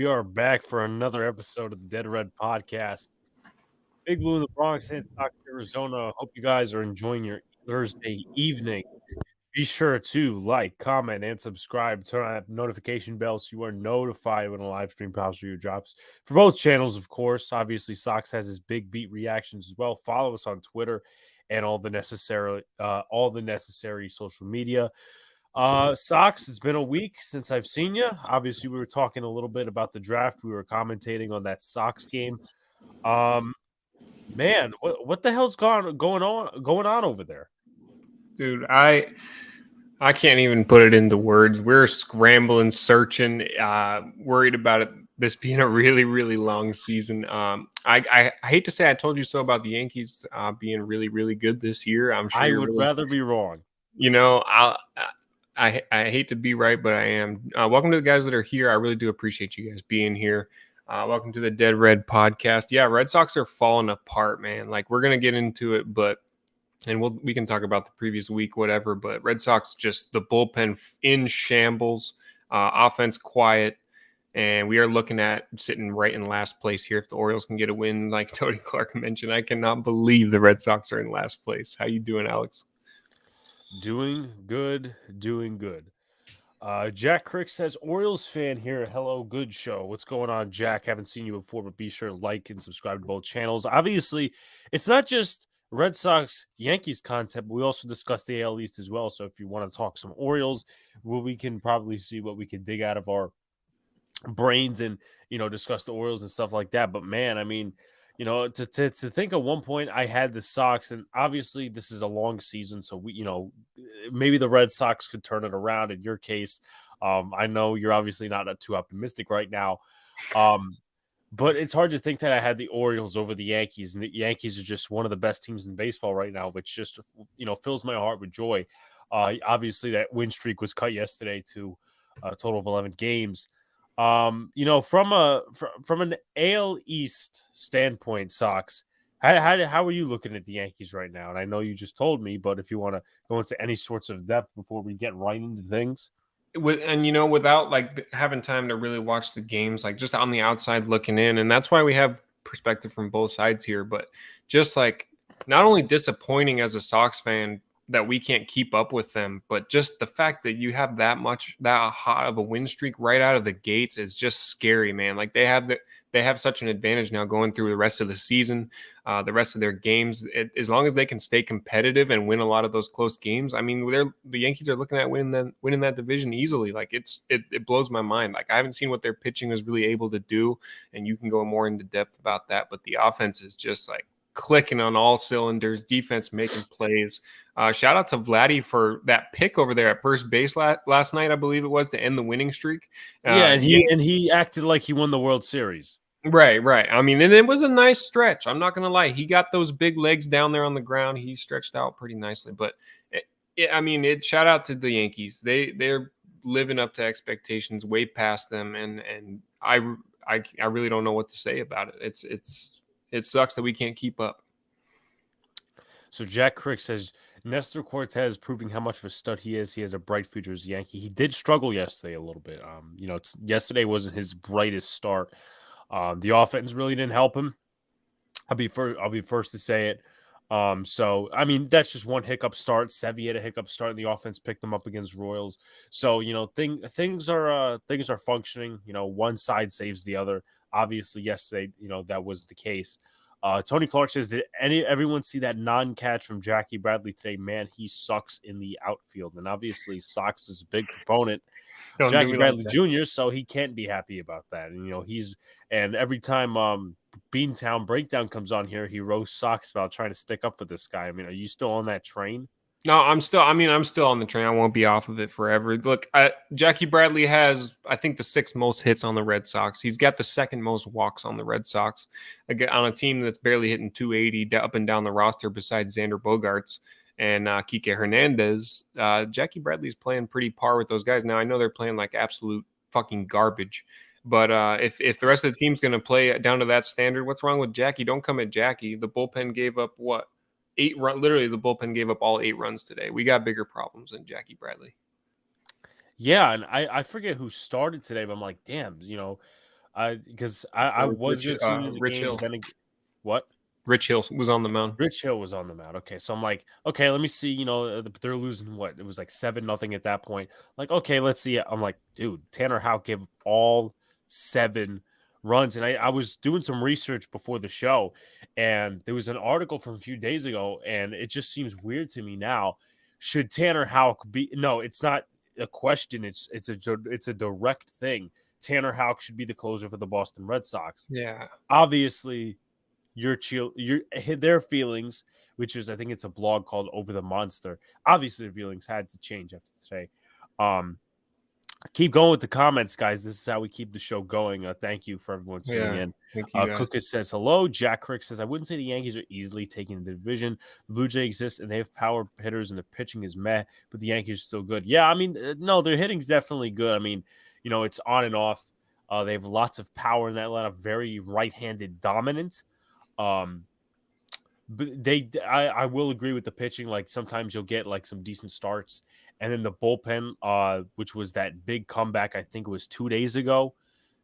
We are back for another episode of the Dead Red Podcast. Big Blue in the Bronx and Sox, Arizona. Hope you guys are enjoying your Thursday evening. Be sure to like, comment, and subscribe. Turn on that notification bell so you are notified when a live stream pops for your drops. For both channels, of course. Obviously, Sox has his big beat reactions as well. Follow us on Twitter and all the necessary social media. Sox, it's been a week since I've seen you. Obviously, we were talking a little bit about the draft. We were commentating on that Sox game. Man, what the hell's going on over there? Dude, I can't even put it into words. We're scrambling, searching, worried about this being a really, really long season. I hate to say I told you so about the Yankees being really, really good this year. I'm sure I would rather be wrong. You know, I hate to be right, but I am. Welcome to the guys that are here. I really do appreciate you guys being here. Welcome to the Dead Red Podcast. Yeah, Red Sox are falling apart, man. Like, we're going to get into it, and we can talk about the previous week, whatever, but Red Sox, just the bullpen in shambles, offense quiet, and we are looking at sitting right in last place here if the Orioles can get a win. Like Tony Clark mentioned, I cannot believe the Red Sox are in last place. How you doing, Alex? Doing good. Jack Crick says, Orioles fan here. Hello, good show. What's going on, Jack? Haven't seen you before, but be sure to like and subscribe to both channels. Obviously, it's not just Red Sox Yankees content, but we also discuss the AL East as well. So if you want to talk some Orioles, we can probably see what we can dig out of our brains and discuss the Orioles and stuff like that. But man, I mean, to think at one point I had the Sox, and obviously this is a long season, so maybe the Red Sox could turn it around. In your case, I know you're obviously not too optimistic right now, but it's hard to think that I had the Orioles over the Yankees, and the Yankees are just one of the best teams in baseball right now, which just fills my heart with joy. Obviously, that win streak was cut yesterday to a total of 11 games. From an AL East standpoint, Sox, how are you looking at the Yankees right now? And I know you just told me, but if you want to go into any sorts of depth before we get right into things. Without like having time to really watch the games, like just on the outside looking in, and that's why we have perspective from both sides here. But just like not only disappointing as a Sox fan that we can't keep up with them, but just the fact that you have that hot of a win streak right out of the gates is just scary, man. Like they have such an advantage now going through the rest of the season, the rest of their games. As long as they can stay competitive and win a lot of those close games, I mean, the Yankees are looking at winning that division easily. Like it blows my mind. Like I haven't seen what their pitching was really able to do, and you can go more into depth about that. But the offense is just like clicking on all cylinders, defense making plays. Shout out to Vladdy for that pick over there at first base last night, I believe it was, to end the winning streak. And he acted like he won the World Series. Right. I mean, and it was a nice stretch. I'm not going to lie. He got those big legs down there on the ground. He stretched out pretty nicely. But, shout out to the Yankees. They're living up to expectations, way past them. And I really don't know what to say about it. It sucks that we can't keep up. So Jack Crick says, Nestor Cortez proving how much of a stud he is. He has a bright future as a Yankee. He did struggle yesterday a little bit. Yesterday wasn't his brightest start. The offense really didn't help him. I'll be first to say it. So I mean, that's just one hiccup start. Sevy had a hiccup start, and the offense picked them up against Royals. So things are functioning. One side saves the other. Obviously, yesterday, that was the case. Tony Clark says, did everyone see that non-catch from Jackie Bradley today? Man, he sucks in the outfield. And obviously, Sox is a big proponent of Jackie Bradley Jr., so he can't be happy about that. And, and every time Beantown Breakdown comes on here, he roasts Sox about trying to stick up for this guy. I mean, are you still on that train? No, I'm still on the train. I won't be off of it forever. Look, Jackie Bradley has, I think, the 6th most hits on the Red Sox. He's got the 2nd most walks on the Red Sox. On a team that's barely hitting 280 up and down the roster besides Xander Bogaerts and Kike Hernandez. Jackie Bradley's playing pretty par with those guys. Now, I know they're playing like absolute fucking garbage. But if the rest of the team's going to play down to that standard, what's wrong with Jackie? Don't come at Jackie. The bullpen gave up what? 8 runs. Literally, the bullpen gave up all 8 runs today. We got bigger problems than Jackie Bradley. Yeah, and I forget who started today, but I'm like, damn, Because I was going to tune in the Rich game, Hill. but then what? Rich Hill was on the mound. Rich Hill was on the mound. Okay, so I'm like, okay, let me see. They're losing what? It was like 7-0 at that point. Like, okay, let's see. I'm like, dude, Tanner Houck gave all 7 runs, and I was doing some research before the show, and there was an article from a few days ago, and it just seems weird to me now. Should Tanner Houck be? No, it's not a question. It's a direct thing. Tanner Houck should be the closer for the Boston Red Sox. Yeah. Obviously, their feelings, which is I think it's a blog called Over the Monster. Obviously, their feelings had to change after today. Keep going with the comments, guys. This is how we keep the show going. Thank you for everyone tuning in. Thank you, guys. Cookus says hello. Jack Crick says, I wouldn't say the Yankees are easily taking the division. The Blue Jays exist and they have power hitters and their pitching is meh, but the Yankees are still good. Yeah, I mean, no, their hitting's definitely good. I mean, it's on and off. They have lots of power in that lineup, very right-handed dominant. But I will agree with the pitching. Like sometimes you'll get like some decent starts, and then the bullpen, which was that big comeback. I think it was 2 days ago,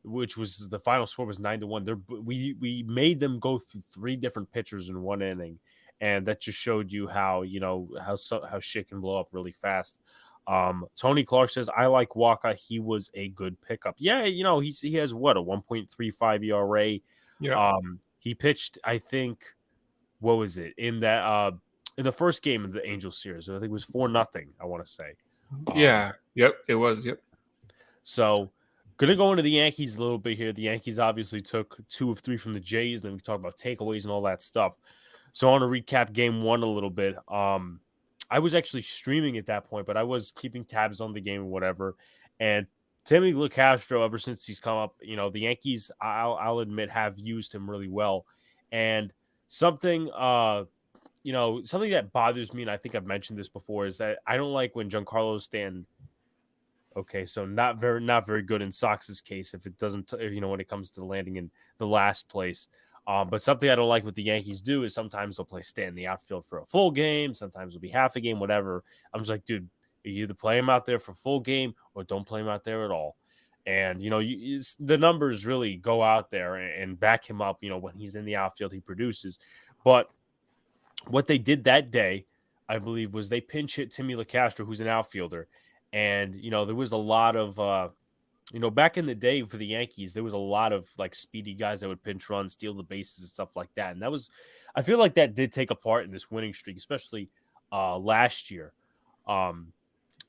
which was the final score was 9-1. We made them go through 3 different pitchers in 1 inning, and that just showed you how how shit can blow up really fast. Tony Clark says, I like Waka. He was a good pickup. Yeah, he has what, a 1.35 ERA. Yeah. He pitched, I think, what was it in the first game of the Angels series? I think it was 4-0. I want to say. Yeah. Yep. It was. Yep. So, gonna go into the Yankees a little bit here. The Yankees obviously took 2 of 3 from the Jays. Then we talk about takeaways and all that stuff. So, I want to recap Game 1 a little bit. I was actually streaming at that point, but I was keeping tabs on the game or whatever. And Timmy LeCastro, ever since he's come up, the Yankees, I'll admit, have used him really well. And something that bothers me, and I think I've mentioned this before, is that I don't like when Giancarlo Stanton. Okay, so not very good in Sox's case if it doesn't, when it comes to landing in the last place. But something I don't like what the Yankees do is sometimes they'll play Stanton in the outfield for a full game. Sometimes it'll be half a game, whatever. I'm just like, dude, you either play him out there for full game or don't play him out there at all. And, the numbers really go out there and back him up. When he's in the outfield, he produces. But what they did that day, I believe, was they pinch hit Timmy LeCastro, who's an outfielder. And, there was a lot of, back in the day for the Yankees, there was a lot of like speedy guys that would pinch run, steal the bases and stuff like that. And I feel like that did take a part in this winning streak, especially last year.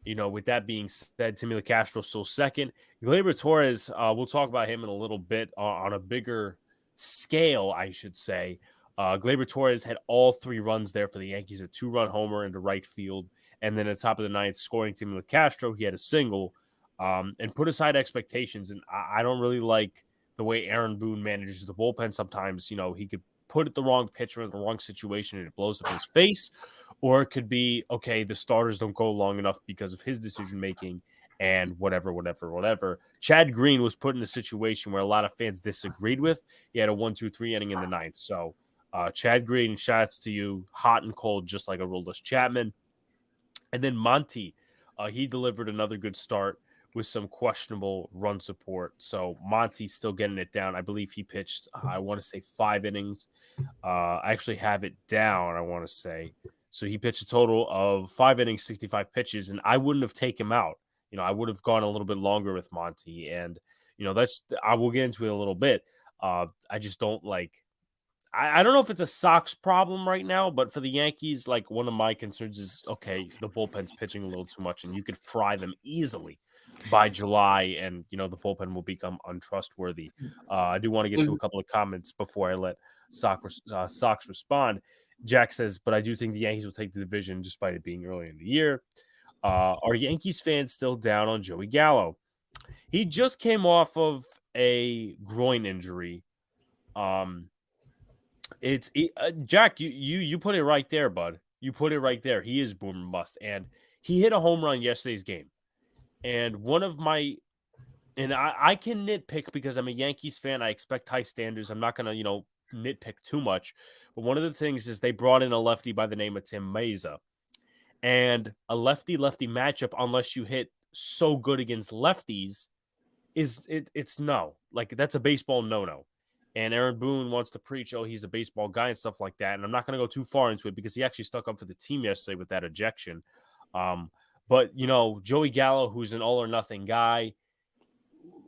With that being said, Timmy LeCastro still second. Gleyber Torres, we'll talk about him in a little bit on a bigger scale, I should say. Gleyber Torres had all 3 runs there for the Yankees, a 2-run homer into right field. And then at the top of the 9th, scoring Timmy LeCastro, he had a single and put aside expectations. And I don't really like the way Aaron Boone manages the bullpen. Sometimes, he could put the wrong pitcher in the wrong situation and it blows up his face. Or it could be, okay, the starters don't go long enough because of his decision-making and whatever. Chad Green was put in a situation where a lot of fans disagreed with. He had a 1-2-3 inning in the 9th. So Chad Green, shots to you, hot and cold, just like a Aroldis Chapman. And then Monty, he delivered another good start with some questionable run support. So Monty's still getting it down. I believe he pitched, I want to say 5 innings. I actually have it down, I want to say. So he pitched a total of 5 innings, 65 pitches, and I wouldn't have taken him out. I would have gone a little bit longer with Monty. And, I will get into it a little bit. I just don't like, I don't know if it's a Sox problem right now, but for the Yankees, like one of my concerns is, okay, the bullpen's pitching a little too much and you could fry them easily by July and, the bullpen will become untrustworthy. I do want to get to a couple of comments before I let Sox respond. Jack says, but I do think the Yankees will take the division despite it being early in the year. Are Yankees fans still down on Joey Gallo? He just came off of a groin injury. Jack, you put it right there, bud. You put it right there. He is boom or bust. And he hit a home run yesterday's game. And I can nitpick because I'm a Yankees fan. I expect high standards. I'm not going to, nitpick too much. But one of the things is they brought in a lefty by the name of Tim Meza. And a lefty-lefty matchup, unless you hit so good against lefties, it's no. Like, that's a baseball no-no. And Aaron Boone wants to preach, oh, he's a baseball guy and stuff like that. And I'm not going to go too far into it because he actually stuck up for the team yesterday with that ejection. But, Joey Gallo, who's an all-or-nothing guy,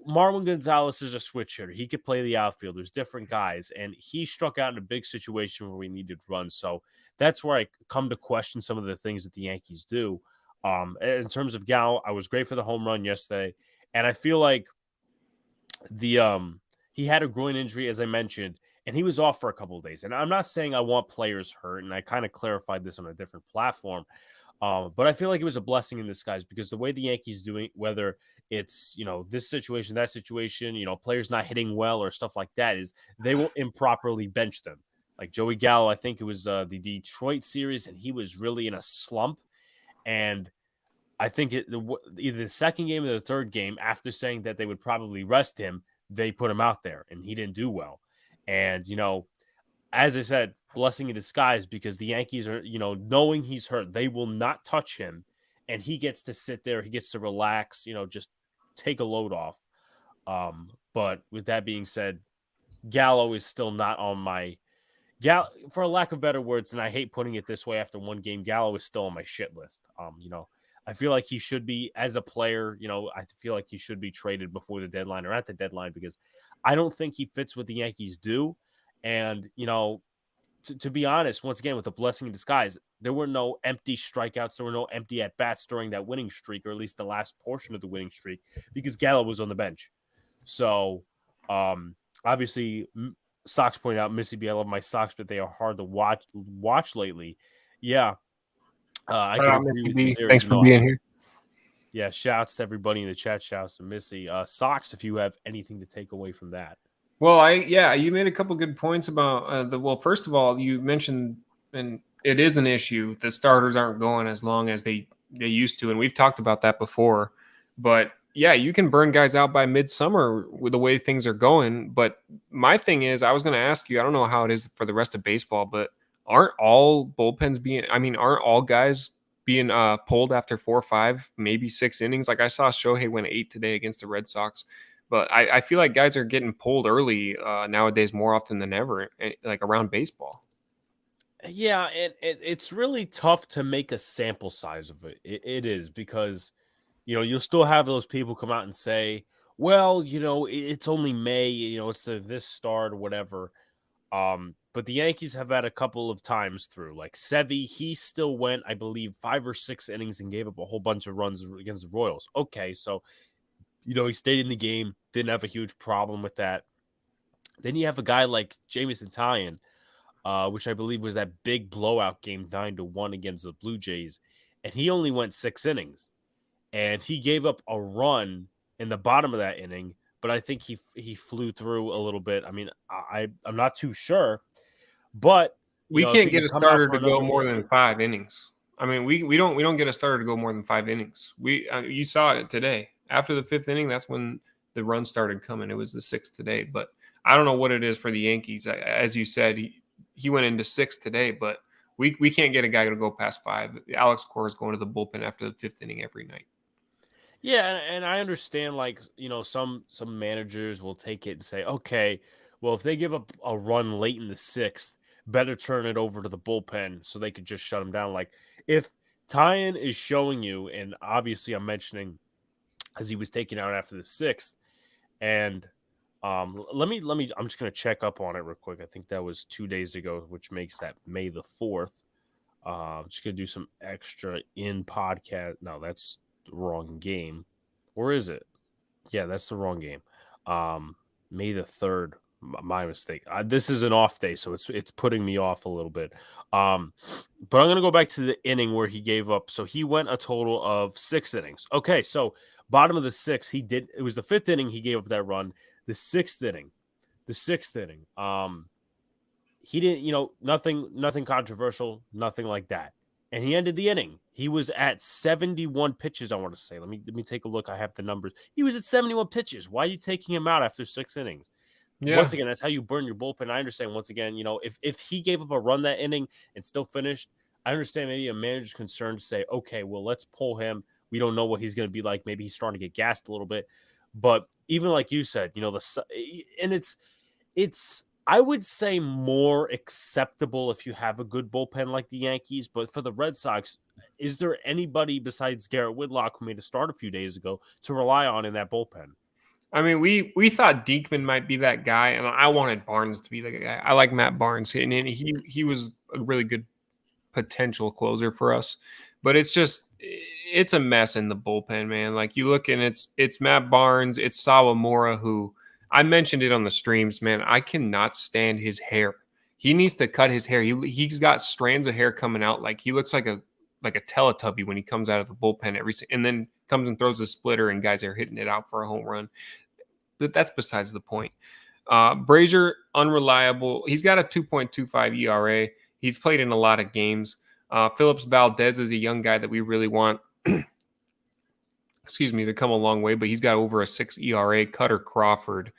Marwin Gonzalez is a switch hitter. He could play the outfield. There's different guys. And he struck out in a big situation where we needed runs. So that's where I come to question some of the things that the Yankees do. In terms of Gallo, I was great for the home run yesterday. And I feel like he had a groin injury, as I mentioned, and he was off for a couple of days. And I'm not saying I want players hurt, and I kind of clarified this on a different platform. But I feel like it was a blessing in disguise because the way the Yankees doing, whether it's this situation, that situation, players not hitting well or stuff like that, is they will improperly bench them. Like Joey Gallo, I think it was the Detroit series, and he was really in a slump. And I think either the second game or the third game, after saying that they would probably rest him, they put him out there, and he didn't do well. And, as I said, blessing in disguise because the Yankees are, knowing he's hurt, they will not touch him, and he gets to sit there. He gets to relax, just take a load off. But with that being said, Gallo is still not on my for a lack of better words, and I hate putting it this way after one game, Gallo is still on my shit list. I feel like he should be, as a player, I feel like he should be traded before the deadline or at the deadline because I don't think he fits what the Yankees do. And, to be honest, once again, with the blessing in disguise, there were no empty strikeouts. There were no empty at-bats during that winning streak, or at least the last portion of the winning streak, because Gallo was on the bench. So, obviously, Sox pointed out, Missy B, I love my Sox, but they are hard to watch lately. Yeah. I can agree with you there. Thanks for being here. Yeah, shouts to everybody in the chat. Shouts to Missy. Sox, if you have anything to take away from that. Well, you made a couple good points about first of all, you mentioned, and it is an issue, the starters aren't going as long as they used to, and we've talked about that before. But yeah, you can burn guys out by midsummer with the way things are going. But my thing is, I was going to ask you, I don't know how it is for the rest of baseball, but aren't all guys being pulled after 4 or 5, maybe 6 innings? Like I saw Shohei went 8 today against the Red Sox. But I feel like guys are getting pulled early nowadays more often than ever, like around baseball. Yeah, and it's really tough to make a sample size of it. It is because, you'll still have those people come out and say, well, it's only May, it's this start or whatever. But the Yankees have had a couple of times through, like Sevy, he still went, I believe, 5 or 6 innings and gave up a whole bunch of runs against the Royals. Okay, so, he stayed in the game, didn't have a huge problem with that. Then you have a guy like Jameson Taillon, which I believe was that big blowout game 9-1 against the Blue Jays, and he only went 6 innings. And he gave up a run in the bottom of that inning, but I think he flew through a little bit. I mean, I'm not too sure, but we can't get a starter to go more than 5 innings. I mean, we don't get a starter to go more than 5 innings. You saw it today. After the 5th inning, that's when the run started coming. It was the 6th today, but I don't know what it is for the Yankees. As you said, he went into 6 today, but we can't get a guy to go past 5. Alex Cora is going to the bullpen after the 5th inning every night. Yeah, and I understand, like, some managers will take it and say, okay, well, if they give up a run late in the 6th, better turn it over to the bullpen so they could just shut them down. Like, if Taillon is showing you, and obviously I'm mentioning as he was taken out after the 6th, and let me I'm just going to check up on it real quick. I think that was 2 days ago, which makes that May the 4th. I'm just going to do some extra in podcast. No, that's the wrong game. Or is it? Yeah, that's the wrong game. May the 3rd. My mistake. This is an off day, so it's putting me off a little bit. But I'm going to go back to the inning where he gave up. So he went a total of 6 innings. Okay, so bottom of the 6th, it was the 5th inning he gave up that run. The 6th inning. He didn't, nothing controversial, nothing like that. And he ended the inning. He was at 71 pitches, I want to say. Let me take a look. I have the numbers. He was at 71 pitches. Why are you taking him out after 6 innings? Yeah. Once again, that's how you burn your bullpen. I understand, once again, if he gave up a run that inning and still finished, I understand maybe a manager's concerned to say, okay, well, let's pull him. We don't know what he's going to be like. Maybe he's starting to get gassed a little bit. But even like you said, and it's I would say more acceptable if you have a good bullpen like the Yankees. But for the Red Sox, is there anybody besides Garrett Whitlock, who made a start a few days ago, to rely on in that bullpen? I mean, we thought Diekman might be that guy, and I wanted Barnes to be the guy. I like Matt Barnes, and he was a really good potential closer for us. But it's a mess in the bullpen, man. Like you look and it's Matt Barnes, it's Sawamura, who I mentioned it on the streams, man. I cannot stand his hair. He needs to cut his hair. He's got strands of hair coming out, like he looks like a Teletubby when he comes out of the bullpen and then comes and throws a splitter and guys are hitting it out for a home run. That's besides the point. Brazier, unreliable. He's got a 2.25 ERA. He's played in a lot of games. Phillips Valdez is a young guy that we really want, to come a long way, but he's got over a 6 ERA. Cutter Crawford,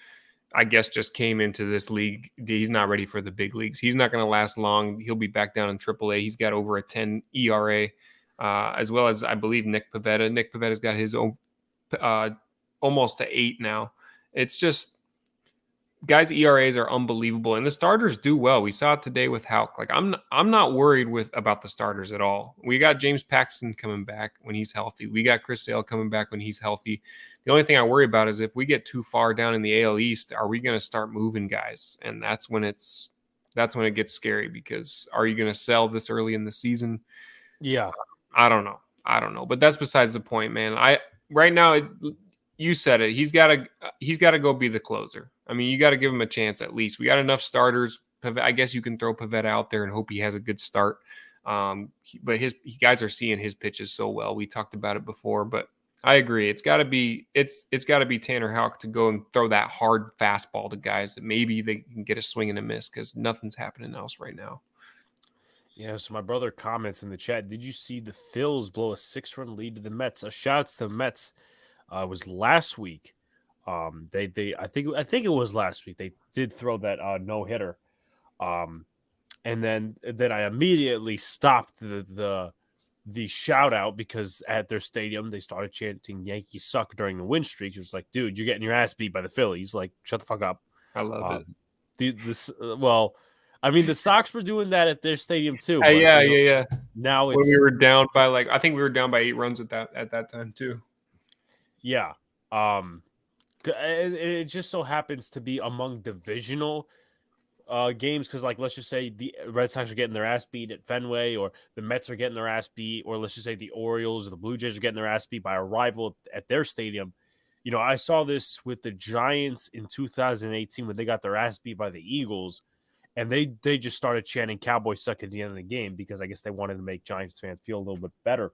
I guess, just came into this league. He's not ready for the big leagues. He's not going to last long. He'll be back down in AAA. He's got over a 10 ERA, as well as, I believe, Nick Pivetta. Nick Pivetta's got his own almost to 8 now. It's just guys' ERAs are unbelievable, and the starters do well. We saw it today with Houck. Like I'm not worried about the starters at all. We got James Paxton coming back when he's healthy. We got Chris Sale coming back when he's healthy. The only thing I worry about is if we get too far down in the AL East, are we going to start moving guys? And that's when it gets scary, because are you going to sell this early in the season? Yeah, I don't know, but that's besides the point, man. Right now. You said it. He's got to go be the closer. I mean, you got to give him a chance at least. We got enough starters. I guess you can throw Pivetta out there and hope he has a good start. But guys are seeing his pitches so well. We talked about it before, but I agree. It's got to be Tanner Houck to go and throw that hard fastball to guys that maybe they can get a swing and a miss, because nothing's happening else right now. Yeah, so my brother comments in the chat, did you see the Phils blow a 6-run lead to the Mets? Shouts to the Mets. It was last week. They I think it was last week. They did throw that no hitter, and then I immediately stopped the shout out, because at their stadium they started chanting "Yankees suck" during the win streak. It was like, dude, you're getting your ass beat by the Phillies. Like, shut the fuck up. I love it. Well, I mean, the Sox were doing that at their stadium too. But, yeah. Now when we were down by I think we were down by 8 runs at that time too. Yeah. It just so happens to be among divisional games, because, like, let's just say the Red Sox are getting their ass beat at Fenway, or the Mets are getting their ass beat, or let's just say the Orioles or the Blue Jays are getting their ass beat by a rival at their stadium. I saw this with the Giants in 2018 when they got their ass beat by the Eagles, and they just started chanting "Cowboys suck" at the end of the game, because I guess they wanted to make Giants fans feel a little bit better.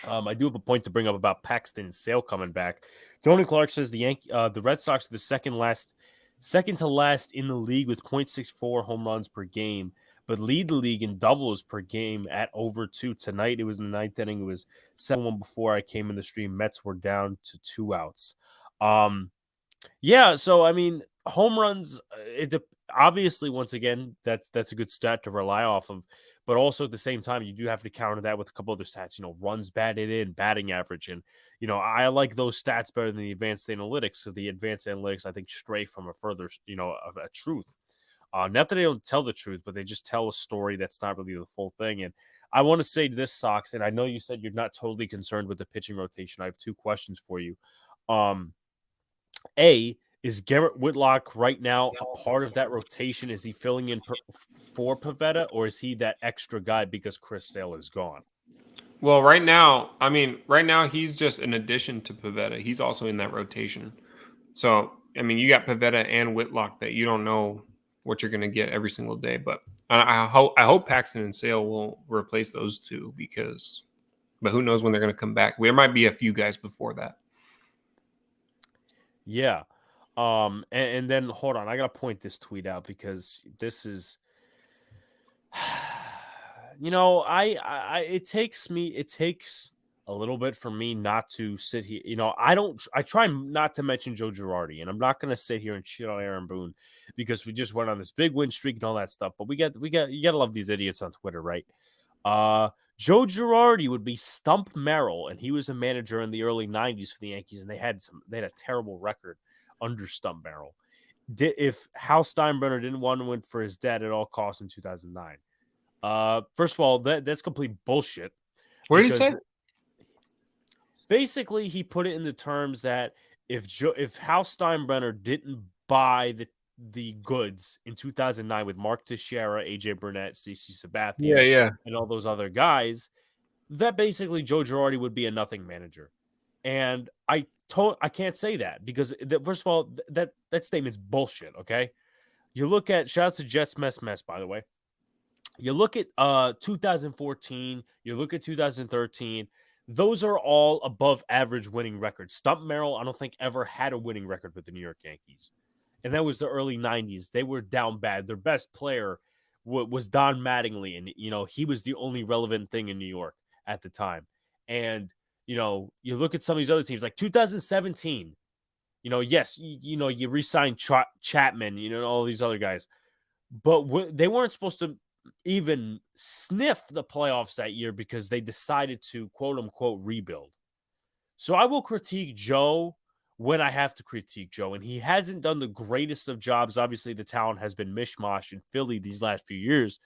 I do have a point to bring up about Paxton and Sale coming back. Tony Clark says the Red Sox are the second to last in the league with 0.64 home runs per game, but lead the league in doubles per game at over 2 tonight. It was in the 9th inning. It was 7-1 before I came in the stream. Mets were down to 2 outs. Yeah, so I mean, home runs. Obviously, once again, that's a good stat to rely off of. But also at the same time, you do have to counter that with a couple other stats, runs batted in, batting average. And, I like those stats better than the advanced analytics, because the advanced analytics, I think, stray from a further, of a truth. Not that they don't tell the truth, but they just tell a story that's not really the full thing. And I want to say to this, Sox, and I know you said you're not totally concerned with the pitching rotation. I have 2 questions for you. A, is Garrett Whitlock right now a part of that rotation? Is he filling in for Pivetta, or is he that extra guy because Chris Sale is gone? Well, right now he's just an addition to Pivetta. He's also in that rotation. So, I mean, you got Pivetta and Whitlock that you don't know what you're going to get every single day. But I hope Paxton and Sale will replace those two, but who knows when they're going to come back. There might be a few guys before that. Yeah. And then hold on, I gotta point this tweet out, because this is, it takes a little bit for me not to sit here. I try not to mention Joe Girardi, and I'm not gonna sit here and shit on Aaron Boone, because we just went on this big win streak and all that stuff. But you gotta love these idiots on Twitter, right? Joe Girardi would be Stump Merrill, and he was a manager in the early '90s for the Yankees, and they had a terrible record under Stump Merrill. If Hal Steinbrenner didn't want to win for his dad at all costs in 2009. First of all, that's complete bullshit. What did he say? Basically, he put it in the terms that if Hal Steinbrenner didn't buy the goods in 2009 with Mark Teixeira, AJ Burnett, CC Sabathia, and all those other guys, that basically Joe Girardi would be a nothing manager. And I can't say that because first of all, that statement's bullshit. Okay, you look at shouts to Jets mess by the way. You look at 2014, you look at 2013. Those are all above average winning records. Stump Merrill, I don't think ever had a winning record with the New York Yankees, and that was the early '90s. They were down bad. Their best player was Don Mattingly, and he was the only relevant thing in New York at the time. And you look at some of these other teams like 2017. Yes, you re-signed Chapman, all these other guys, but they weren't supposed to even sniff the playoffs that year because they decided to quote unquote rebuild. So I will critique Joe when I have to critique Joe, and he hasn't done the greatest of jobs. Obviously, the talent has been mishmash in Philly these last few years,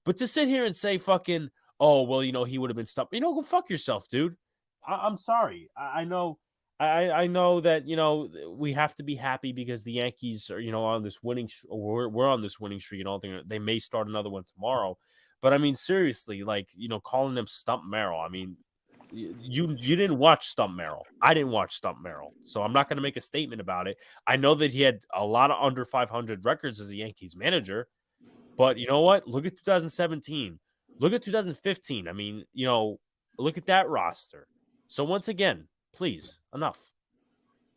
but to sit here and say fucking, oh, well, he would have been stuck. Go fuck yourself, dude. I'm sorry. I know. I know that we have to be happy because the Yankees are on this winning. We're on this winning streak and all. They may start another one tomorrow, but I mean seriously, like calling them Stump Merrill. I mean, you didn't watch Stump Merrill. I didn't watch Stump Merrill, so I'm not going to make a statement about it. I know that he had a lot of under 500 records as a Yankees manager, but you know what? Look at 2017. Look at 2015. I mean, look at that roster. So once again. Please, enough.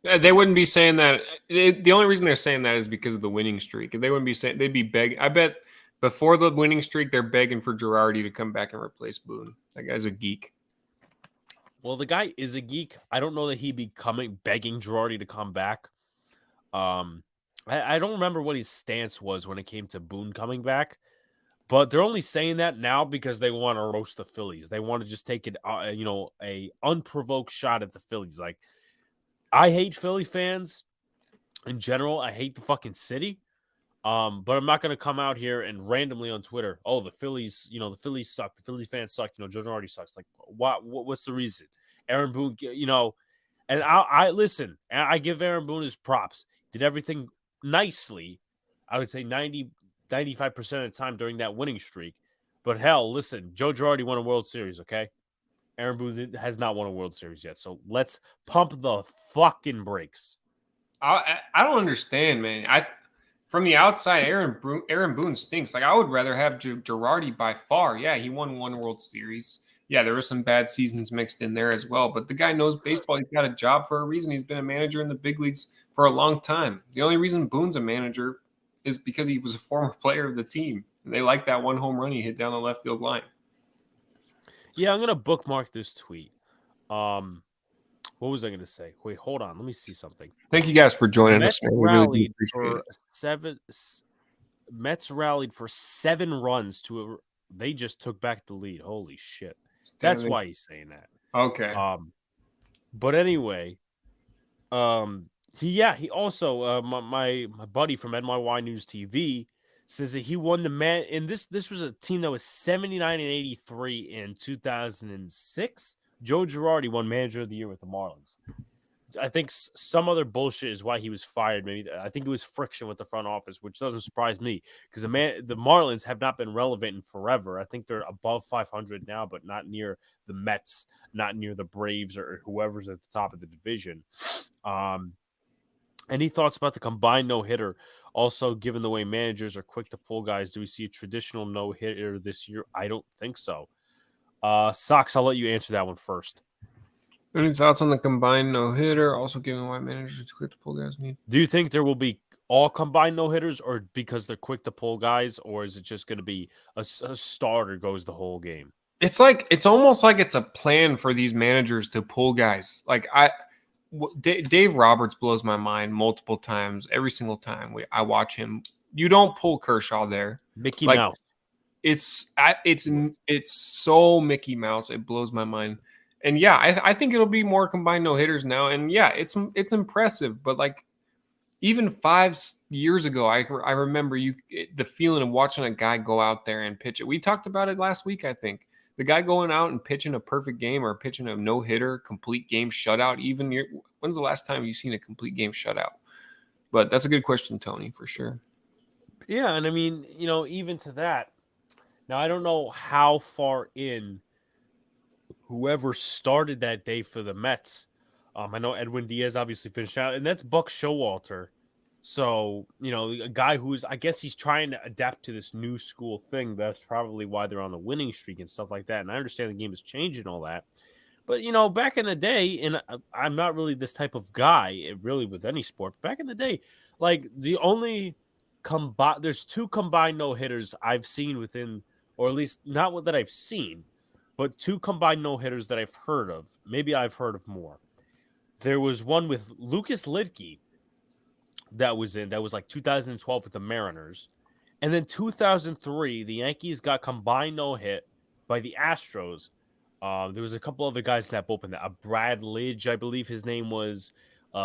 They wouldn't be saying that. The only reason they're saying that is because of the winning streak. They wouldn't be saying, they'd be begging. I bet before the winning streak, they're begging for Girardi to come back and replace Boone. That guy's a geek. Well, the guy is a geek. I don't know that he'd be begging Girardi to come back. I don't remember what his stance was when it came to Boone coming back. But they're only saying that now because they want to roast the Phillies. They want to just take it, a unprovoked shot at the Phillies. Like, I hate Philly fans in general. I hate the fucking city. But I'm not going to come out here and randomly on Twitter, oh, the Phillies, the Phillies suck. The Philly fans suck. Joe Girardi sucks. Like, what's the reason? Aaron Boone, and I listen. I give Aaron Boone his props. Did everything nicely. I would say 95% of the time during that winning streak. But hell, listen, Joe Girardi won a World Series, okay? Aaron Boone has not won a World Series yet. So let's pump the fucking brakes. I don't understand, man. From the outside, Aaron Boone stinks. Like, I would rather have Girardi by far. Yeah, he won one World Series. Yeah, there were some bad seasons mixed in there as well. But the guy knows baseball. He's got a job for a reason. He's been a manager in the big leagues for a long time. The only reason Boone's a manager is because he was a former player of the team. And they like that one home run he hit down the left field line. Yeah, I'm going to bookmark this tweet. What was I going to say? Wait, hold on. Let me see something. Thank you guys for joining us. Man. Mets rallied for 7 runs they just took back the lead. Holy shit. That's why he's saying that. Okay. But anyway, he also my buddy from NYY News TV says that he won and this was a team that was 79 and 83 in 2006. Joe Girardi won Manager of the Year with the Marlins. I think some other bullshit is why he was fired. Maybe I think it was friction with the front office, which doesn't surprise me because the Marlins have not been relevant in forever. I think they're above 500 now, but not near the Mets, not near the Braves or whoever's at the top of the division. Any thoughts about the combined no-hitter? Also, given the way managers are quick to pull guys, do we see a traditional no-hitter this year? I don't think so. Sox, I'll let you answer that one first. Any thoughts on the combined no-hitter? Also, given why managers are quick to pull guys need. Do you think there will be all combined no-hitters, or because they're quick to pull guys, or is it just going to be a starter goes the whole game? It's almost like it's a plan for these managers to pull guys. Like Dave Roberts blows my mind multiple times. Every single time I watch him, you don't pull Kershaw there. Mickey Mouse. It's so Mickey Mouse. It blows my mind. And yeah, I think it'll be more combined no hitters now. And yeah, it's impressive. But like even 5 years ago, I remember the feeling of watching a guy go out there and pitch it. We talked about it last week. I think the guy going out and pitching a perfect game or pitching a no hitter, complete game shutout. When's the last time you've seen a complete game shutout? But that's a good question, Tony, for sure. Yeah, and I mean, even to that. Now I don't know how far in whoever started that day for the Mets. I know Edwin Diaz obviously finished out, and that's Buck Showalter. So, a guy who's, I guess he's trying to adapt to this new school thing. That's probably why they're on the winning streak and stuff like that. And I understand the game is changing all that. But, back in the day, and I'm not really this type of guy, really, with any sport. Back in the day, like, there's 2 combined no-hitters I've seen within, or at least not that I've seen, but 2 combined no-hitters that I've heard of. Maybe I've heard of more. There was one with Lucas Lidke that was like 2012 with the Mariners. And then 2003, the Yankees got combined no-hit by the Astros. There was a couple other guys in that bullpen. Brad Lidge, I believe his name was,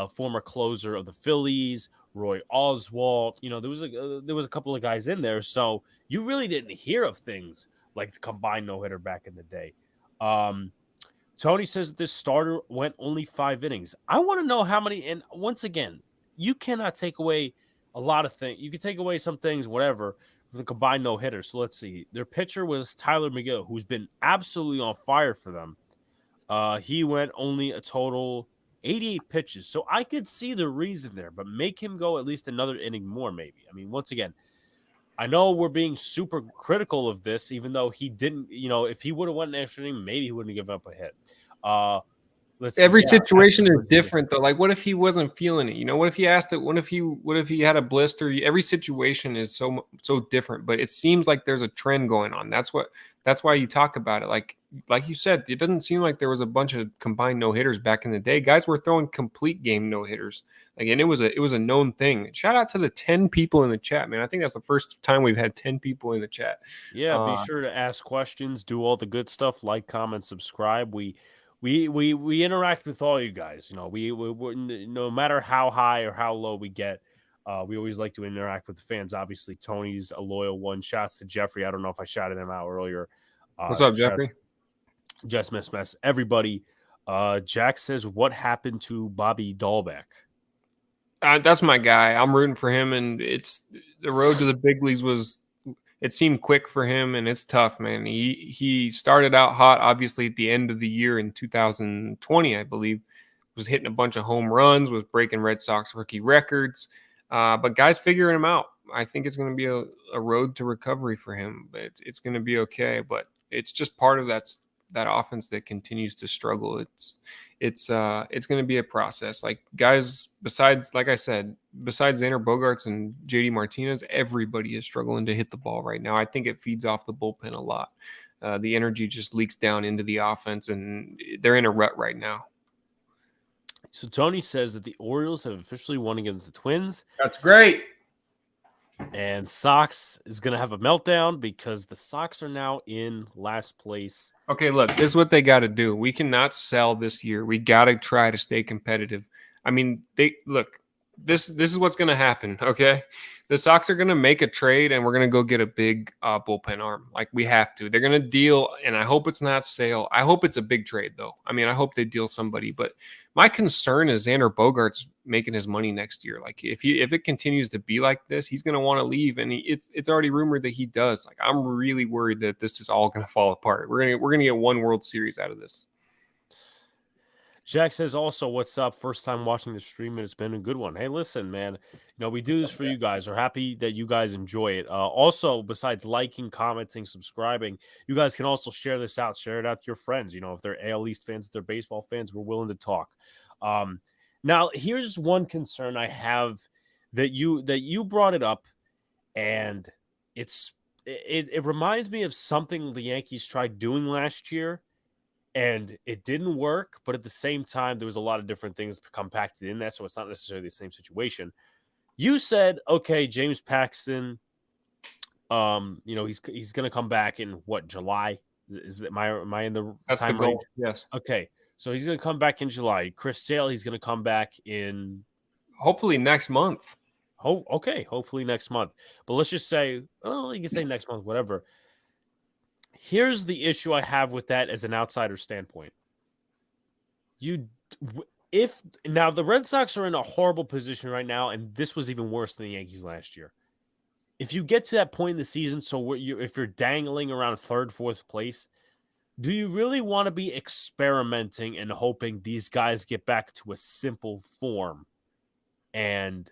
former closer of the Phillies. Roy Oswalt. There was a couple of guys in there. So you really didn't hear of things like the combined no-hitter back in the day. Tony says that this starter went only 5 innings. I want to know how many. And once again, you cannot take away a lot of things. You can take away some things, whatever, with the combined no-hitter. So let's see. Their pitcher was Tyler McGill, who's been absolutely on fire for them. He went only a total 88 pitches. So I could see the reason there, but make him go at least another inning more, maybe. I mean, once again, I know we're being super critical of this, even though he didn't, if he would have won an extra inning, maybe he wouldn't have given up a hit. Every situation is different though. Like what if he wasn't feeling it? What if he asked it? What if he had a blister? Every situation is so different, but it seems like there's a trend going on. That's why you talk about it. Like you said, it doesn't seem like there was a bunch of combined no-hitters back in the day. Guys were throwing complete game no-hitters. Like, and it was a known thing. Shout out to the 10 people in the chat, man. I think that's the first time we've had 10 people in the chat. Yeah, be sure to ask questions, do all the good stuff, like, comment, subscribe. We interact with all you guys. We no matter how high or how low we get, we always like to interact with the fans. Obviously, Tony's a loyal one. Shouts to Jeffrey. I don't know if I shouted him out earlier. What's up, Jeffrey? Just mess. Everybody. Jack says, what happened to Bobby Dahlbeck? That's my guy. I'm rooting for him, and it's the road to the big leagues it seemed quick for him, and it's tough, man. He started out hot, obviously, at the end of the year in 2020, I believe. Was hitting a bunch of home runs, was breaking Red Sox rookie records. But guys figuring him out. I think it's going to be a road to recovery for him, but it's going to be okay. But it's just part of that offense that continues to struggle. It's going to be a process. Like guys, like I said, besides Xander Bogaerts and JD Martinez, everybody is struggling to hit the ball right now. I think it feeds off the bullpen a lot. The energy just leaks down into the offense, and they're in a rut right now. So Tony says that the Orioles have officially won against the Twins. That's great. And Sox is going to have a meltdown because the Sox are now in last place. Okay, look, this is what they got to do. We cannot sell this year. We got to try to stay competitive. I mean, this is what's going to happen, okay? The Sox are going to make a trade, and we're going to go get a big bullpen arm. Like, we have to. They're going to deal, and I hope it's not Sale. I hope it's a big trade, though. I mean, I hope they deal somebody. But my concern is Xander Bogaerts making his money next year. Like, if it continues to be like this, he's going to want to leave, and it's already rumored that he does. Like, I'm really worried that this is all going to fall apart. We're going to get one World Series out of this. Jack says also, what's up? First time watching the stream, and it's been a good one. Hey, listen, man, we do this for you guys. We're happy that you guys enjoy it. Also, besides liking, commenting, subscribing, you guys can also share this out. Share it out to your friends. If they're AL East fans, if they're baseball fans, we're willing to talk. Now, here's one concern I have that you brought it up, and it reminds me of something the Yankees tried doing last year. And it didn't work, but at the same time, there was a lot of different things compacted in that, so it's not necessarily the same situation. You said, okay, James Paxton He's going to come back in what, July? Is that am I in the That's the time range? goal. Yes. Okay, so he's going to come back in July. Chris Sale, he's going to come back in. Hopefully next month. Okay, hopefully next month. But let's just say, well, you can say next month, whatever. Here's the issue I have with that as an outsider standpoint. If now the Red Sox are in a horrible position right now, and this was even worse than the Yankees last year. If you get to that point in the season, so if you're dangling around third, fourth place, do you really want to be experimenting and hoping these guys get back to a simple form and,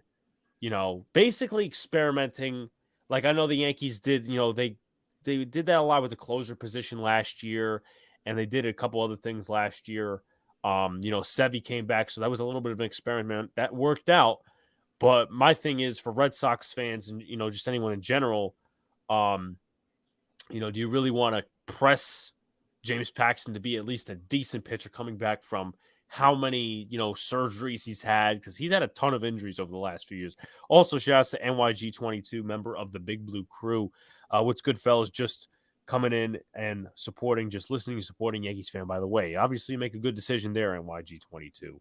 basically experimenting? Like I know the Yankees did, they did that a lot with the closer position last year, and they did a couple other things last year. Sevy came back, so that was a little bit of an experiment that worked out. But my thing is for Red Sox fans and, just anyone in general, do you really want to press James Paxton to be at least a decent pitcher coming back from how many, surgeries he's had? Because he's had a ton of injuries over the last few years. Also, shout out to NYG22, member of the Big Blue Crew. What's good, fellas? Just coming in and supporting, just listening and supporting Yankees fan, by the way. Obviously, you make a good decision there, NYG22.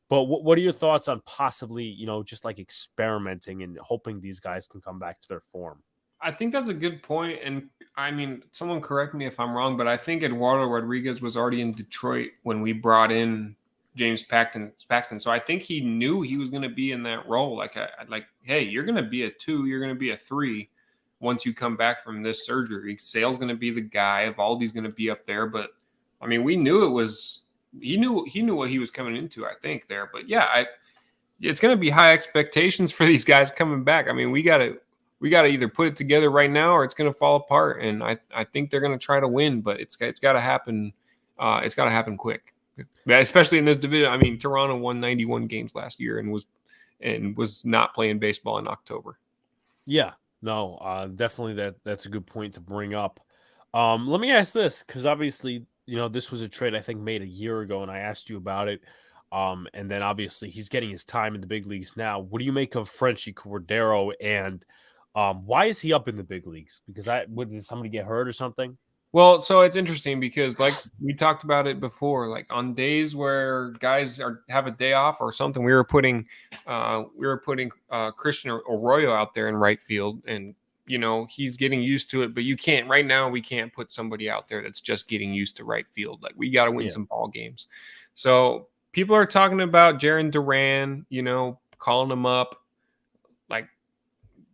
But what are your thoughts on possibly, just like experimenting and hoping these guys can come back to their form? I think that's a good point. And I mean, someone correct me if I'm wrong, but I think Eduardo Rodriguez was already in Detroit when we brought in James Paxton. So I think he knew he was going to be in that role. Like, hey, you're going to be a 2, you're going to be a 3 once you come back from this surgery. Sale's going to be the guy. Evaldi's going to be up there. But I mean, we knew it was. He knew what he was coming into, I think, there. But yeah, it's going to be high expectations for these guys coming back. I mean, we got to either put it together right now or it's going to fall apart. And I think they're going to try to win, but it's got to happen. It's got to happen quick, especially in this division. I mean, Toronto won 91 games last year and was not playing baseball in October. Yeah, no, definitely that's a good point to bring up. Let me ask this, because obviously, this was a trade I think made a year ago, and I asked you about it. And then obviously he's getting his time in the big leagues now. What do you make of Frenchie Cordero, and why is he up in the big leagues? Because did somebody get hurt or something? Well, so it's interesting because, like we talked about it before, like on days where guys have a day off or something, we were putting Christian Arroyo out there in right field, and he's getting used to it. But you can't right now. We can't put somebody out there that's just getting used to right field. Like we got to win some ball games. So people are talking about Jarren Duran, calling him up. Like,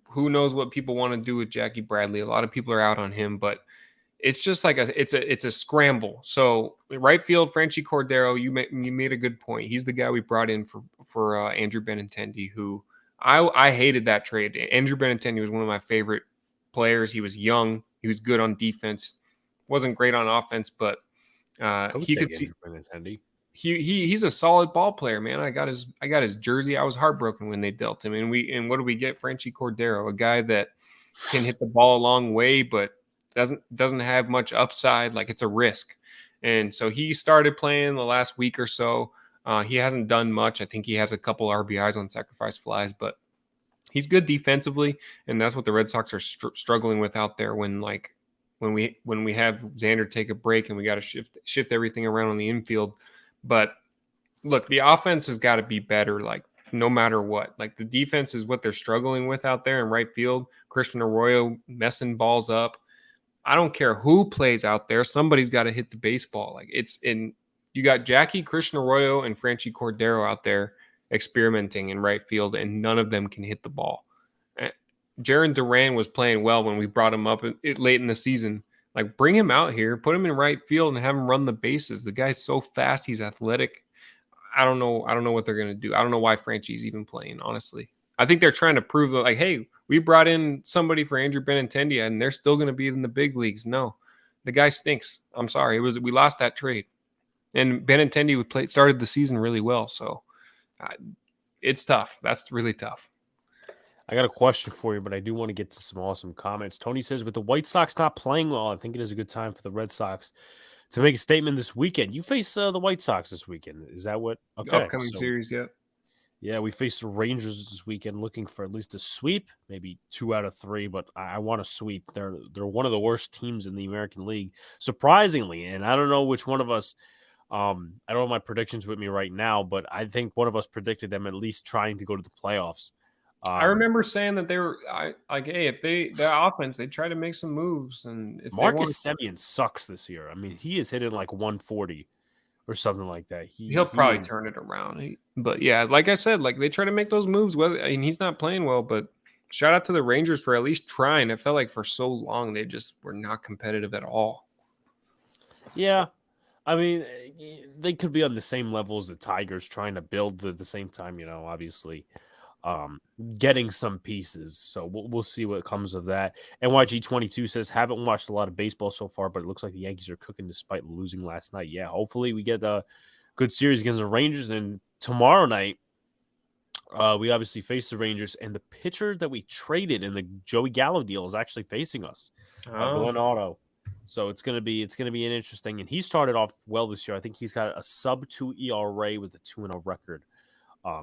who knows what people want to do with Jackie Bradley? A lot of people are out on him, but it's just like it's a scramble. So right field, Frenchie Cordero, you made a good point. He's the guy we brought in for Andrew Benintendi, who I hated that trade. Andrew Benintendi was one of my favorite players. He was young. He was good on defense. Wasn't great on offense, but he could see. Benintendi. He's a solid ball player, man. I got his jersey. I was heartbroken when they dealt him. And what do we get? Frenchie Cordero, a guy that can hit the ball a long way, but doesn't have much upside. Like, it's a risk. And so he started playing the last week or so. He hasn't done much. I think he has a couple RBIs on sacrifice flies, but he's good defensively, and that's what the Red Sox are struggling with out there when we have Xander take a break and we got to shift everything around on the infield. But look, the offense has got to be better, like no matter what. Like, the defense is what they're struggling with out there in right field. Christian Arroyo messing balls up. I don't care who plays out there. Somebody's got to hit the baseball. Like, you got Jackie, Christian Arroyo, and Frenchie Cordero out there experimenting in right field, and none of them can hit the ball. Jarren Duran was playing well when we brought him up late in the season. Like, bring him out here, put him in right field, and have him run the bases. The guy's so fast, he's athletic. I don't know what they're gonna do. I don't know why Frenchie's even playing, honestly. I think they're trying to prove that, like, hey, we brought in somebody for Andrew Benintendi, and they're still gonna be in the big leagues. No, the guy stinks. I'm sorry. We lost that trade, and Benintendi started the season really well. So it's tough. That's really tough. I got a question for you, but I do want to get to some awesome comments. Tony says, with the White Sox not playing well, I think it is a good time for the Red Sox to make a statement this weekend. You face the White Sox this weekend. Is that what? Okay. Upcoming series, yeah. Yeah, we face the Rangers this weekend, looking for at least a sweep, maybe 2 out of 3. But I want a sweep. They're one of the worst teams in the American League, surprisingly. And I don't know which one of us. I don't have my predictions with me right now, but I think one of us predicted them at least trying to go to the playoffs. I Um, remember saying that they were like, hey, if their offense, they try to make some moves, and if they want, Marcus Semien sucks this year. I mean, he is hitting like 140 or something like that. he'll He probably is. turn it around. But yeah, like I said, like they try to make those moves. Whether I mean he's not playing well, but shout out to the Rangers for at least trying. It felt like for so long they just were not competitive at all. Yeah, I mean, they could be on the same level as the Tigers, trying to build at the same time. Obviously, um, getting some pieces. So we'll see what comes of that. NYG22 says, haven't watched a lot of baseball so far, but it looks like the Yankees are cooking despite losing last night. Yeah, hopefully we get a good series against the Rangers. And tomorrow night, we obviously face the Rangers, and the pitcher that we traded in the Joey Gallo deal is actually facing us, Oh, Glenn Otto. So it's gonna be an interesting. And he started off well this year. I think he's got a sub 2 ERA with a 2-0 record.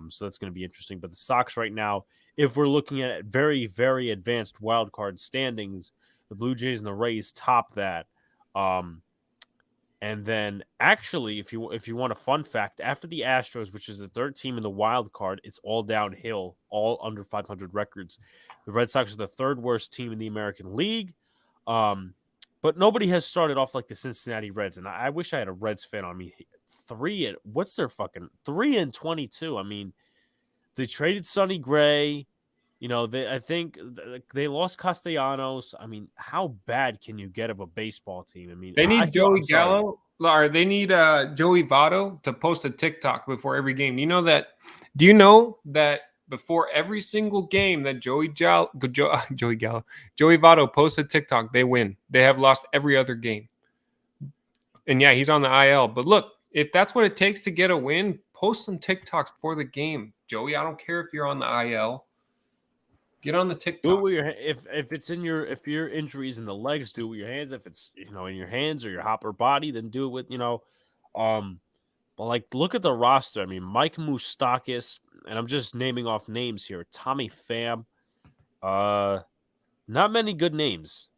So that's going to be interesting. But the Sox right now, if we're looking at very, very advanced wild card standings, the Blue Jays and the Rays top that. Um, and then actually, if you want a fun fact, after the Astros, which is the third team in the wild card, it's all downhill, all under 500 records. The Red Sox are the third worst team in the American League. Um, but nobody has started off like the Cincinnati Reds, and I wish I had a Reds fan on me. What's their fucking 3-22? I mean, they traded Sonny Gray. I think they lost Castellanos. I mean, how bad can you get of a baseball team? I mean, they I need feel Joey I'm sorry. Gallo. Or they need Joey Votto to post a TikTok before every game. You know that? Do you know that before every single game that Joey Votto posts a TikTok, they win. They have lost every other game. And yeah, he's on the IL. But look, if that's what it takes to get a win, post some TikToks for the game, Joey. I don't care if you're on the IL. Get on the Do it TikTok. with your if it's in if your injuries in the legs, do it with your hands. If it's in your hands or your hopper body, then do it with um. But like, look at the roster. I mean, Mike Moustakas, and I'm just naming off names here. Tommy Pham. Uh, not many good names.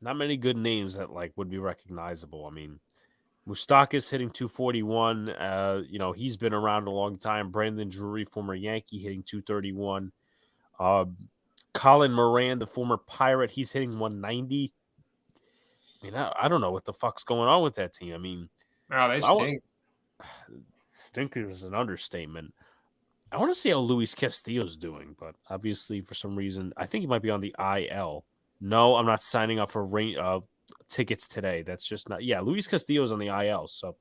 Not many good names that like would be recognizable. I mean, Moustakas hitting 241. He's been around a long time. Brandon Drury, former Yankee, hitting 231. Uh, Colin Moran, the former Pirate, he's hitting 190. I mean, I don't know what the fuck's going on with that team. I mean, Oh, they I want stink. stinker is an understatement. I want to see how Luis Castillo's doing, but obviously for some reason, I think he might be on the IL. No, I'm not signing up for tickets today. That's just not. Yeah, Luis Castillo's on the IL, so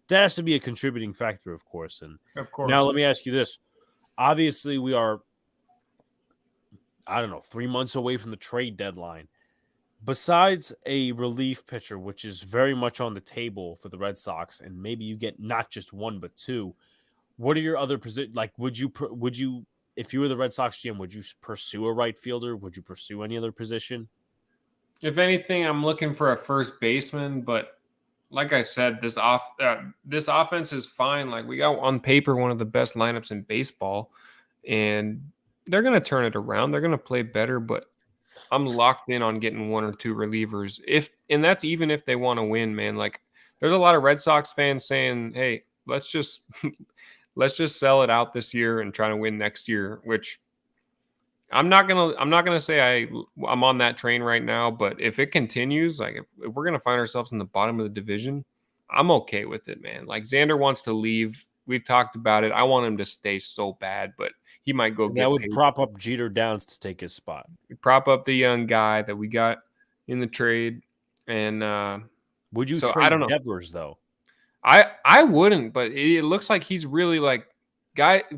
that has to be a contributing factor, of course. And Of now course. let me ask you this: obviously, we are, I don't know, 3 months away from the trade deadline. Besides a relief pitcher, which is very much on the table for the Red Sox, and maybe you get not just one but two, what are your other positions? Like, would you, if you were the Red Sox GM, would you pursue a right fielder? Would you pursue any other position? If anything, I'm looking for a first baseman, but like I said, this offense is fine. Like we got on paper one of the best lineups in baseball, and they're gonna turn it around. They're gonna play better, but I'm locked in on getting one or two relievers. And that's even if they want to win, man. Like there's a lot of Red Sox fans saying, "Hey, let's just let's just sell it out this year and try to win next year," which I'm not gonna say I'm on that train right now, but if it continues, like if we're gonna find ourselves in the bottom of the division, I'm okay with it, man. Like Xander wants to leave. We've talked about it. I want him to stay so bad, but he might go And that get would paid. prop up Jeter Downs to take his spot. Prop up the young guy that we got in the trade. And Would you so I don't trade know. Devers though? I wouldn't, but it looks like he's really like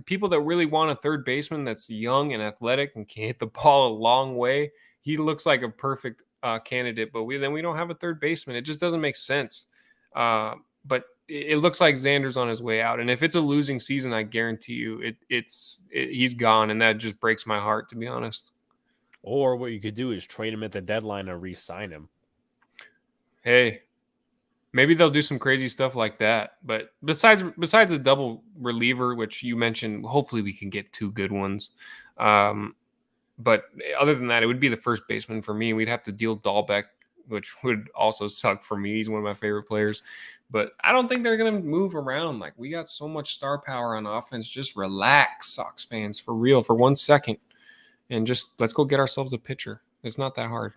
people that really want a third baseman that's young and athletic and can hit the ball a long way. He looks like a perfect candidate, but we don't have a third baseman. It just doesn't make sense. But it looks like Xander's on his way out, and if it's a losing season, I guarantee you he's gone, and that just breaks my heart, to be honest. Or what you could do is trade him at the deadline and re-sign him. Hey, Maybe they'll do some crazy stuff like that. But besides the double reliever, which you mentioned, hopefully we can get 2 good ones. But other than that, it would be the first baseman for me. We'd have to deal Dahlbeck, which would also suck for me. He's one of my favorite players. But I don't think they're going to move around. Like, we got so much star power on offense. Just relax, Sox fans, for real, for 1 second. And just let's go get ourselves a pitcher. It's not that hard.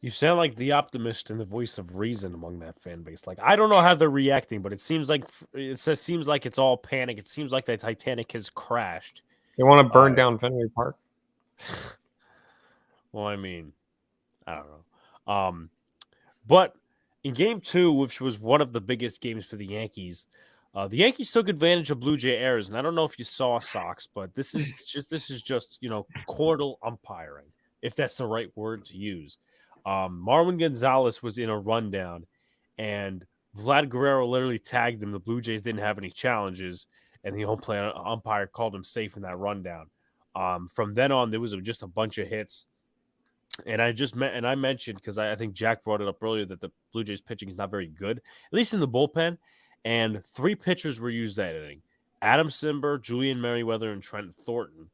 You sound like the optimist and the voice of reason among that fan base. Like, I don't know how they're reacting, but it seems like it's all panic. It seems like the Titanic has crashed. They want to burn down Fenway Park. Well, I mean, I don't know. But in Game 2, which was one of the biggest games for the Yankees took advantage of Blue Jay errors, and I don't know if you saw, Sox, but this is just cordial umpiring, if that's the right word to use. Marwin Gonzalez was in a rundown, and Vlad Guerrero literally tagged him. The Blue Jays didn't have any challenges, and the home plate umpire called him safe in that rundown. From then on, there was just a bunch of hits. And I mentioned, because I think Jack brought it up earlier, that the Blue Jays pitching is not very good, at least in the bullpen. And 3 pitchers were used that inning: Adam Simber, Julian Merriweather, and Trent Thornton.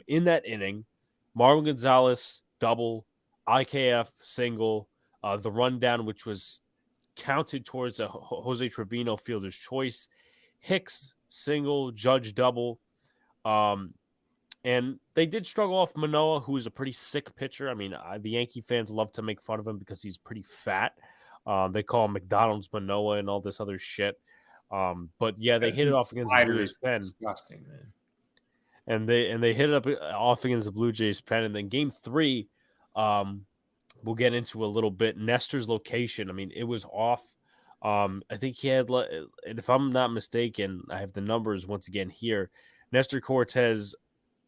In that inning, Marwin Gonzalez double, IKF single, the rundown, which was counted towards a Jose Trevino fielder's choice, Hicks single, Judge double. And they did struggle off Manoah, who is a pretty sick pitcher. I mean, the Yankee fans love to make fun of him because he's pretty fat. They call him McDonald's Manoah and all this other shit. But yeah, they hit it off against the Blue Jays pen. Disgusting, man. And they hit it up off against the Blue Jays pen. And then Game 3, we'll get into a little bit. Nestor's location, I mean, it was off. I think he had, and if I'm not mistaken, I have the numbers once again here. Nestor Cortez,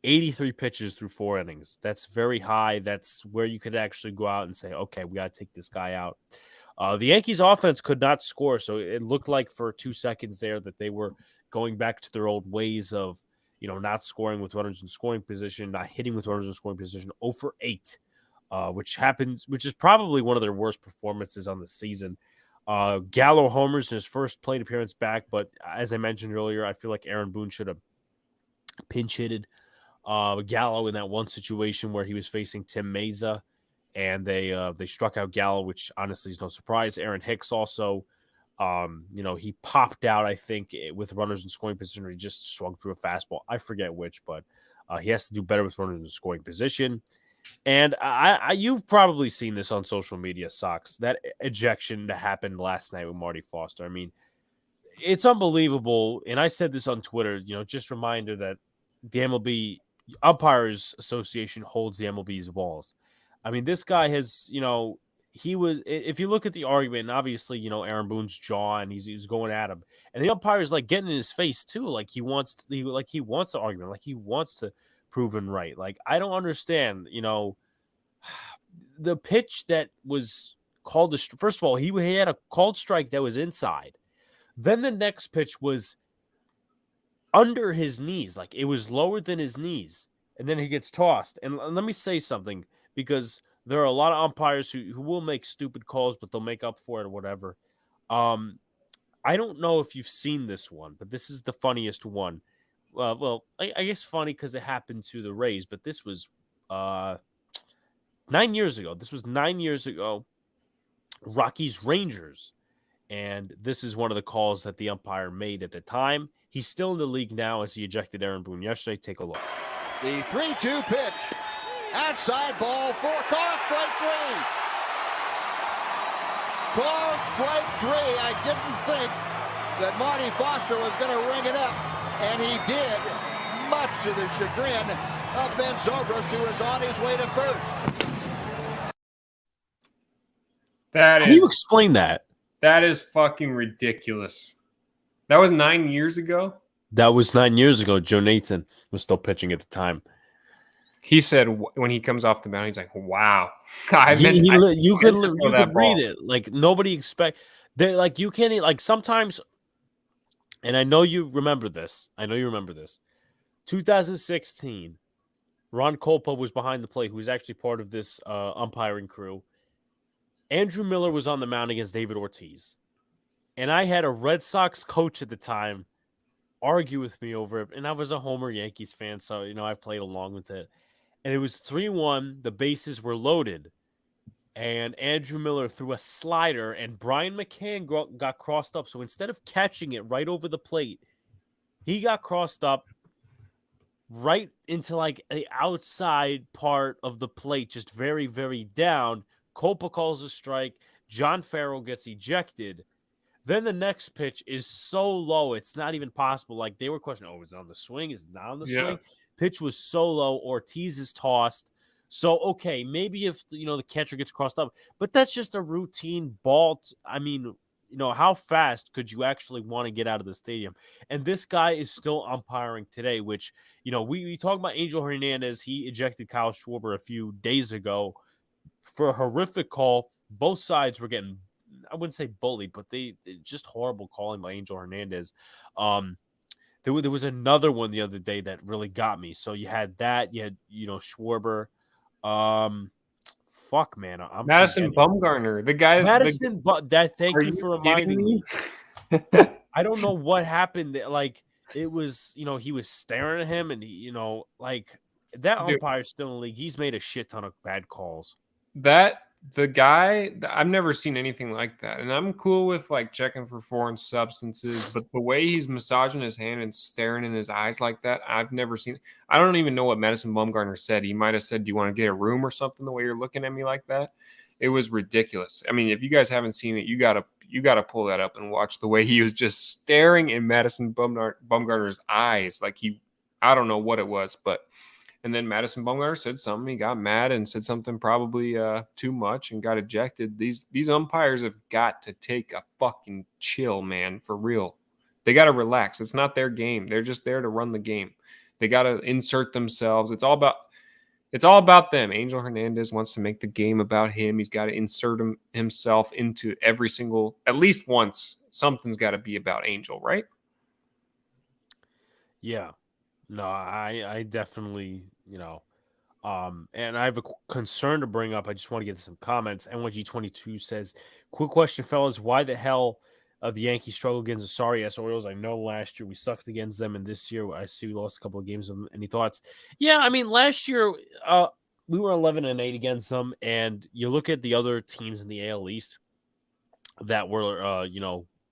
83 pitches through 4 innings. That's very high. That's where you could actually go out and say, okay, we got to take this guy out. The Yankees offense could not score, so it looked like for 2 seconds there that they were going back to their old ways of, not scoring with runners in scoring position, not hitting with runners in scoring position. 0 for 8, which is probably one of their worst performances on the season. Gallo homers in his first plate appearance back, but as I mentioned earlier, I feel like Aaron Boone should have pinch hitted Gallo in that one situation where he was facing Tim Meza, and they struck out Gallo, which honestly is no surprise. Aaron Hicks also, he popped out, I think, with runners in scoring position, or he just swung through a fastball. I forget which, but he has to do better with runners in scoring position. And you've probably seen this on social media, Sox, that ejection that happened last night with Marty Foster. I mean, it's unbelievable. And I said this on Twitter, just a reminder that the MLB Umpires Association holds the MLB's balls. I mean, this guy has, he was, if you look at the argument, and obviously, Aaron Boone's jaw, and he's going at him, and the umpire's like getting in his face too. Like he wants the argument, like he wants to prove him right. Like, I don't understand, the pitch that was called, first of all, he had a called strike that was inside. Then the next pitch was under his knees, like it was lower than his knees, and then he gets tossed. And let me say something, because there are a lot of umpires who will make stupid calls, but they'll make up for it or whatever. I don't know if you've seen this one, but this is the funniest one. Well, I guess funny because it happened to the Rays, but this was 9 years ago. This was 9 years ago. Rockies Rangers. And this is one of the calls that the umpire made at the time. He's still in the league now as he ejected Aaron Boone yesterday. Take a look. The 3-2 pitch. Outside ball 4. Call strike 3. Call strike 3. I didn't think that Marty Foster was going to ring it up. And he did, much to the chagrin of Ben Zobrist, who is on his way to first. How do you explain that? That is fucking ridiculous. That was 9 years ago? That was 9 years ago. Joe Nathan was still pitching at the time. He said when he comes off the mound, he's like, wow. You could read it. Like, nobody expect that. Like, you can't, like, sometimes, and I know you remember this. 2016, Ron Kolpa was behind the plate, who was actually part of this umpiring crew. Andrew Miller was on the mound against David Ortiz. And I had a Red Sox coach at the time argue with me over it. And I was a Homer Yankees fan, so, I played along with it. And it was 3-1. The bases were loaded. And Andrew Miller threw a slider, and Brian McCann got crossed up. So instead of catching it right over the plate, he got crossed up right into like the outside part of the plate, just very, very down. Copa calls a strike. John Farrell gets ejected. Then the next pitch is so low, it's not even possible. Like, they were questioning, is it on the swing? Is it not on the swing? Pitch was so low. Ortiz is tossed. So, okay, maybe if, the catcher gets crossed up, but that's just a routine ball. I mean, how fast could you actually want to get out of the stadium? And this guy is still umpiring today, which, we talk about Angel Hernandez. He ejected Kyle Schwarber a few days ago for a horrific call. Both sides were getting, I wouldn't say bullied, but they just horrible calling by Angel Hernandez. There was another one the other day that really got me. So you had that, you had, Schwarber. Fuck, man, I'm Madison forgetting. Bumgarner, the guy. Madison, but thank you for reminding me. I don't know what happened. Like, it was, he was staring at him, and he, like, that umpire's still in the league. He's made a shit ton of bad calls. The guy, I've never seen anything like that. And I'm cool with like checking for foreign substances, but the way he's massaging his hand and staring in his eyes like that, I've never seen. I don't even know what Madison Bumgarner said. He might have said, "Do you want to get a room or something?" The way you're looking at me like that, it was ridiculous. I mean, if you guys haven't seen it, you gotta pull that up and watch the way he was just staring in Madison Bumgarner's eyes, like I don't know what it was, but. And then Madison Bumgarner said something. He got mad and said something probably too much and got ejected. These umpires have got to take a fucking chill, man, for real. They got to relax. It's not their game. They're just there to run the game. They got to insert themselves. It's all about them. Angel Hernandez wants to make the game about him. He's got to insert himself into every single, at least once, something's got to be about Angel, right? Yeah. No, I definitely, and I have a concern to bring up. I just want to get some comments. NYG22 says, quick question, fellas. Why the hell the Yankees struggle against the sorry-ass Orioles? I know last year we sucked against them, and this year I see we lost a couple of games. Any thoughts? Yeah, I mean, last year we were 11-8 against them, and you look at the other teams in the AL East that were,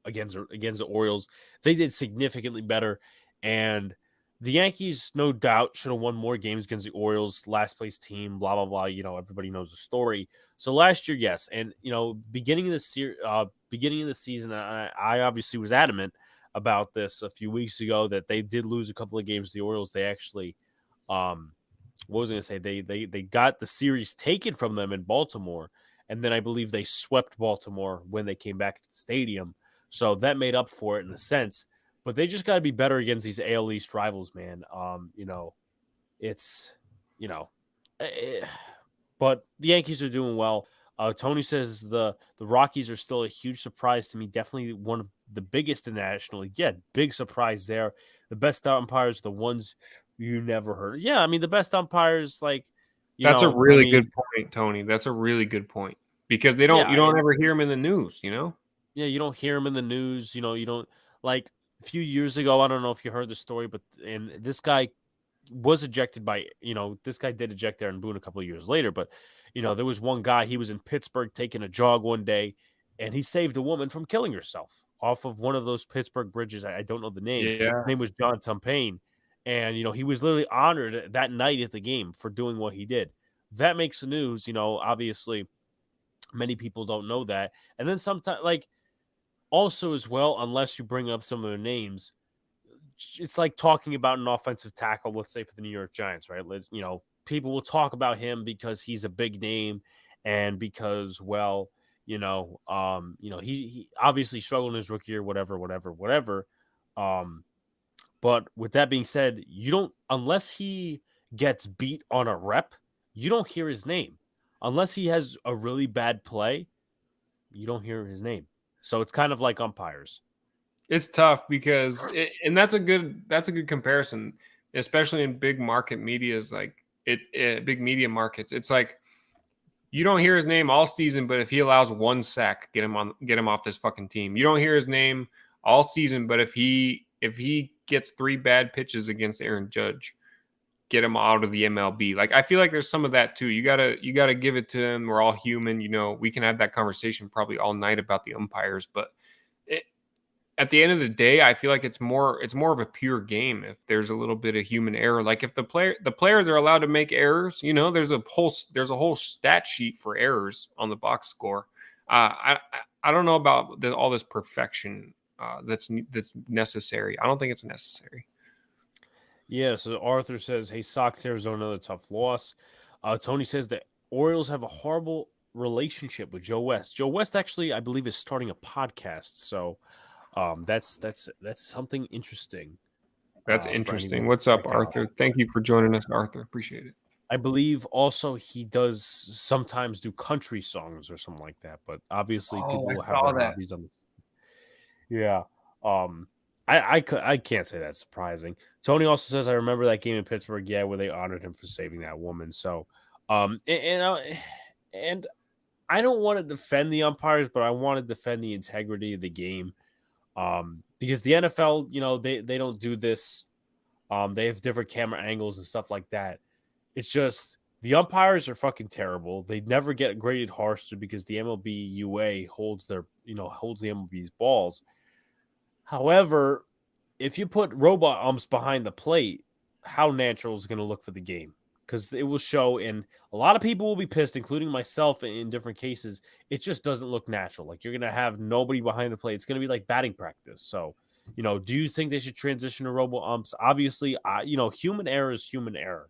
against the Orioles, they did significantly better, and the Yankees, no doubt, should have won more games against the Orioles, last place team, blah, blah, blah. Everybody knows the story. So last year, yes. And, beginning of the season, I obviously was adamant about this a few weeks ago that they did lose a couple of games to the Orioles. They actually, what was I going to say? They got the series taken from them in Baltimore. And then I believe they swept Baltimore when they came back to the stadium. So that made up for it in a sense. But they just got to be better against these AL East rivals, man. It's, but the Yankees are doing well. Tony says the Rockies are still a huge surprise to me. Definitely one of the biggest in the National League. Yeah, big surprise there. The best umpires are the ones you never heard. Yeah, I mean, the best umpires, like, that's a really good point, Tony. That's a really good point because you don't ever hear them in the news, Yeah, you don't hear them in the news. You don't, like, a few years ago, I don't know if you heard the story, but this guy was ejected by, this guy did eject Aaron Boone a couple of years later, but, there was one guy, he was in Pittsburgh taking a jog one day, and he saved a woman from killing herself off of one of those Pittsburgh bridges. I don't know the name. Yeah. His name was John Tumpain, and, he was literally honored that night at the game for doing what he did. That makes the news, obviously many people don't know that. And then sometimes, like, also, as well, unless you bring up some of their names, it's like talking about an offensive tackle, let's say for the New York Giants, right? People will talk about him because he's a big name and because, well, he obviously struggled in his rookie year, whatever. But with that being said, you don't, unless he gets beat on a rep, you don't hear his name. Unless he has a really bad play, you don't hear his name. So it's kind of like umpires. It's tough because, and that's a good comparison, especially in big market medias, like big media markets. It's like You don't hear his name all season, but if he allows 1 sack, get him off this fucking team. You don't hear his name all season, but if he gets 3 bad pitches against Aaron Judge, get him out of the MLB. Like, I feel like there's some of that too. You gotta give it to him. We're all human. We can have that conversation probably all night about the umpires, but at the end of the day, I feel like it's more of a pure game if there's a little bit of human error. Like if the players are allowed to make errors, there's a whole stat sheet for errors on the box score. I don't know about all this perfection that's necessary. I don't think it's necessary. Yeah, so Arthur says, hey, SoxArizona, another tough loss. Tony says the Orioles have a horrible relationship with Joe West. Joe West actually, I believe, is starting a podcast, so that's something interesting. That's interesting. What's up, Arthur? Thank you for joining us, Arthur. Appreciate it. I believe also he does sometimes do country songs or something like that, but obviously people will have their hobbies on this. Yeah. I can't say that's surprising. Tony also says, I remember that game in Pittsburgh, where they honored him for saving that woman. So, and I don't want to defend the umpires, but I want to defend the integrity of the game. Because the NFL, they don't do this. They have different camera angles and stuff like that. It's just the umpires are fucking terrible. They never get graded harshly because the MLB UA holds the MLB's balls. However, if you put robot umps behind the plate, how natural is it going to look for the game? Because it will show, and a lot of people will be pissed, including myself in different cases. It just doesn't look natural. Like, you're going to have nobody behind the plate. It's going to be like batting practice. So, do you think they should transition to robo umps? Obviously, human error is human error.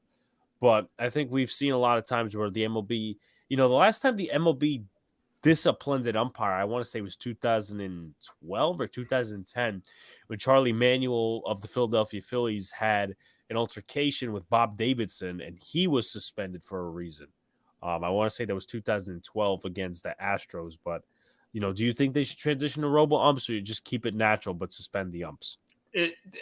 But I think we've seen a lot of times where the MLB, the last time the MLB disciplined an umpire, I want to say it was 2012 or 2010, when Charlie Manuel of the Philadelphia Phillies had an altercation with Bob Davidson, and he was suspended for a reason. I want to say that was 2012 against the Astros. But, do you think they should transition to robo umps, or you just keep it natural but suspend the umps?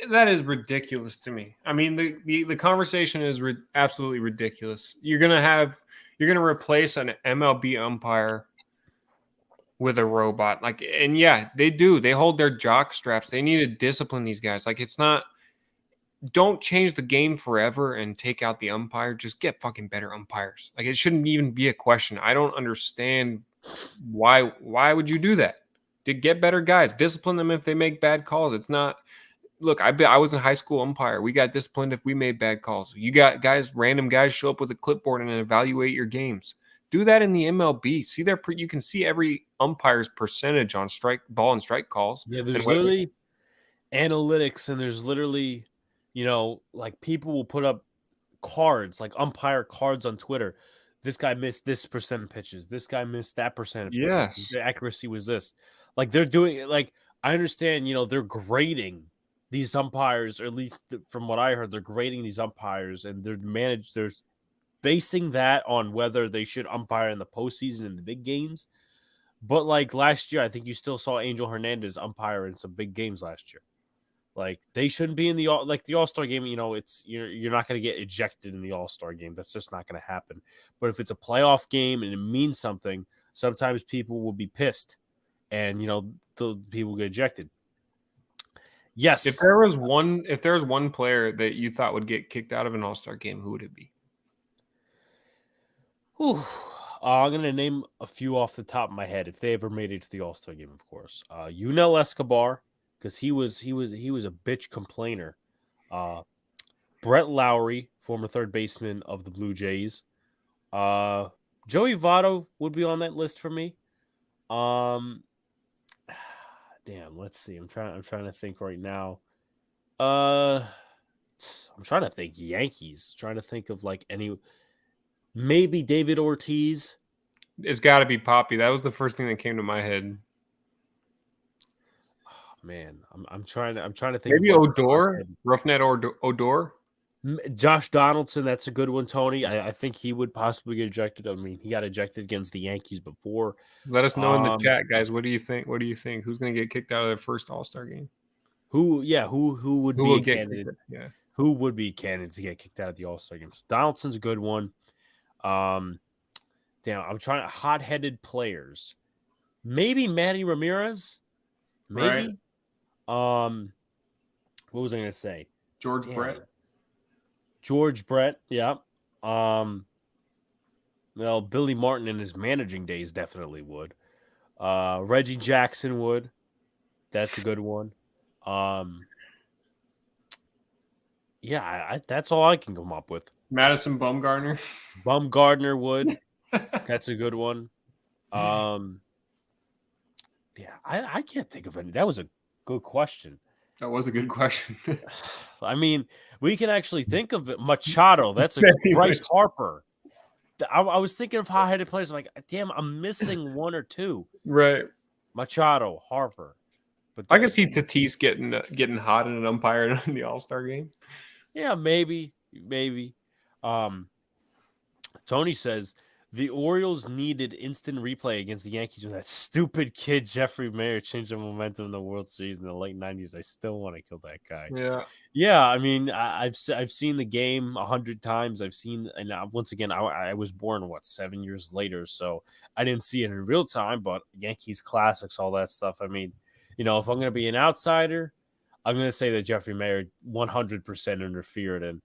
That is ridiculous to me. I mean, the conversation is absolutely ridiculous. You're gonna replace an MLB umpire with a robot. And yeah, they do. They hold their jock straps. They need to discipline these guys. Don't change the game forever and take out the umpire. Just get fucking better umpires. It shouldn't even be a question. I don't understand why would you do that? To get better guys, discipline them if they make bad calls. It's not. Look, I was in high school umpire. We got disciplined if we made bad calls. You got random guys show up with a clipboard and evaluate your games. Do that in the MLB. See you can see every umpire's percentage on ball and strike calls. Yeah, there's literally analytics, and there's literally, people will put up cards, like umpire cards on Twitter. This guy missed this percent of pitches. This guy missed that percent of pitches. Yes. The accuracy was this. They're doing it. I understand, they're grading these umpires, or at least from what I heard, they're grading these umpires, and they're basing that on whether they should umpire in the postseason in the big games. But last year, I think you still saw Angel Hernandez umpire in some big games last year. They shouldn't be in the All-Star game. It's you're not going to get ejected in the All-Star game. That's just not going to happen. But if it's a playoff game and it means something, sometimes people will be pissed, and the people get ejected. Yes. If there was one player that you thought would get kicked out of an All-Star game, who would it be? I'm going to name a few off the top of my head if they ever made it to the All-Star game, of course. Yunel Escobar, because he was a bitch complainer. Brett Lowry, former third baseman of the Blue Jays. Joey Votto would be on that list for me. Damn, let's see. I'm trying to think right now. I'm trying to think Yankees. Trying to think of any. Maybe David Ortiz. It's got to be Poppy. That was the first thing that came to my head. Oh, man, I'm trying to think. Maybe Odor, Roughneck Odor. Josh Donaldson, that's a good one, Tony. I think he would possibly get ejected. I mean, he got ejected against the Yankees before. Let us know in the chat, guys. What do you think? Who's going to get kicked out of their first All-Star game? Who would be a candidate? Yeah. Who would be a candidate to get kicked out of the All-Star game? So Donaldson's a good one. Damn, I'm trying hot-headed players. Maybe Manny Ramirez. Maybe. Right. What was I gonna say? George Damn. Brett. George Brett. Yeah. Well, Billy Martin in his managing days definitely would. Reggie Jackson would. That's a good one. Yeah, that's all I can come up with. Madison Bumgarner. Bumgarner would. That's a good one. Yeah, I can't think of any. That was a good question. That was a good question. I mean, we can actually think of it. Machado. That's a Bryce Harper. I was thinking of hot-headed players. I'm like, damn, I'm missing one or two. Right. Machado, Harper. But I can see Tatis getting hot in an umpire in the All-Star game. Yeah, maybe. Tony says the Orioles needed instant replay against the Yankees when that stupid kid Jeffrey Mayer changed the momentum in the World Series in the late 90s. I still want to kill that guy. Yeah. I mean, I've seen the game 100 times. I've seen, and once again, I was born 7 years later, so I didn't see it in real time. But Yankees classics, all that stuff. I mean, if I'm going to be an outsider, I'm going to say that Jeffrey Mayer 100% interfered, and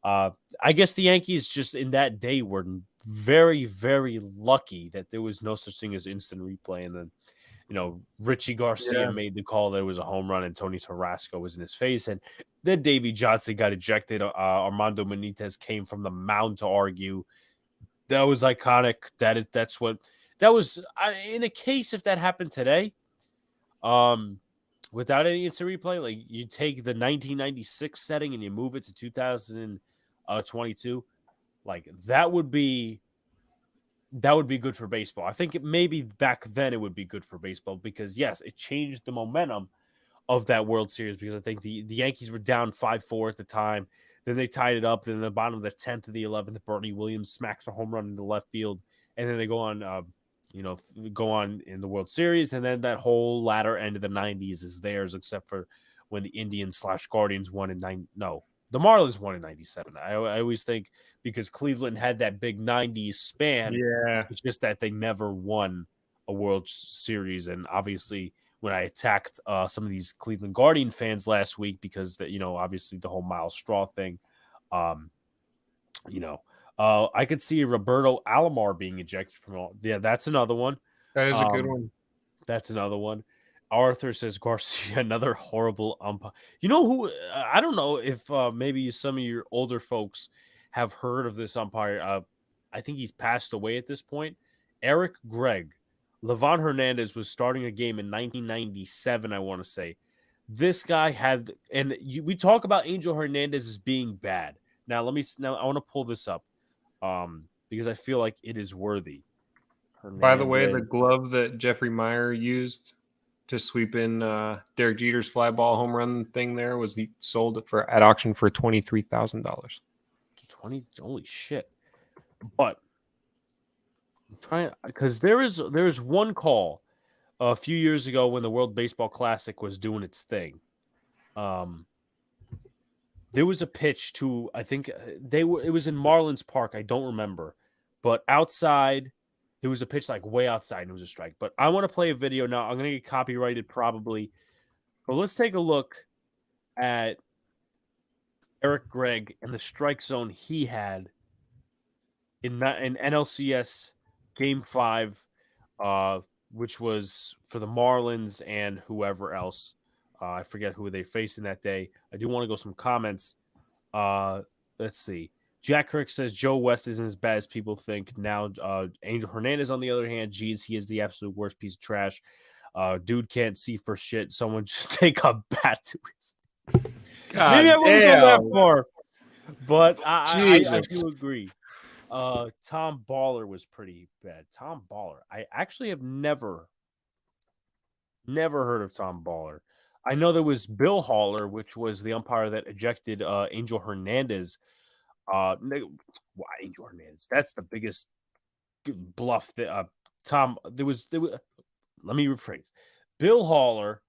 I guess the Yankees just in that day were very, very lucky that there was no such thing as instant replay. And then, Richie Garcia made the call that it was a home run and Tony Tarasco was in his face. And then Davey Johnson got ejected. Armando Benitez came from the mound to argue. That was iconic. That's what that was in a case. If that happened today, without any instant replay, like you take the 1996 setting and you move it to 2022, like that would be good for baseball. I think maybe back then it would be good for baseball because yes, it changed the momentum of that World Series because I think the Yankees were down 5-4 at the time. Then they tied it up. Then the bottom of the 10th of the 11th, Bernie Williams smacks a home run into left field, and then they go on in the World Series, and then that whole latter end of the 90s is theirs, except for when the Indians/Guardians won in the Marlins won in 97. I always think because Cleveland had that big 90s span, it's just that they never won a World Series. And obviously, when I attacked some of these Cleveland Guardian fans last week because obviously the whole Miles Straw thing, I could see Roberto Alomar being ejected from all. Yeah, that's another one. That is a good one. That's another one. Arthur says Garcia, another horrible umpire. You know who? I don't know if maybe some of your older folks have heard of this umpire. I think he's passed away at this point. Eric Gregg. Levon Hernandez was starting a game in 1997, I want to say. This guy had, and we talk about Angel Hernandez as being bad. Now, I want to pull this up because I feel like it is worthy. Hernandez. By the way, the glove that Jeffrey Meyer used to sweep in Derek Jeter's fly ball home run thing there was sold at auction for $23,000. Holy shit. But I'm trying, because there is one call a few years ago when the World Baseball Classic was doing its thing. There was a pitch to, I think it was in Marlins Park. I don't remember, but outside there was a pitch like way outside and it was a strike. But I want to play a video now. I'm going to get copyrighted probably, but let's take a look at Eric Gregg and the strike zone he had in NLCS Game 5, which was for the Marlins and whoever else. I forget who they faced in that day. I do want to go some comments. Let's see. Jack Kirk says Joe West isn't as bad as people think. Now, Angel Hernandez, on the other hand, geez, he is the absolute worst piece of trash. Dude can't see for shit. Someone just take a bat to his. Maybe I wouldn't go that far, but I do agree. Tom Baller was pretty bad. Tom Baller. I actually have never heard of Tom Baller. I know there was Bill Haller, which was the umpire that ejected Angel Hernandez. Angel Hernandez. That's the biggest bluff that Tom. There was. Let me rephrase. Bill Haller,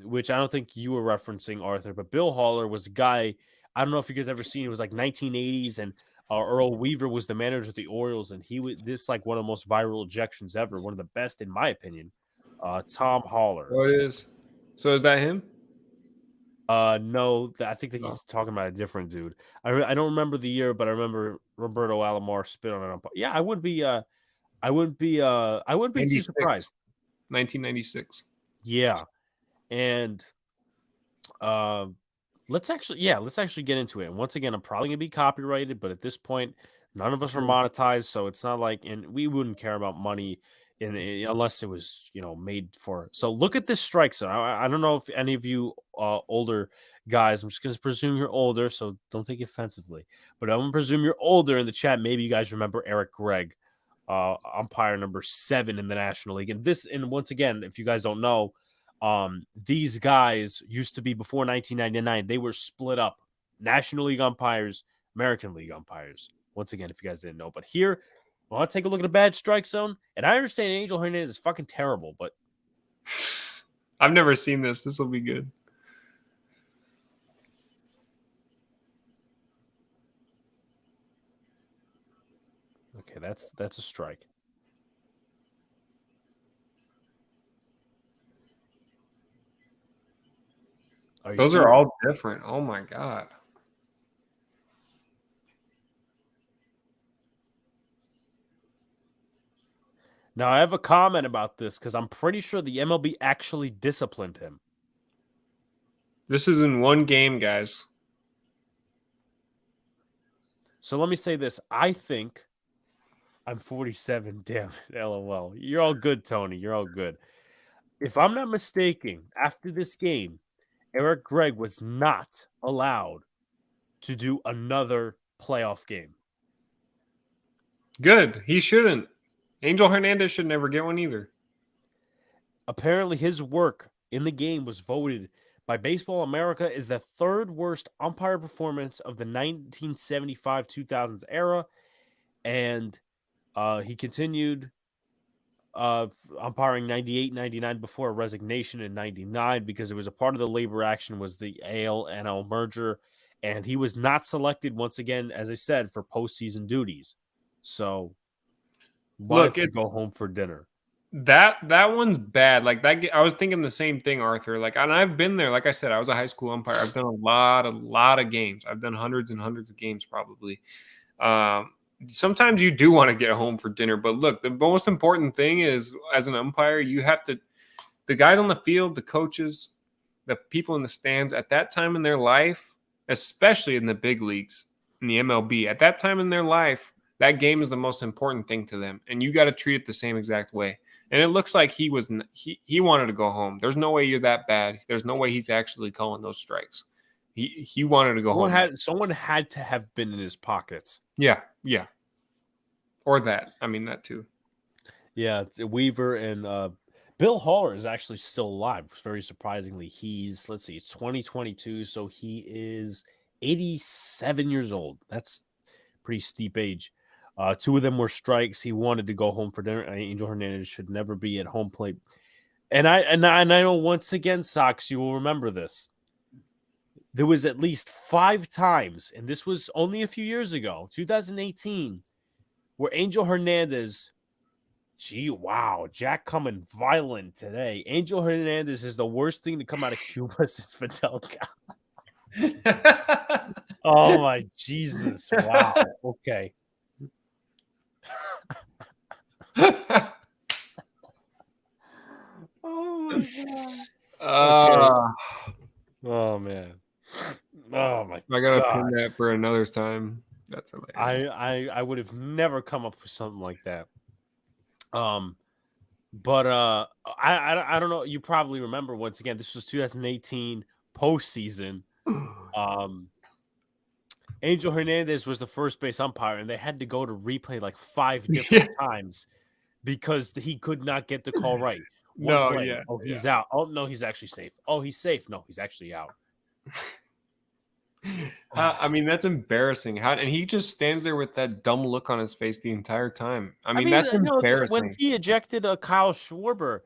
which I don't think you were referencing, Arthur, but Bill Haller was a guy. I don't know if you guys ever seen. It was like 1980s, and Earl Weaver was the manager of the Orioles, and he was like one of the most viral ejections ever, one of the best in my opinion. Tom Haller. Oh, it is. So is that him? No, I think that he's talking about a different dude. I don't remember the year, but I remember Roberto Alomar spit on an umpire. Yeah, I wouldn't be too surprised. 1996. Yeah, and let's actually get into it. And once again, I'm probably gonna be copyrighted, but at this point, none of us are monetized, so it's not like, and we wouldn't care about money unless it was made for. So look at this strike zone. I don't know if any of you older guys, I'm just gonna presume you're older, so don't take it offensively, but I'm gonna presume you're older in the chat. Maybe you guys remember Eric Gregg, umpire number 7 in the National League, and once again, if you guys don't know, these guys used to be, before 1999, they were split up: National League umpires, American League umpires. Once again, if you guys didn't know, but here, I want to take a look at a bad strike zone, and I understand Angel Hernandez is fucking terrible, but I've never seen this. This will be good. Okay, that's a strike. Those are all different. Oh my God. Now, I have a comment about this because I'm pretty sure the MLB actually disciplined him. This is in one game, guys. So let me say this. I think I'm 47. Damn it. LOL. You're all good, Tony. You're all good. If I'm not mistaken, after this game, Eric Gregg was not allowed to do another playoff game. Good. He shouldn't. Angel Hernandez should never get one either. Apparently, his work in the game was voted by Baseball America as the 3rd worst umpire performance of the 1975-2000s era. And he continued umpiring 98, 99 before a resignation in 99 because it was a part of the labor action was the AL-NL merger. And he was not selected, once again, as I said, for postseason duties. So, wanted to go home for dinner. That one's bad. Like that, I was thinking the same thing, Arthur. Like, and I've been there. Like I said, I was a high school umpire. I've done a lot of games. I've done hundreds and hundreds of games, probably. Sometimes you do want to get home for dinner, but look, the most important thing is, as an umpire, you have to. The guys on the field, the coaches, the people in the stands, at that time in their life, especially in the big leagues, in the MLB, at that time in their life, that game is the most important thing to them, and you got to treat it the same exact way. And it looks like he wanted to go home. There's no way you're that bad. There's no way he's actually calling those strikes. He wanted to go home. Someone had to have been in his pockets. Yeah. Or that. I mean, that too. Yeah, Weaver and Bill Haller is actually still alive. Very surprisingly, he's, let's see, it's 2022, so he is 87 years old. That's pretty steep age. 2 of them were strikes. He wanted to go home for dinner. Angel Hernandez should never be at home plate. And I know, once again, Sox, you will remember this. There was at least 5 times, and this was only a few years ago, 2018, where Angel Hernandez, Jack coming violent today. Angel Hernandez is the worst thing to come out of Cuba since Fidel Castro. Oh my Jesus! Wow. Okay. Oh my God. Okay. Oh man. Oh my God. I gotta pin that for another time. That's hilarious. I would have never come up with something like that. But I don't know. You probably remember, once again, this was 2018 postseason. Angel Hernandez was the first base umpire, and they had to go to replay like 5 different times because he could not get the call right. He's out. Oh no, he's actually safe. Oh, he's safe. No, he's actually out. I mean, that's embarrassing. And he just stands there with that dumb look on his face the entire time. I mean that's embarrassing. When he ejected Kyle Schwarber,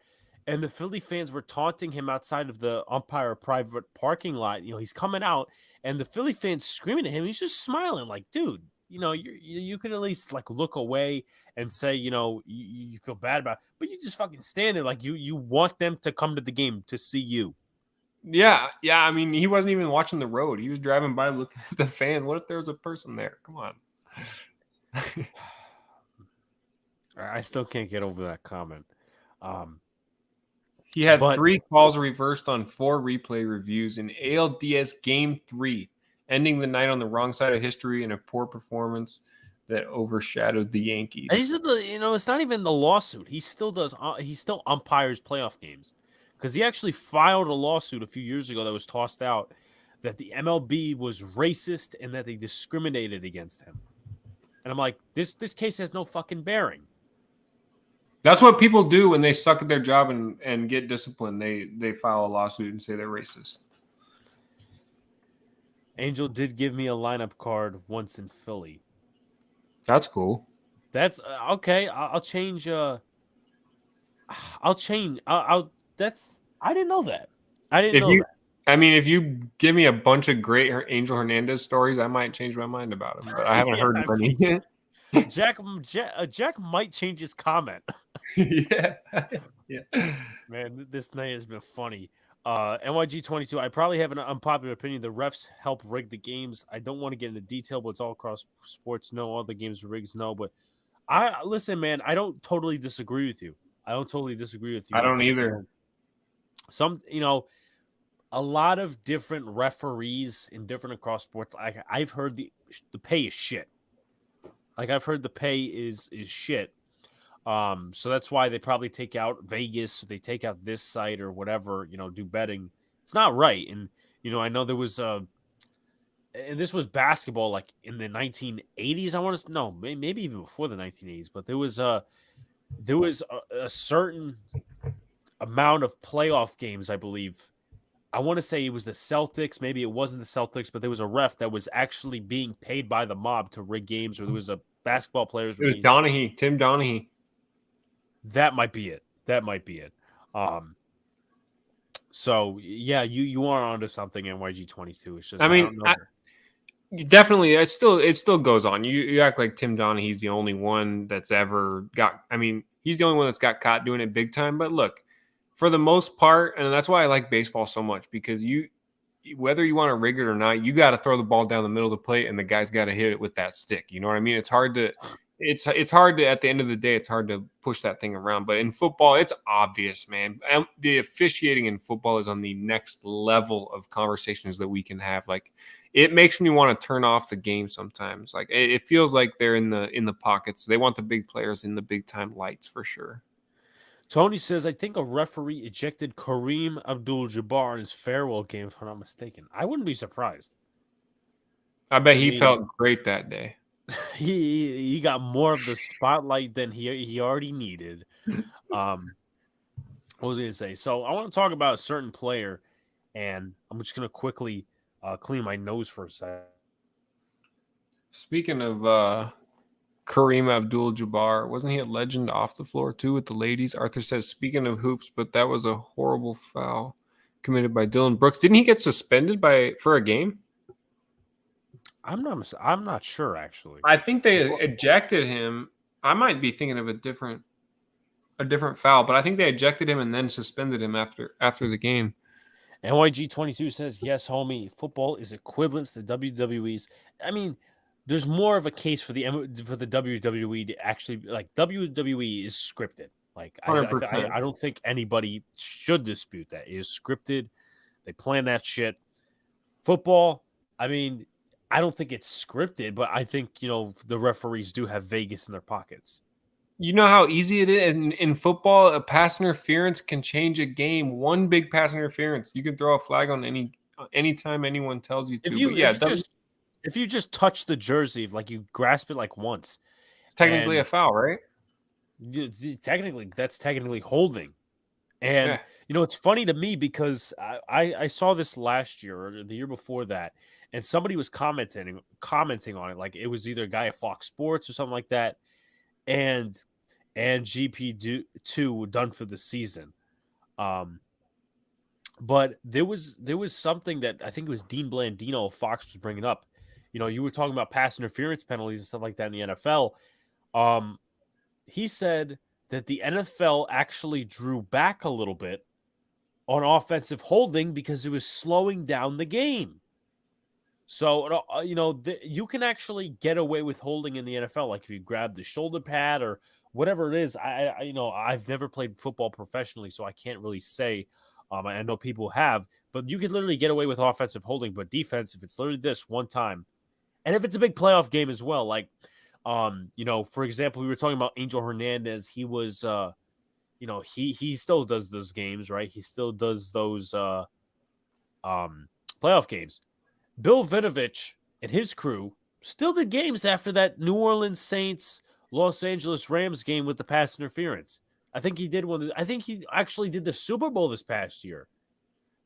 and the Philly fans were taunting him outside of the umpire private parking lot, he's coming out, and the Philly fans screaming at him. He's just smiling, like, dude, you could at least like look away and say, you feel bad about it, but you just fucking stand there like you want them to come to the game to see you. Yeah. I mean, he wasn't even watching the road. He was driving by looking at the fan. What if there was a person there? Come on. I still can't get over that comment. He had But 3 calls reversed on 4 replay reviews in ALDS Game 3, ending the night on the wrong side of history in a poor performance that overshadowed the Yankees. it's not even the lawsuit. He still does. He still umpires playoff games because he actually filed a lawsuit a few years ago that was tossed out that the MLB was racist and that they discriminated against him. And I'm like, this case has no fucking bearing. That's what people do when they suck at their job and get disciplined. They file a lawsuit and say they're racist. Angel did give me a lineup card once in Philly. That's cool. That's okay. I'll change. I'll change. That's. I didn't know that. I didn't know that. I mean, if you give me a bunch of great Angel Hernandez stories, I might change my mind about him. But I haven't heard any yet. Jack might change his comment. Yeah. Man, this night has been funny. NYG22, I probably have an unpopular opinion. The refs help rig the games. I don't want to get into detail, but it's all across sports. No, all the games are rigged. No, but listen, man, I don't totally disagree with you. I don't either. A lot of different referees in different across sports. I've heard the pay is shit. Like I've heard the pay is shit. So that's why they probably take out Vegas, or they take out this site or whatever, do betting. It's not right. And, I know there was and this was basketball like in the 1980s. I want to know, maybe even before the 1980s, but there was a certain amount of playoff games, I believe. I want to say it was the Celtics. Maybe it wasn't the Celtics, but there was a ref that was actually being paid by the mob to rig games, or there was a basketball players. It was Donahue, Tim Donahue. That might be it. So yeah, you are onto something, NYG22. It's just, definitely, it still goes on. You act like Tim Donahue's the only one that's ever got. I mean, he's the only one that's got caught doing it big time. But look, for the most part, and that's why I like baseball so much, because whether you want to rig it or not, you got to throw the ball down the middle of the plate, and the guy's got to hit it with that stick. You know what I mean? It's hard to at the end of the day, it's hard to push that thing around. But in football, it's obvious, man. The officiating in football is on the next level of conversations that we can have. Like, it makes me want to turn off the game sometimes. Like, it feels like they're in the pockets. They want the big players in the big time lights for sure. Tony says, I think a referee ejected Kareem Abdul-Jabbar in his farewell game, if I'm not mistaken. I wouldn't be surprised. I bet he felt great that day. He got more of the spotlight than he already needed. What was I going to say? So I want to talk about a certain player, and I'm just going to quickly clean my nose for a second. Speaking of Kareem Abdul-Jabbar, wasn't he a legend off the floor too with the ladies? Arthur says, speaking of hoops, but that was a horrible foul committed by Dylan Brooks. Didn't he get suspended for a game? I'm not sure, actually. I think they ejected him. I might be thinking of a different foul, but I think they ejected him and then suspended him after the game. NYG22 says, yes, homie, football is equivalent to the WWE's. I mean, there's more of a case for the WWE to actually, like, WWE is scripted. Like, I don't think anybody should dispute that. It is scripted. They plan that shit. Football, I mean, I don't think it's scripted, but I think, the referees do have Vegas in their pockets. You know how easy it is in football? A pass interference can change a game. One big pass interference, you can throw a flag on anytime anyone tells you to. If you just touch the jersey, like you grasp it like once, it's technically a foul, right? That's technically holding. And it's funny to me because I saw this last year or the year before that, and somebody was commenting on it, like it was either a guy at Fox Sports or something like that, and GP2 done for the season. But there was something that I think it was Dean Blandino of Fox was bringing up. you were talking about pass interference penalties and stuff like that in the NFL. He said that the NFL actually drew back a little bit on offensive holding because it was slowing down the game. So, you can actually get away with holding in the NFL. Like if you grab the shoulder pad or whatever it is. I've never played football professionally, so I can't really say. I know people have, but you can literally get away with offensive holding, but defense, if it's literally this one time, and if it's a big playoff game as well, like, for example, we were talking about Angel Hernandez. He was, he still does those games, right? He still does those playoff games. Bill Vinovich and his crew still did games after that New Orleans Saints Los Angeles Rams game with the pass interference. I think he did one. I think he actually did the Super Bowl this past year.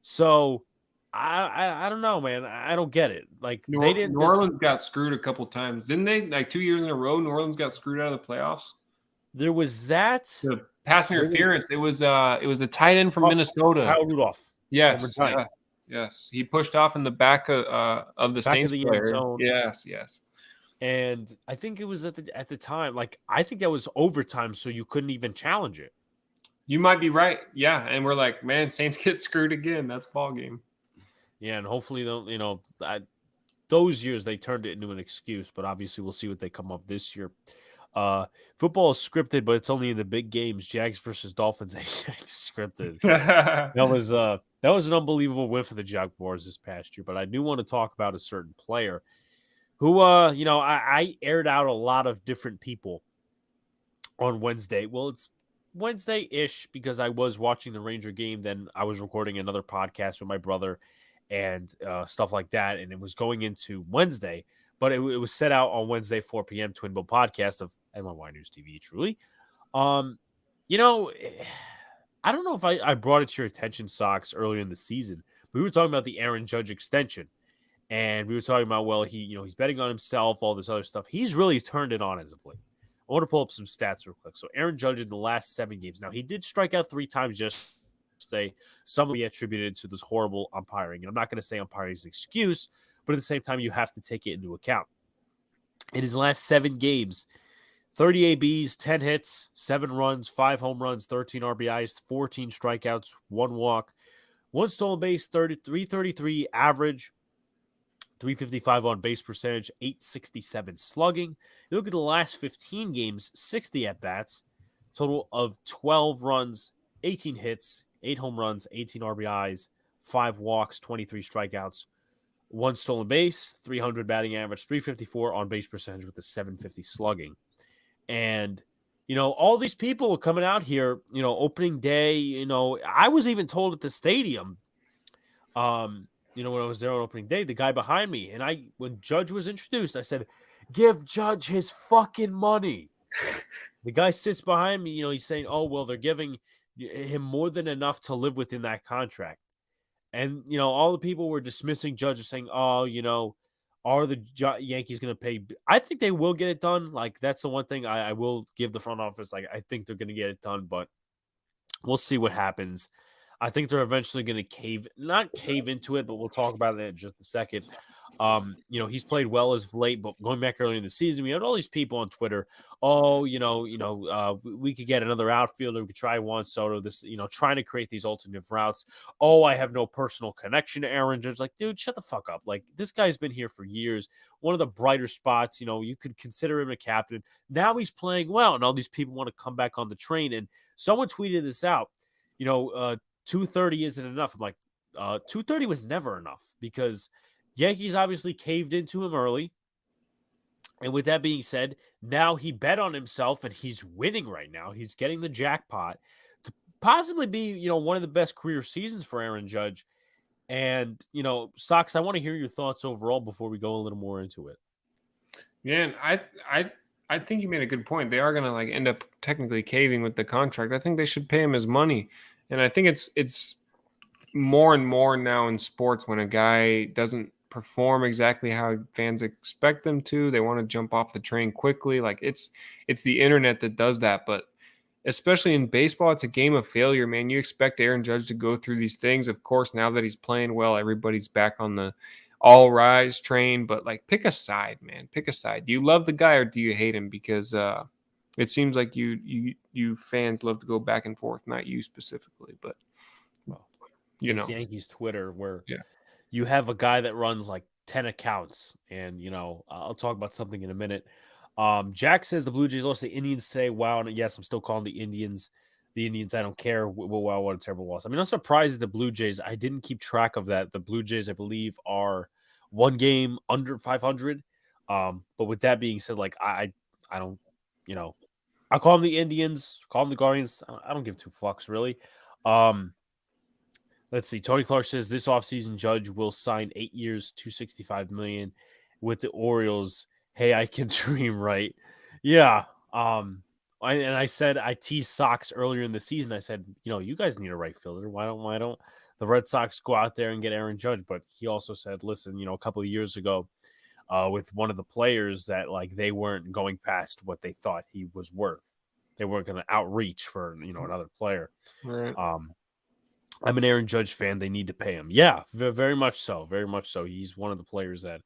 So I don't know, man. I don't get it. Like New New Orleans got screwed a couple times, didn't they? Like 2 years in a row, New Orleans got screwed out of the playoffs. There was that the pass interference. It was the tight end from Minnesota, Kyle Rudolph. Yes, yes. He pushed off in the back of the Saints player. Yes. And I think it was at the time, like I think that was overtime, so you couldn't even challenge it. You might be right. Yeah, and we're like, man, Saints get screwed again. That's ball game. Yeah, and hopefully those years they turned it into an excuse, but obviously we'll see what they come up this year. Football is scripted, but it's only in the big games. Jags versus Dolphins scripted. That was an unbelievable win for the Jaguars this past year. But I do want to talk about a certain player who, I aired out a lot of different people on Wednesday. Well, it's Wednesday-ish because I was watching the Ranger game. Then I was recording another podcast with my brother and stuff like that. And it was going into Wednesday, but it was set out on Wednesday, 4 p.m. Twin Bill podcast of NYY News TV, truly. I don't know if I brought it to your attention, Sox, earlier in the season. But we were talking about the Aaron Judge extension. And we were talking about, well, he's betting on himself, all this other stuff. He's really turned it on as of late. I want to pull up some stats real quick. So Aaron Judge in the last 7 games. Now, he did strike out 3 times yesterday. Some will be attributed to this horrible umpiring. And I'm not going to say umpiring is an excuse, but at the same time, you have to take it into account. In his last 7 games, 30 ABs, 10 hits, 7 runs, 5 home runs, 13 RBIs, 14 strikeouts, 1 walk, 1 stolen base, 333 average, 355 on base percentage, 867 slugging. You look at the last 15 games, 60 at-bats, total of 12 runs, 18 hits, 8 home runs, 18 RBIs, 5 walks, 23 strikeouts, 1 stolen base, 300 batting average, 354 on base percentage with a 750 slugging. And, all these people were coming out here, opening day, I was even told at the stadium, when I was there on opening day, the guy behind me, and when Judge was introduced, I said, give Judge his fucking money. The guy sits behind me, he's saying, oh, well, they're giving him more than enough to live within that contract. And, all the people were dismissing Judge and saying, oh, are the Yankees going to pay? I think they will get it done. Like, that's the one thing I will give the front office. Like, I think they're going to get it done, but we'll see what happens. I think they're eventually going to not cave into it, but we'll talk about it in just a second. He's played well as of late, but going back early in the season, we had all these people on Twitter. Oh, we could get another outfielder. We could try Juan Soto. This, trying to create these alternative routes. Oh, I have no personal connection to Aaron Judge. Like, dude, shut the fuck up. Like, this guy's been here for years. One of the brighter spots. You could consider him a captain. Now he's playing well, and all these people want to come back on the train. And someone tweeted this out. 230 isn't enough. I'm like, 230 was never enough because Yankees obviously caved into him early. And with that being said, now he bet on himself and he's winning right now. He's getting the jackpot to possibly be, one of the best career seasons for Aaron Judge. And, Sox, I want to hear your thoughts overall before we go a little more into it. Yeah, I think you made a good point. They are going to end up technically caving with the contract. I think they should pay him his money. And I think it's more and more now in sports when a guy doesn't perform exactly how fans expect them to. They want to jump off the train quickly. Like it's the internet that does that. But especially in baseball, it's a game of failure, man. You expect Aaron Judge to go through these things. Of course, now that he's playing well, everybody's back on all rise train, but like pick a side, man. Pick a side. Do you love the guy or do you hate him? Because it seems like you fans love to go back and forth, not you specifically, but Well, you it's know. Yankees Twitter where Yeah. you have a guy that runs like 10 accounts, and I'll talk about something in a minute. Jack says the Blue Jays lost the Indians today. Wow, and yes, I'm still calling the Indians. The Indians, I don't care. Wow, what a terrible loss. I mean, I'm surprised at the Blue Jays. I didn't keep track of that. The Blue Jays, I believe, are one game under 500. But with that being said, like I don't, I call them the Indians, call them the Guardians. I don't give two fucks really. Let's see. Tony Clark says this offseason Judge will sign 8 years, $265 million with the Orioles. Hey, I can dream, right? Yeah. I said I teased Sox earlier in the season. I said, you guys need a right fielder. Why don't the Red Sox go out there and get Aaron Judge? But he also said, listen, a couple of years ago, with one of the players that like they weren't going past what they thought he was worth. They weren't going to outreach for another player. Right. I'm an Aaron Judge fan. They need to pay him. Yeah, very much so. Very much so. He's one of the players that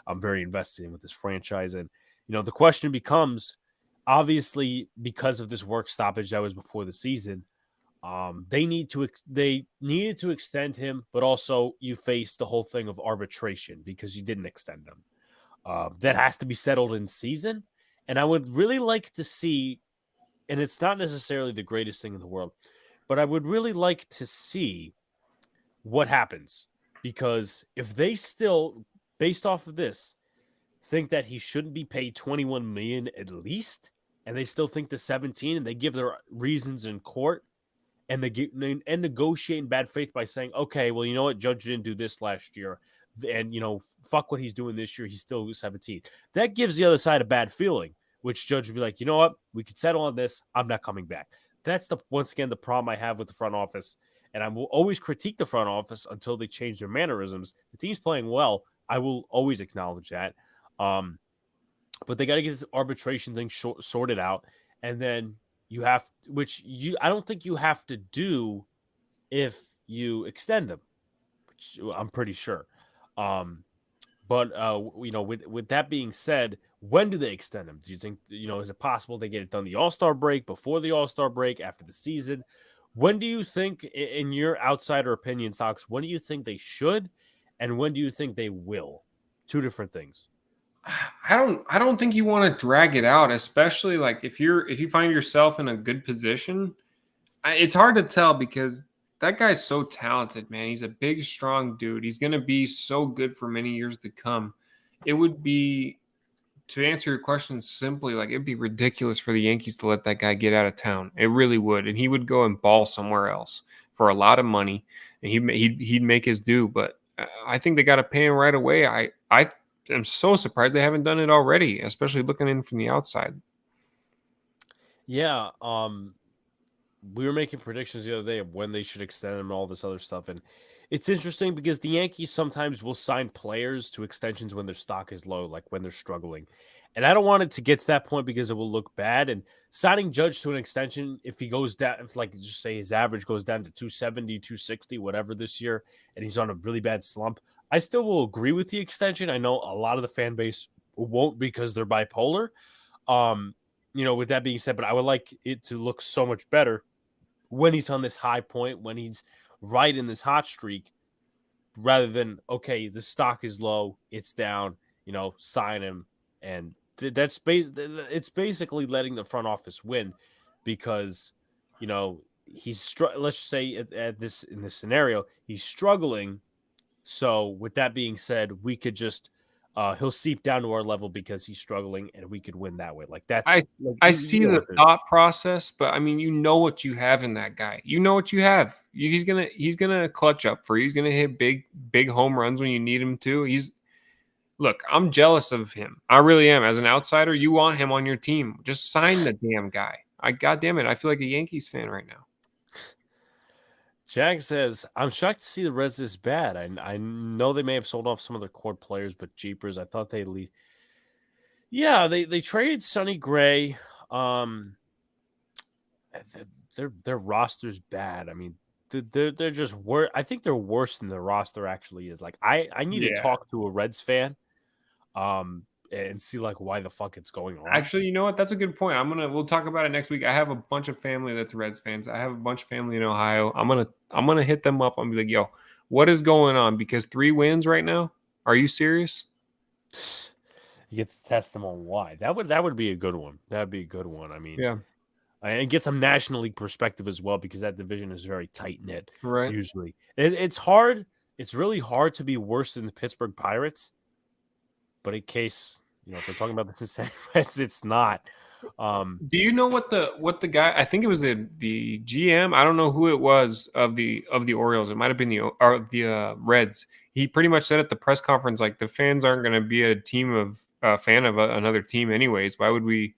I'm very invested in with this franchise. And, the question becomes, obviously, because of this work stoppage that was before the season, they needed to extend him, but also you face the whole thing of arbitration because you didn't extend him. That has to be settled in season. And I would really like to see, and it's not necessarily the greatest thing in the world, but I would really like to see what happens, because if they still, based off of this, think that he shouldn't be paid $21 million at least, and they still think the 17, and they give their reasons in court, and they negotiate in bad faith by saying, okay, well, you know what, Judge didn't do this last year, and fuck what he's doing this year, he's still 17. That gives the other side a bad feeling, which Judge would be like, you know what, we could settle on this, I'm not coming back. That's once again the problem I have with the front office, and I will always critique the front office until they change their mannerisms. The team's playing well, I will always acknowledge that, but they got to get this arbitration thing sorted out, and then you have, I don't think you have to do if you extend them, which I'm pretty sure. But with that being said, when do they extend them? Do you think, is it possible they get it done the All-Star break, before the All-Star break, after the season? When do you think, in your outsider opinion, Sox, when do you think they should, and when do you think they will? Two different things. I don't think you want to drag it out, especially like if you find yourself in a good position. It's hard to tell because that guy's so talented, man. He's a big, strong dude. He's going to be so good for many years to come. It would be, to answer your question simply, like it'd be ridiculous for the Yankees to let that guy get out of town. It really would, and he would go and ball somewhere else for a lot of money, and he'd make his due. But I think they got to pay him right away. I am so surprised they haven't done it already, especially looking in from the outside. Yeah, we were making predictions the other day of when they should extend them and all this other stuff. And it's interesting because the Yankees sometimes will sign players to extensions when their stock is low, like when they're struggling. And I don't want it to get to that point because it will look bad. And signing Judge to an extension, if he goes down, if like just say his average goes down to 270, 260, whatever this year, and he's on a really bad slump, I still will agree with the extension. I know a lot of the fan base won't because they're bipolar. With that being said, but I would like it to look so much better when he's on this high point, when he's right in this hot streak, rather than, okay, the stock is low, it's down, sign him. And it's basically letting the front office win because, he's let's say in this scenario, he's struggling. So with that being said, we could just he'll seep down to our level because he's struggling, and we could win that way. Like that's I see the thought process, but I mean, you know what you have in that guy. You know what you have. He's gonna clutch up for you. He's gonna hit big home runs when you need him to. Look, I'm jealous of him. I really am. As an outsider, you want him on your team. Just sign the damn guy. Goddamn it, I feel like a Yankees fan right now. Jack says, I'm shocked to see the Reds this bad. I know they may have sold off some of their core players, but jeepers, I thought they'd leave. Yeah, they traded Sonny Gray. Their roster's bad. I mean, they're just worse. I think they're worse than the roster actually is. Like I need to Yeah. talk to a Reds fan, and see like why the fuck it's going on. Actually, you know what? That's a good point. We'll talk about it next week. I have a bunch of family that's Reds fans. I have a bunch of family in Ohio. I'm gonna hit them up. I'm be like, yo, what is going on? Because 3 wins right now. Are you serious? You get to test them on why. That would be a good one. That'd be a good one. I mean, Yeah. and get some National League perspective as well because that division is very tight knit. Right. Usually, it's hard. It's really hard to be worse than the Pittsburgh Pirates. But in case if we're talking about the Cincinnati Reds, it's not. Do you know what the guy? I think it was the GM. I don't know who it was of the Orioles. It might have been the Reds. He pretty much said at the press conference like the fans aren't going to be a team of fan of another team anyways. Why would we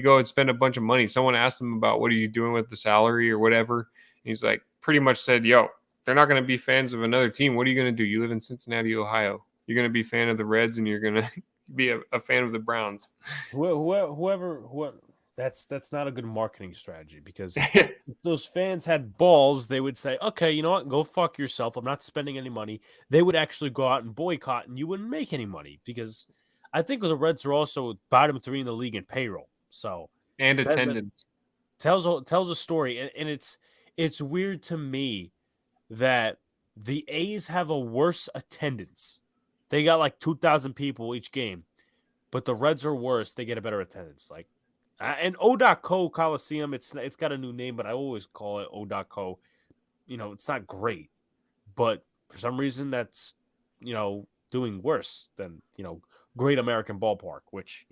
go and spend a bunch of money? Someone asked him about what are you doing with the salary or whatever. And he's like pretty much said, yo, they're not going to be fans of another team. What are you going to do? You live in Cincinnati, Ohio. You're going to be a fan of the Reds and you're going to be a fan of the Browns. Whoever that's not a good marketing strategy because if those fans had balls, they would say, okay, you know what, go fuck yourself. I'm not spending any money. They would actually go out and boycott and you wouldn't make any money because I think the Reds are also bottom 3 in the league in payroll. So and attendance tells a story. And it's weird to me that the A's have a worse attendance. They got like 2,000 people each game, but the Reds are worse. They get a better attendance. Like, and O.Co Coliseum, it's got a new name, but I always call it O.Co. It's not great, but for some reason that's doing worse than Great American Ballpark, which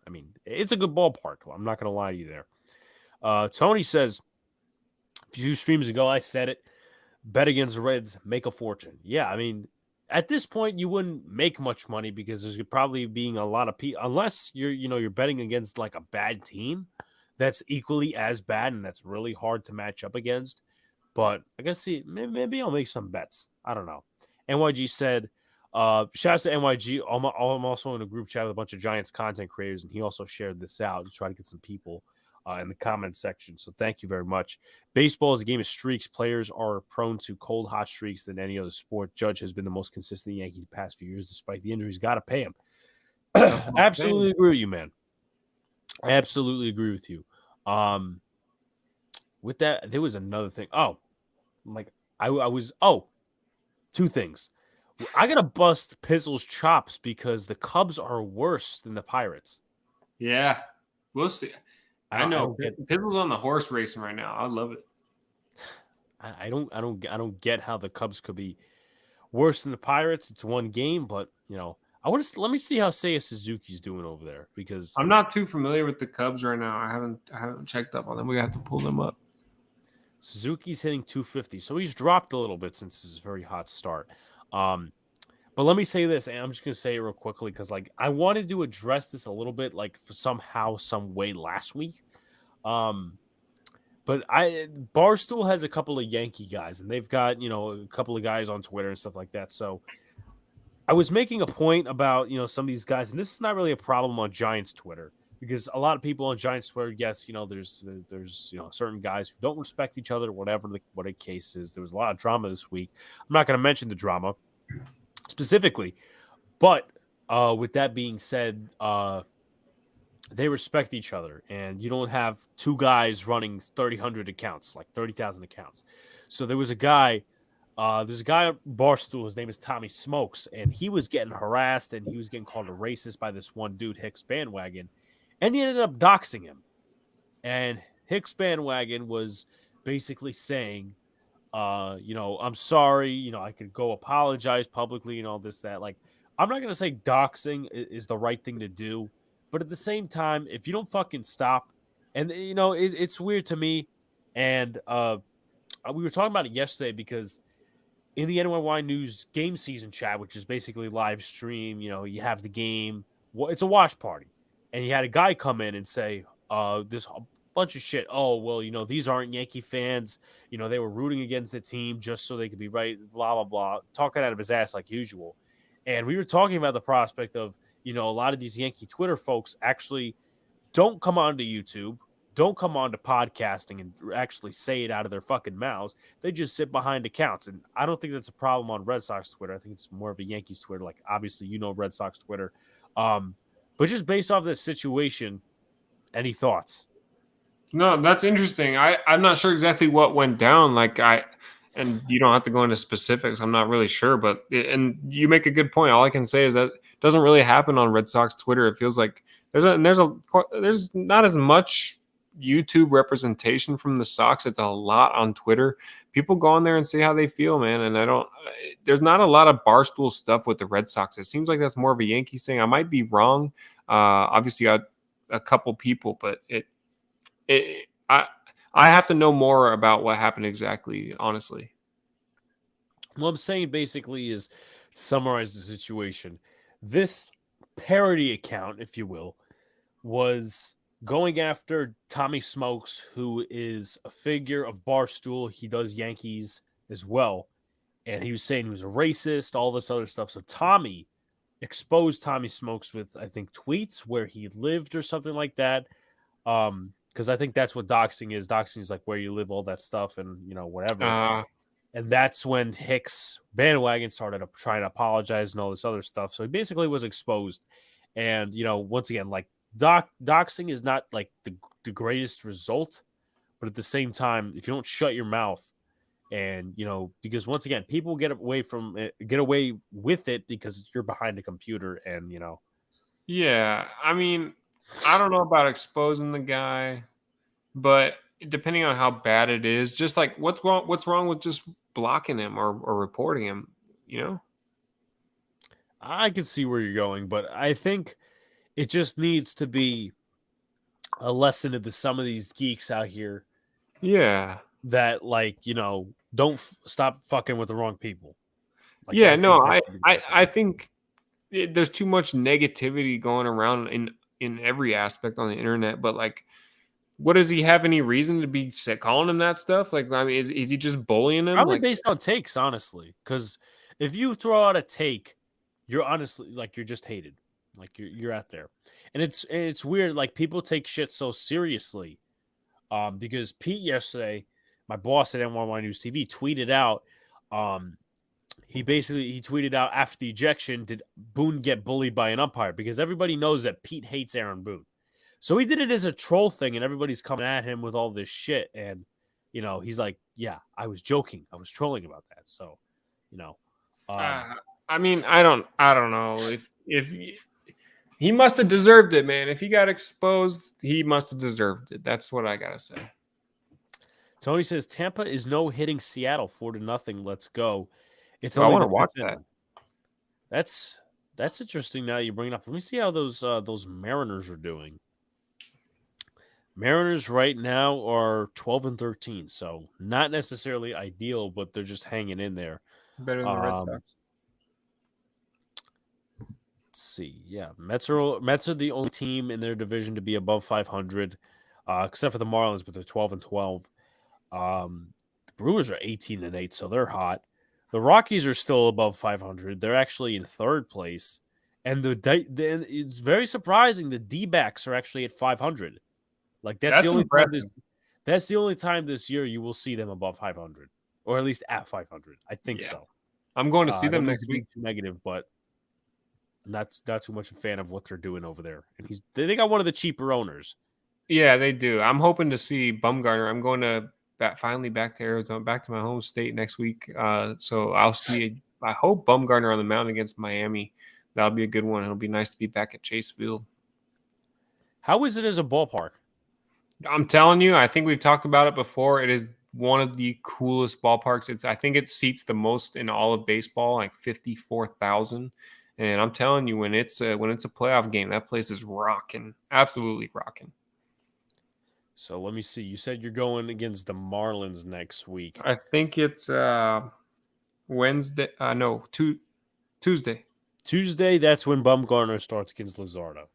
I mean it's a good ballpark. I'm not gonna lie to you there. Tony says a few streams ago I said it. Bet against the Reds, make a fortune. Yeah, I mean. At this point, you wouldn't make much money because there's probably being a lot of people, unless you're betting against like a bad team that's equally as bad and that's really hard to match up against. But I guess maybe I'll make some bets. I don't know. NYG said, shout out to NYG. I'm also in a group chat with a bunch of Giants content creators, and he also shared this out to try to get some people in the comment section. So thank you very much. Baseball is a game of streaks. Players are prone to cold, hot streaks than any other sport. Judge has been the most consistent Yankee the past few years, despite the injuries. Got to pay him. Absolutely agree with you, man. I absolutely agree with you. With that, there was another thing. Oh, two things. I got to bust Pizzle's chops because the Cubs are worse than the Pirates. Yeah, we'll see. I know Pizzle's on the horse racing right now. I love it. I don't get how the Cubs could be worse than the Pirates. It's one game, but let me see how Seiya Suzuki's doing over there because I'm not too familiar with the Cubs right now. I haven't checked up on them. We have to pull them up. Suzuki's hitting 250, so he's dropped a little bit since his very hot start. But let me say this, and I'm just gonna say it real quickly because I wanted to address this a little bit somehow, some way last week. But Barstool has a couple of Yankee guys, and they've got a couple of guys on Twitter and stuff like that. So I was making a point about some of these guys, and this is not really a problem on Giants Twitter because a lot of people on Giants Twitter, yes, there's certain guys who don't respect each other, whatever what a case is. There was a lot of drama this week. I'm not going to mention the drama specifically, but with that being said, they respect each other, and you don't have two guys running 3,000 accounts, like 30,000 accounts. So there was a guy, there's a guy at Barstool, his name is Tommy Smokes, and he was getting harassed, and he was getting called a racist by this one dude, Hicks Bandwagon, and he ended up doxing him. And Hicks Bandwagon was basically saying, I'm sorry, I could go apologize publicly and all this, that. Like, I'm not going to say doxing is the right thing to do, but at the same time, if you don't fucking stop, and, it's weird to me, and we were talking about it yesterday because in the NYY News game season chat, which is basically live stream, you have the game, it's a watch party, and you had a guy come in and say, this bunch of shit. Oh, well, these aren't Yankee fans. They were rooting against the team just so they could be right, blah, blah, blah, talking out of his ass like usual. And we were talking about the prospect of, a lot of these Yankee Twitter folks actually don't come onto YouTube. don't come on to podcasting and actually say it out of their fucking mouths. They just sit behind accounts. And I don't think that's a problem on Red Sox Twitter. I think it's more of a Yankees Twitter. Like, obviously, Red Sox Twitter. But just based off this situation, any thoughts? No, that's interesting. I'm not sure exactly what went down. And you don't have to go into specifics. I'm not really sure, and you make a good point. All I can say is that it doesn't really happen on Red Sox Twitter. It feels like there's not as much YouTube representation from the Sox. It's a lot on Twitter. People go on there and say how they feel, man. And there's not a lot of barstool stuff with the Red Sox. It seems like that's more of a Yankees thing. I might be wrong. Obviously, a couple people, but I have to know more about what happened exactly, honestly. What I'm saying basically is summarize the situation. This parody account, if you will, was going after Tommy Smokes, who is a figure of Barstool. He does Yankees as well. And he was saying he was a racist, all this other stuff. So Tommy exposed Tommy Smokes with, I think, tweets where he lived or something like that. Because I think that's what doxing is. Doxing is like where you live, all that stuff, and whatever. And that's when Hicks bandwagon started trying to apologize and all this other stuff. So he basically was exposed. And once again, like doxing is not like the greatest result, but at the same time, if you don't shut your mouth, and because once again, people get away with it because you're behind a computer, and Yeah, I mean, I don't know about exposing the guy, but depending on how bad it is, just like what's wrong with just blocking him or reporting him, I can see where you're going, but I think it just needs to be a lesson to some of these geeks out here. Yeah. That don't stop fucking with the wrong people. I think there's too much negativity going around in every aspect on the internet, but like, what does he have any reason to be calling him that stuff? Like, I mean, is he just bullying him? Probably like, based on takes, honestly. Because if you throw out a take, you're honestly you're just hated. Like you're out there, and it's weird. Like people take shit so seriously. Because Pete yesterday, my boss at NYY News TV, tweeted out. He tweeted out after the ejection, did Boone get bullied by an umpire? Because everybody knows that Pete hates Aaron Boone. So he did it as a troll thing, and everybody's coming at him with all this shit. And, he's like, yeah, I was joking. I was trolling about that. So, I mean, I don't know if he must have deserved it, man. If he got exposed, he must have deserved it. That's what I got to say. Tony says Tampa is no hitting Seattle 4-0. Let's go. It's I want to watch that. That's interesting. Now you bring it up. Let me see how those Mariners are doing. Mariners right now are 12-13, so not necessarily ideal, but they're just hanging in there. Better than the Red Sox. Let's see. Yeah, Mets are the only team in their division to be above 500, except for the Marlins, but they're 12-12. The Brewers are 18-8, so they're hot. The Rockies are still above 500. They're actually in third place, and it's very surprising. The D-backs are actually at 500. Like that's the only time this year you will see them above 500, or at least at 500. I think so. I'm going to see them next week. Negative, but not too much a fan of what they're doing over there. And they got one of the cheaper owners. Yeah, they do. I'm hoping to see Bumgarner. I'm going to finally back to Arizona, back to my home state next week. So I'll see. I hope Bumgarner on the mound against Miami. That'll be a good one. It'll be nice to be back at Chase Field. How is it as a ballpark? I'm telling you, I think we've talked about it before. It is one of the coolest ballparks. I think it seats the most in all of baseball, like 54,000. And I'm telling you, when it's a playoff game, that place is rocking, absolutely rocking. So let me see. You said you're going against the Marlins next week. I think it's Wednesday. No, Tuesday. Tuesday. That's when Bumgarner starts against Luzardo.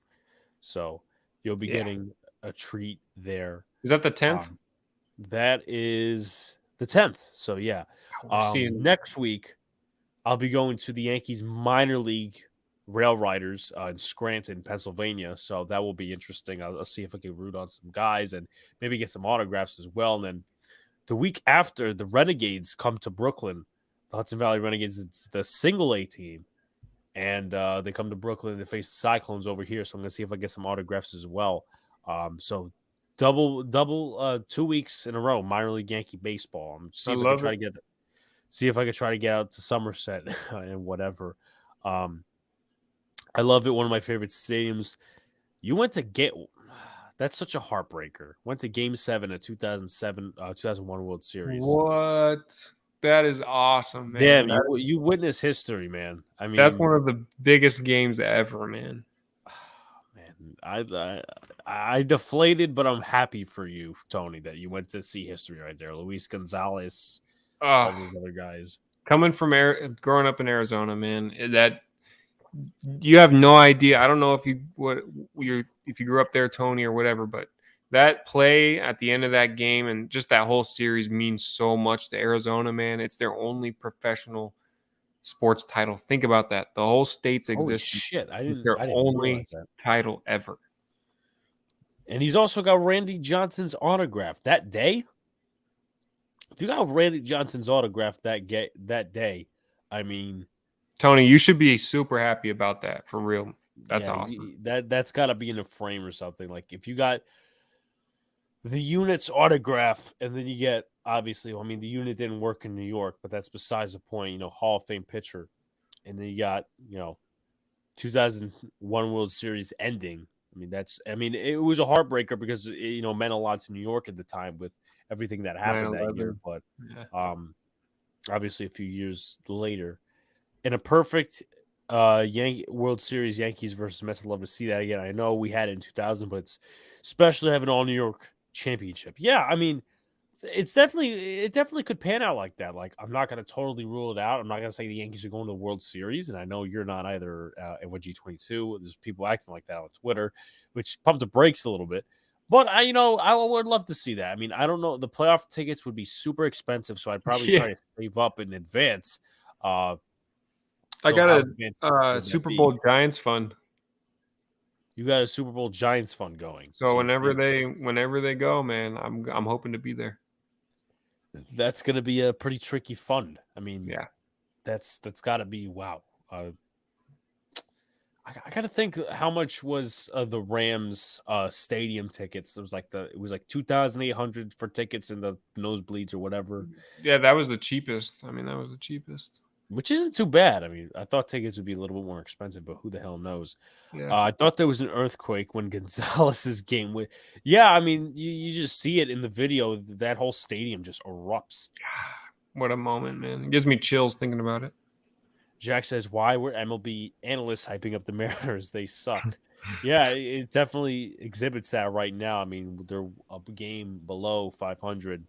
So you'll be getting a treat there. Is that the 10th? That is the 10th. So yeah. Next week, I'll be going to the Yankees minor league Rail Riders in Scranton, Pennsylvania. So that will be interesting. I'll see if I can root on some guys and maybe get some autographs as well. And then the week after, the Renegades come to Brooklyn. The Hudson Valley Renegades, it's the single A team. And they come to Brooklyn to face the Cyclones over here. So I'm going to see if I get some autographs as well. So double 2 weeks in a row, minor league Yankee baseball. See if I can try to see if I could try to get out to Somerset and whatever. I love it. One of my favorite stadiums. You went to that's such a heartbreaker. Went to Game 7 of 2001 World Series. What? That is awesome, man. Damn, you witness history, man. I mean, that's one of the biggest games ever, man. Man, I deflated, but I'm happy for you, Tony, that you went to see history right there. Luis Gonzalez, all those other guys. Coming from growing up in Arizona, man, that you have no idea. I don't know if you grew up there, Tony, or whatever, but that play at the end of that game and just that whole series means so much to Arizona, man. It's their only professional sports title. Think about that. The whole state's existence. Shit, I didn't only title ever. And he's also got Randy Johnson's autograph that day. If you got Randy Johnson's autograph that day, I mean, Tony, you should be super happy about that, for real. That's awesome. That's got to be in a frame or something. Like if you got the unit's autograph, and then you get, obviously, I mean, the unit didn't work in New York, but that's besides the point. Hall of Fame pitcher, and then you got 2001 World Series ending. I mean, it was a heartbreaker because it meant a lot to New York at the time with everything that happened that year. But obviously, a few years later, in a perfect World Series, Yankees versus Mets, I'd love to see that again. I know we had it in 2000, but it's special to have an all New York championship. Yeah, I mean, it definitely could pan out like that. Like, I'm not going to totally rule it out. I'm not going to say the Yankees are going to the World Series, and I know you're not either. And with G22, there's people acting like that on Twitter, which pumped the brakes a little bit. But I would love to see that. I mean, I don't know. The playoff tickets would be super expensive, so I'd probably try to save up in advance. I got a Super Bowl Giants fund. You got a Super Bowl Giants fund going. So whenever they go, man, I'm hoping to be there. That's going to be a pretty tricky fund. I mean, yeah, that's got to be wow. I got to think how much was the Rams stadium tickets. It was like $2,800 for tickets in the nosebleeds or whatever. Yeah, that was the cheapest. I mean, that was the cheapest. Which isn't too bad. I mean, I thought tickets would be a little bit more expensive, but who the hell knows? Yeah. I thought there was an earthquake when Gonzalez's game went. Yeah, I mean, you just see it in the video. That whole stadium just erupts. What a moment, man. It gives me chills thinking about it. Jack says, why were MLB analysts hyping up the Mariners? They suck. Yeah, it definitely exhibits that right now. I mean, they're a game below 500.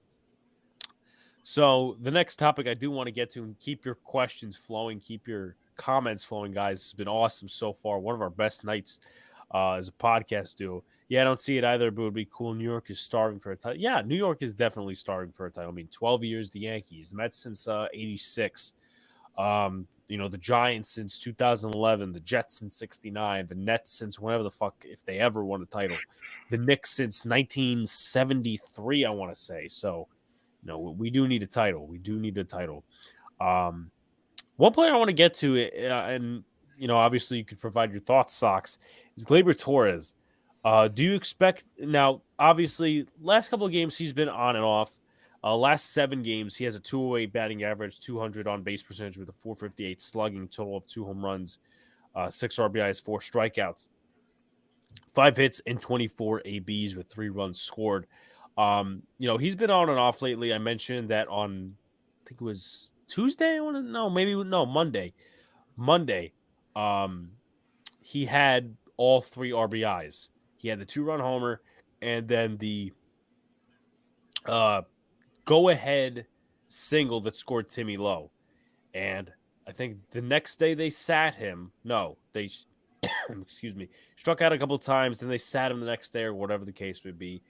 So the next topic I do want to get to, and keep your questions flowing, keep your comments flowing, guys. It's been awesome so far. One of our best nights as a podcast duo. Yeah, I don't see it either, but it would be cool. New York is starving for a title. Yeah, New York is definitely starving for a title. I mean, 12 years, the Yankees, the Mets since 86. The Giants since 2011, the Jets since 69, the Nets since whenever the fuck, if they ever won a title, the Knicks since 1973, I want to say. So, we do need a title. We do need a title. One player I want to get to, and obviously you could provide your thoughts, Sox, is Gleyber Torres. Do you expect now? Obviously, last couple of games he's been on and off. Last 7 games he has a 208 batting average, 200 on base percentage with a 458 slugging, total of 2 home runs, 6 RBIs, 4 strikeouts, 5 hits, and 24 ABs with 3 runs scored. He's been on and off lately. I mentioned that on, I think it was Tuesday. Monday. Monday, he had all 3 RBIs. He had the 2-run homer, and then the go-ahead single that scored Timmy Lowe. And I think the next day they sat him. No, they excuse me, struck out a couple of times. Then they sat him the next day, or whatever the case would be.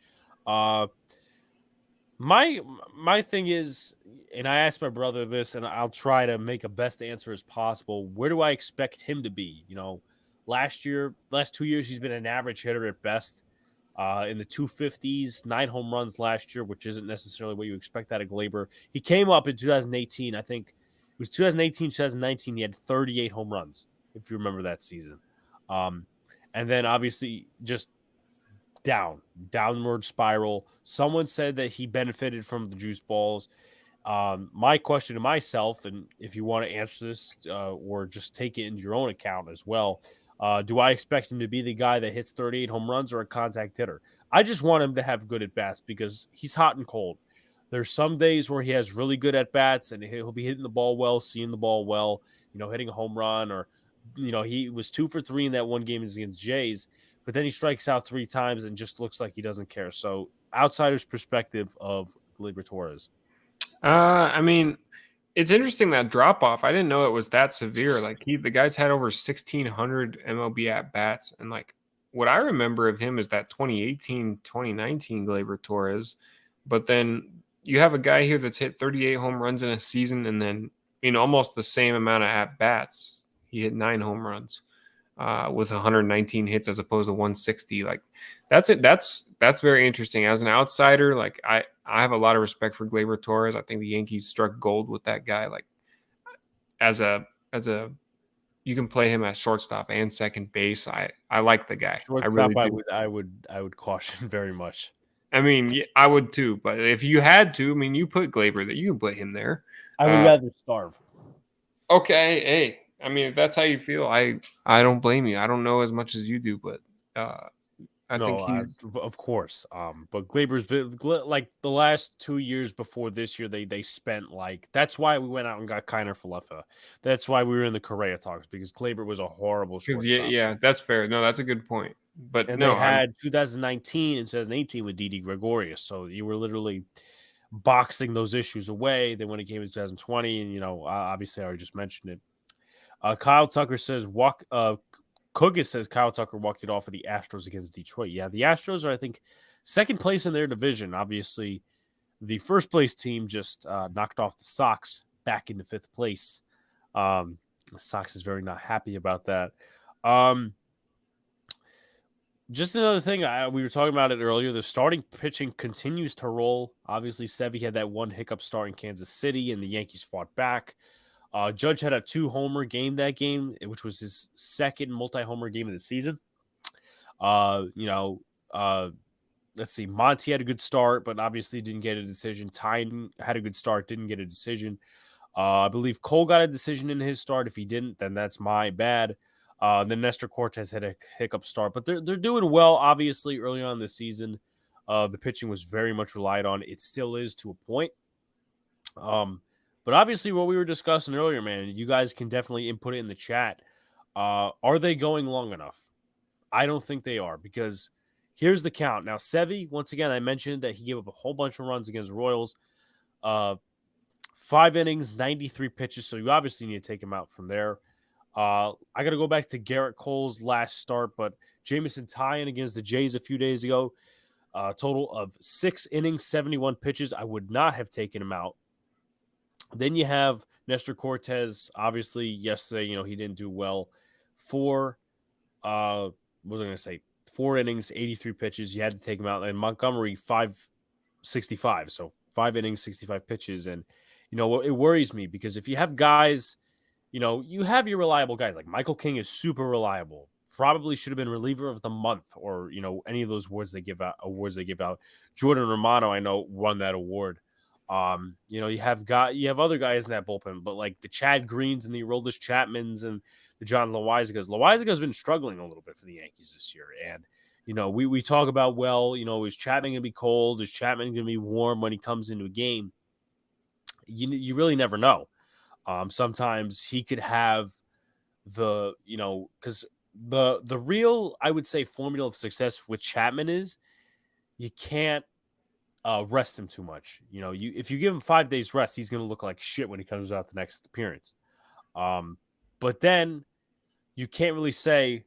My thing is, and I asked my brother this, and I'll try to make a best answer as possible. Where do I expect him to be? Last 2 years, he's been an average hitter at best. In the 250s, 9 home runs last year, which isn't necessarily what you expect out of Gleyber. He came up in 2018. I think it was 2018, 2019. He had 38 home runs, if you remember that season. And then obviously just downward spiral. Someone said that he benefited from the juice balls. My question to myself, and if you want to answer this or just take it into your own account as well, do I expect him to be the guy that hits 38 home runs or a contact hitter? I just want him to have good at bats because he's hot and cold. There's some days where he has really good at bats and he'll be hitting the ball well, seeing the ball well, hitting a home run, or he was 2 for 3 in that one game against Jays, but then he strikes out 3 times and just looks like he doesn't care. So, outsider's perspective of Gleyber Torres. I mean, it's interesting that drop off. I didn't know it was that severe. Like the guy's had over 1,600 MLB at bats, and like what I remember of him is that 2018, 2019 Gleyber Torres. But then you have a guy here that's hit 38 home runs in a season, and then in almost the same amount of at bats, he hit 9 home runs with 119 hits as opposed to 160. Like that's it. That's very interesting. As an outsider, like I have a lot of respect for Gleyber Torres. I think the Yankees struck gold with that guy. Like as a you can play him as shortstop and second base. I like the guy. Shortstop, I really do. I would caution very much. I mean, yeah, I would too. But if you had to, I mean, you put Gleyber there. You can put him there. I would rather starve. Okay, hey. I mean, if that's how you feel, I don't blame you. I don't know as much as you do, but I think he's of course. But Gleyber's been like the last 2 years before this year, they spent like that's why we went out and got Kiner Falefa. That's why we were in the Correa talks because Gleyber was a horrible shortstop. Yeah, that's fair. No, that's a good point. But and no, they had 2019 and 2018 with Didi Gregorius, so you were literally boxing those issues away. They won a game in 2020, and obviously I already just mentioned it. Kyle Tucker says Kugas says Kyle Tucker walked it off of the Astros against Detroit. Yeah, the Astros are, I think, second place in their division. Obviously, the first place team just knocked off the Sox back into 5th place. The Sox is very not happy about that. Just another thing, we were talking about it earlier. The starting pitching continues to roll. Obviously, Sevy had that one hiccup start in Kansas City, and the Yankees fought back. Judge had a 2-homer game that game, which was his second multi-homer game of the season. Let's see. Monty had a good start, but obviously didn't get a decision. Tyne had a good start, didn't get a decision. I believe Cole got a decision in his start. If he didn't, then that's my bad. Then Nestor Cortez had a hiccup start, but they're doing well. Obviously, early on this season, the pitching was very much relied on. It still is to a point. But obviously, what we were discussing earlier, man, you guys can definitely input it in the chat. Are they going long enough? I don't think they are, because here's the count. Now, Sevy, once again, I mentioned that he gave up a whole bunch of runs against Royals. 5 innings, 93 pitches, so you obviously need to take him out from there. I got to go back to Garrett Cole's last start, but Jamison Tyne against the Jays a few days ago, total of 6 innings, 71 pitches. I would not have taken him out. Then you have Nestor Cortez. Obviously, yesterday, he didn't do well. 4 innings, 83 pitches. You had to take him out. And Montgomery, 565. So 5 innings, 65 pitches. And, it worries me because if you have guys, you have your reliable guys. Like Michael King is super reliable. Probably should have been reliever of the month or, any of those awards they give out. Jordan Romano, I know, won that award. You have other guys in that bullpen, but like the Chad Greens and the Aroldis Chapmans and the John Loaizagas. Loaizaga been struggling a little bit for the Yankees this year. And, we talk about, is Chapman going to be cold? Is Chapman going to be warm when he comes into a game? You really never know. Sometimes he could have because the real, I would say, formula of success with Chapman is you can't rest him too much. If you give him 5 days rest, he's going to look like shit when he comes out the next appearance. But then you can't really say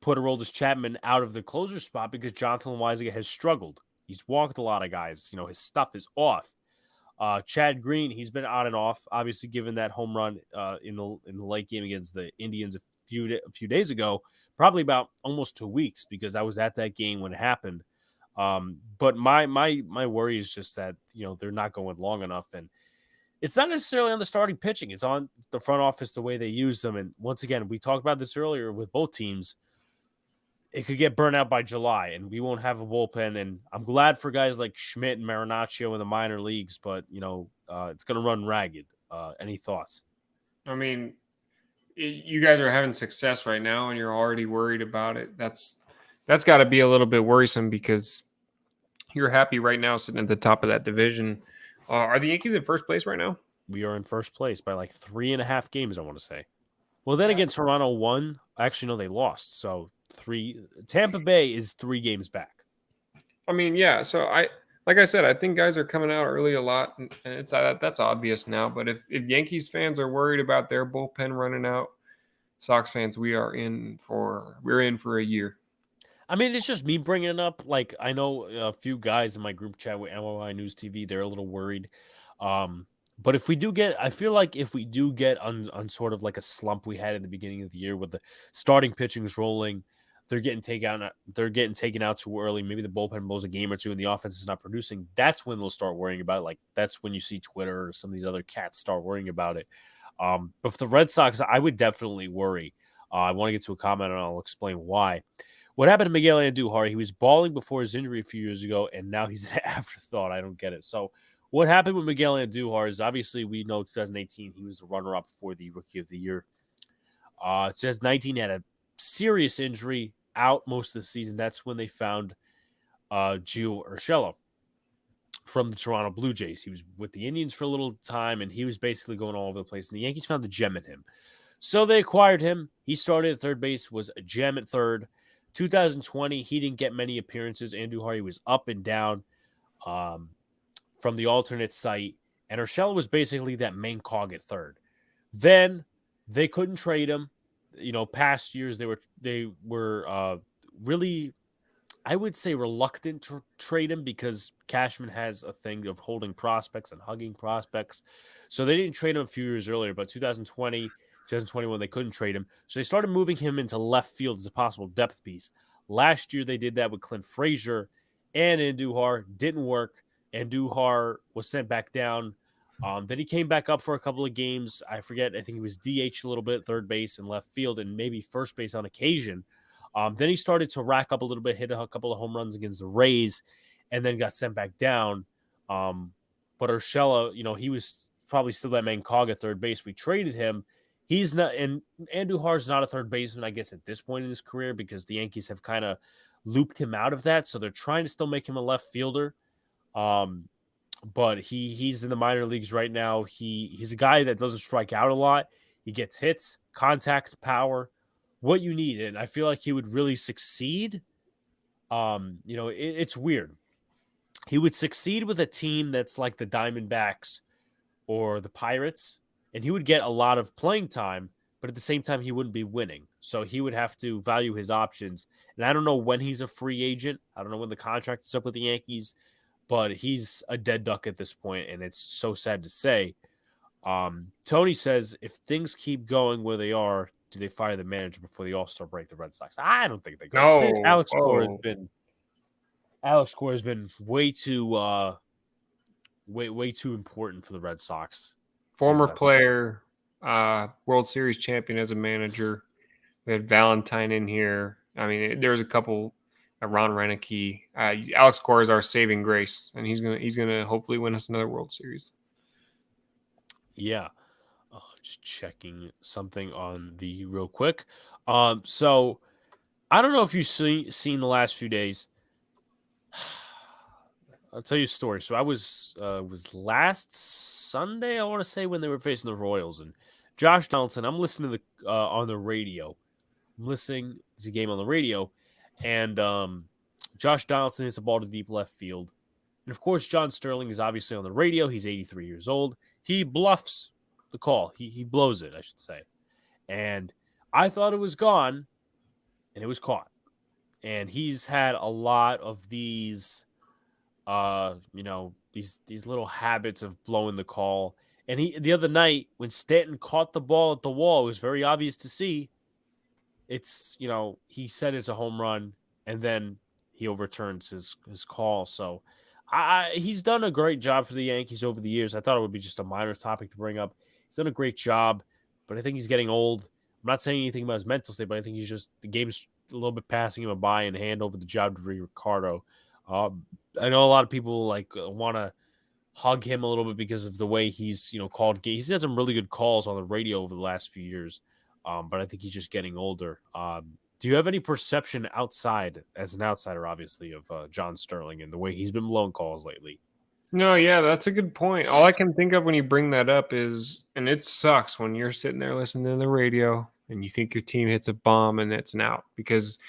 put Aroldis Chapman out of the closer spot because Jonathan Loaizaga has struggled. He's walked a lot of guys. His stuff is off. Chad Green, he's been on and off. Obviously, given that home run in the late game against the Indians a few days ago, probably about almost 2 weeks, because I was at that game when it happened. But my worry is just that they're not going long enough, and it's not necessarily on the starting pitching. It's on the front office, the way they use them. And once again, we talked about this earlier with both teams. It could get burnt out by July, and we won't have a bullpen. And I'm glad for guys like Schmidt and Marinaccio in the minor leagues, but it's going to run ragged. Any thoughts? I mean, you guys are having success right now, and you're already worried about it. That's got to be a little bit worrisome, because you're happy right now sitting at the top of that division. Are the Yankees in first place right now? We are in first place by like 3.5 games, I want to say. Well, then again, Toronto won. Actually, no, they lost. So Tampa Bay is 3 games back. I mean, yeah. So like I said, I think guys are coming out early a lot, and it's that's obvious now. But if Yankees fans are worried about their bullpen running out, Sox fans, we're in for a year. I mean, it's just me bringing it up. Like, I know a few guys in my group chat with MLI News TV, they're a little worried. But if we do get, I feel like if we do get on sort of like a slump we had at the beginning of the year with the starting pitching's rolling, they're getting taken out too early. Maybe the bullpen blows a game or two and the offense is not producing. That's when they'll start worrying about it. Like, that's when you see Twitter or some of these other cats start worrying about it. But for the Red Sox, I would definitely worry. I want to get to a comment and I'll explain why. What happened to Miguel Andujar? He was balling before his injury a few years ago, and now he's an afterthought. I don't get it. So what happened with Miguel Andujar is, obviously, we know 2018 he was the runner-up for the Rookie of the Year. 2019 had a serious injury, out most of the season. That's when they found Gio Urshela from the Toronto Blue Jays. He was with the Indians for a little time, and he was basically going all over the place. And the Yankees found the gem in him. So they acquired him. He started at third base, was a gem at third. 2020, he didn't get many appearances. Andujar was up and down from the alternate site, and Urshela was basically that main cog at third. Then they couldn't trade him. Past years they were really, I would say, reluctant to trade him, because Cashman has a thing of holding prospects and hugging prospects. So they didn't trade him a few years earlier, but 2020, 2021, they couldn't trade him. So they started moving him into left field as a possible depth piece. Last year, they did that with Clint Frazier and Andujar. Didn't work. Andujar was sent back down. Then he came back up for a couple of games. I forget. I think he was DH a little bit, third base and left field, and maybe first base on occasion. Then he started to rack up a little bit, hit a couple of home runs against the Rays, and then got sent back down. But Urshela, he was probably still that main cog at third base. We traded him. He's not, and Andujar's not a third baseman, I guess, at this point in his career, because the Yankees have kind of looped him out of that. So they're trying to still make him a left fielder. But he's in the minor leagues right now. He's a guy that doesn't strike out a lot. He gets hits, contact, power, what you need. And I feel like he would really succeed. It's weird. He would succeed with a team that's like the Diamondbacks or the Pirates, and he would get a lot of playing time, but at the same time, he wouldn't be winning. So he would have to value his options. And I don't know when he's a free agent. I don't know when the contract is up with the Yankees, but he's a dead duck at this point, and it's so sad to say. Tony says, if things keep going where they are, do they fire the manager before the All-Star break, the Red Sox? I don't think they go. No. Alex Cora has been way too important for the Red Sox. Former player, World Series champion as a manager. We had Valentine in here. I mean, there was a couple. Ron Renicky. Alex Cora is our saving grace, and he's gonna hopefully win us another World Series. Yeah. Just checking something on the real quick. So I don't know if you've seen the last few days. I'll tell you a story. So I was last Sunday, I want to say, when they were facing the Royals, and Josh Donaldson. I'm listening to the on the radio. I'm listening to the game on the radio, and Josh Donaldson hits a ball to deep left field. And of course, John Sterling is obviously on the radio. He's 83 years old. He bluffs the call. He blows it, I should say. And I thought it was gone, and it was caught. And he's had a lot of these these little habits of blowing the call. And the other night when Stanton caught the ball at the wall, it was very obvious to see. He said it's a home run, and then he overturns his call. So he's done a great job for the Yankees over the years. I thought it would be just a minor topic to bring up. He's done a great job, but I think he's getting old. I'm not saying anything about his mental state, but I think the game's a little bit passing him by and hand over the job to Ricardo. I know a lot of people want to hug him a little bit because of the way he's called games. He's had some really good calls on the radio over the last few years, but I think he's just getting older. Do you have any perception outside, as an outsider, obviously, of John Sterling and the way he's been blowing calls lately? No, yeah, that's a good point. All I can think of when you bring that up is, and it sucks when you're sitting there listening to the radio and you think your team hits a bomb and it's an out, because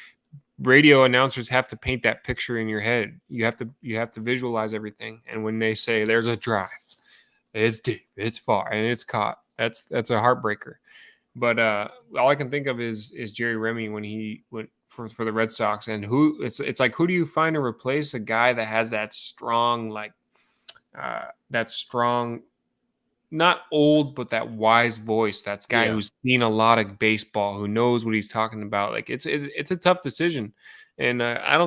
radio announcers have to paint that picture in your head. You have to visualize everything. And when they say there's a drive, it's deep, it's far, and it's caught, that's a heartbreaker. But all I can think of is Jerry Remy when he went for the Red Sox, and it's like, who do you find to replace a guy that has that strong, not old, but that wise voice. That's guy who's seen a lot of baseball, who knows what he's talking about. Like it's a tough decision. And like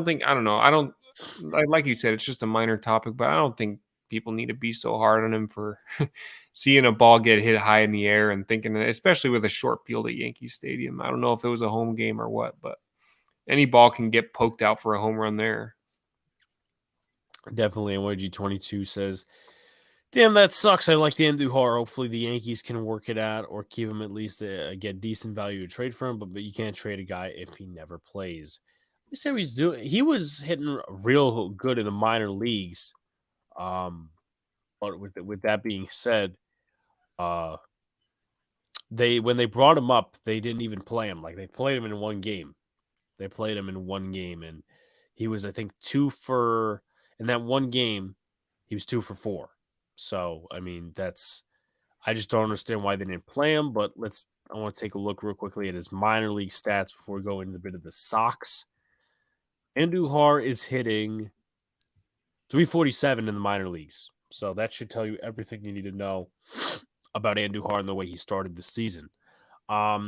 you said, it's just a minor topic, but I don't think people need to be so hard on him for seeing a ball get hit high in the air and thinking, especially with a short field at Yankee Stadium. I don't know if it was a home game or what, but any ball can get poked out for a home run there. Definitely. NYG22 says, damn, that sucks. I like Andujar. Hopefully the Yankees can work it out or keep him at least get decent value to trade for him, but you can't trade a guy if he never plays. Let me say what he's doing. He was hitting real good in the minor leagues. But with that being said, when they brought him up, they didn't even play him. Like, they played him in one game. And he was, I think, in that one game, he was 2 for 4. So, I mean, I just don't understand why they didn't play him, but I want to take a look real quickly at his minor league stats before we go into a bit of the Sox. Andujar is hitting 347 in the minor leagues. So that should tell you everything you need to know about Andujar and the way he started the season. I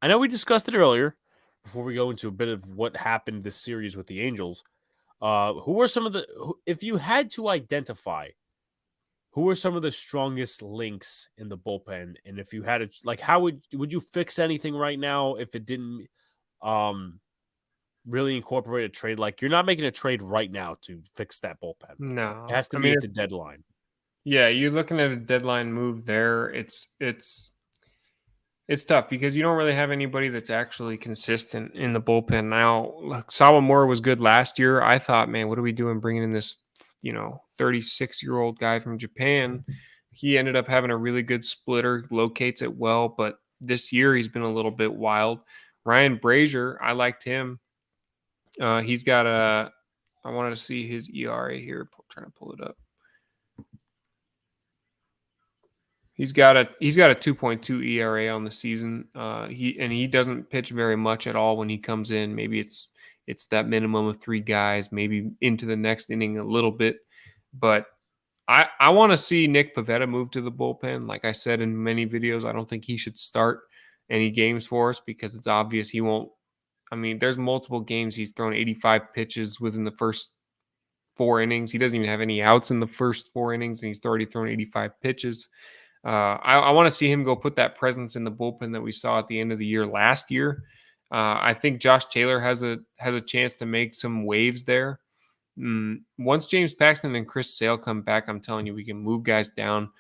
know we discussed it earlier before we go into a bit of what happened this series with the Angels. Who are some of if you had to identify who are some of the strongest links in the bullpen? And if you had to, how would you fix anything right now if it didn't really incorporate a trade? Like, you're not making a trade right now to fix that bullpen. No. It has to be at the deadline. Yeah, you're looking at a deadline move there. It's tough because you don't really have anybody that's actually consistent in the bullpen. Now, Sawamura was good last year. I thought, man, what are we doing bringing in this 36-year-old guy from Japan? He ended up having a really good splitter, locates it well, but this year he's been a little bit wild. Ryan Brazier, I liked him. He's got I wanted to see his ERA here. Trying to pull it up. He's got a 2.2 ERA on the season. He doesn't pitch very much at all when he comes in. Maybe it's that minimum of 3 guys, maybe into the next inning a little bit. But I want to see Nick Pivetta move to the bullpen. Like I said in many videos, I don't think he should start any games for us because it's obvious he won't. I mean, there's multiple games he's thrown 85 pitches within the first 4 innings. He doesn't even have any outs in the first 4 innings, and he's already thrown 85 pitches. I want to see him go put that presence in the bullpen that we saw at the end of the year last year. I think Josh Taylor has a chance to make some waves there. Once James Paxton and Chris Sale come back, I'm telling you, we can move guys down.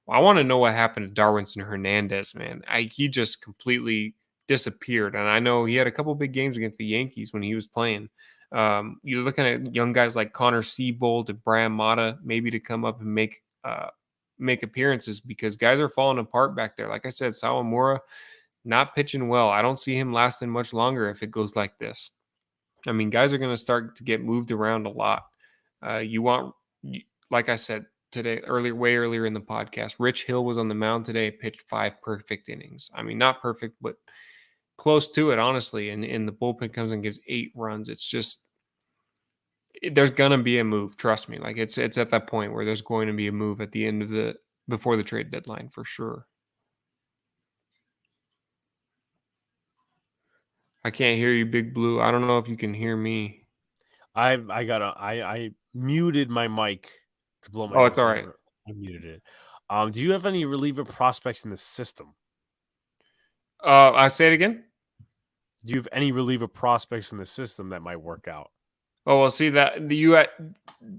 I want to know what happened to Darwinson Hernandez, man. He just completely disappeared. And I know he had a couple big games against the Yankees when he was playing. You're looking at young guys like Connor Seabold and Brian Mata maybe to come up and make appearances because guys are falling apart back there. Like I said, Sawamura not pitching well. I don't see him lasting much longer if it goes like this. I mean, guys are going to start to get moved around a lot. Like I said today, way earlier in the podcast, Rich Hill was on the mound today, pitched 5 perfect innings. I mean, not perfect, but close to it, honestly. And the bullpen comes and gives 8 runs. It's just, there's gonna be a move. Trust me. Like it's at that point where there's going to be a move at the end of before the trade deadline for sure. I can't hear you, Big Blue. I don't know if you can hear me. I muted my mic to blow my Oh, nose. it's all right. I muted it. Do you have any reliever prospects in the system? I say it again. Do you have any reliever prospects in the system that might work out? Oh, well, see that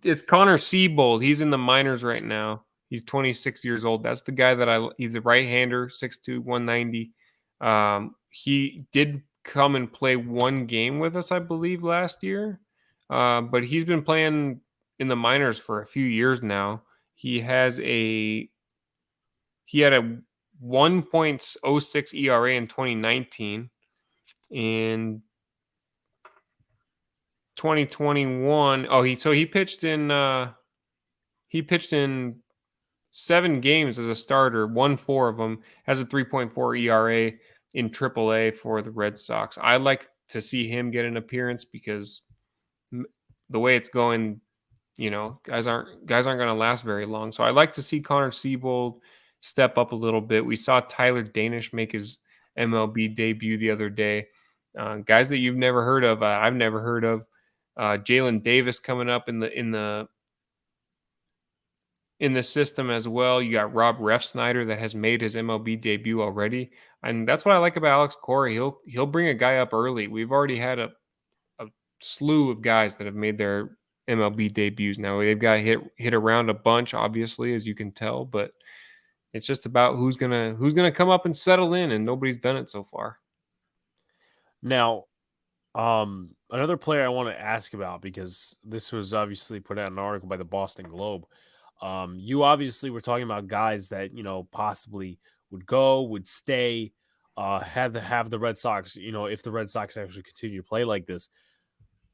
it's Connor Siebold. He's in the minors right now. He's 26 years old. That's the guy he's a right-hander, 6'2", 190. He did come and play one game with us, I believe, last year. But he's been playing in the minors for a few years now. He had a 1.06 ERA in 2019. In 2021, he pitched in 7 games as a starter, won 4 of them, has a 3.4 ERA in AAA for the Red Sox. I'd like to see him get an appearance because the way it's going, guys aren't going to last very long. So I'd like to see Connor Siebold step up a little bit. We saw Tyler Danish make his MLB debut the other day. Guys that you've never heard of, I've never heard of. Jalen Davis coming up in the system as well. You got Rob Refsnyder that has made his MLB debut already, and that's what I like about Alex Cora. He'll bring a guy up early. We've already had a slew of guys that have made their MLB debuts. Now they've got hit around a bunch, obviously, as you can tell, but it's just about who's gonna come up and settle in, and nobody's done it so far. Now, another player I want to ask about, because this was obviously put out in an article by the Boston Globe. You obviously were talking about guys that, possibly would stay, have the Red Sox, if the Red Sox actually continue to play like this.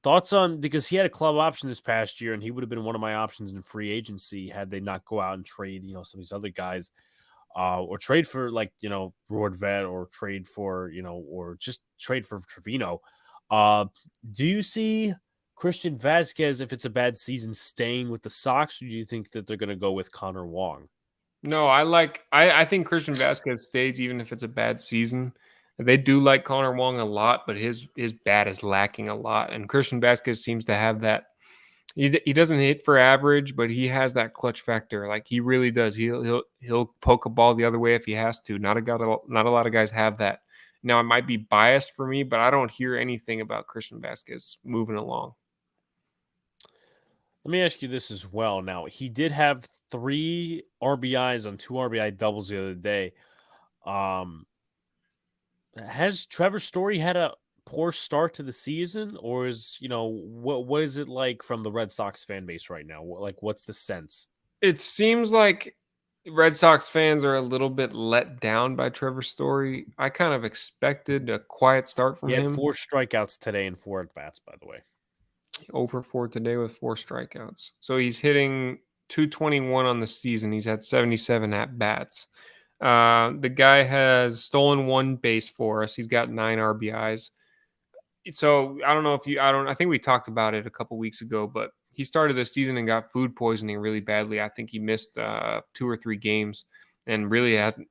Thoughts on, because he had a club option this past year and he would have been one of my options in free agency had they not go out and trade, some of these other guys, or trade for Roard Vet, or trade for, or just trade for Trevino. Do you see Christian Vasquez, if it's a bad season, staying with the Sox, or do you think that they're going to go with Connor Wong? No, I think Christian Vasquez stays even if it's a bad season. They do like Connor Wong a lot, but his bat is lacking a lot. And Christian Vasquez seems to have that. He doesn't hit for average, but he has that clutch factor. Like he really does. He'll poke a ball the other way if he has to. Not a lot of guys have that. Now it might be biased for me, but I don't hear anything about Christian Vasquez moving along. Let me ask you this as well. Now, he did have 3 RBIs on 2 RBI doubles the other day. Has Trevor Story had a poor start to the season, or is, what is it like from the Red Sox fan base right now? What's the sense? It seems like Red Sox fans are a little bit let down by Trevor Story. I kind of expected a quiet start from him. He had 4 strikeouts today and 4 at-bats, by the way. Over 4 today with 4 strikeouts. So he's hitting 221 on the season. He's had 77 at-bats. The guy has stolen 1 base for us. He's got 9 RBIs. So I don't know if I think we talked about it a couple weeks ago, but he started the season and got food poisoning really badly. I think he missed 2 or 3 games and really hasn't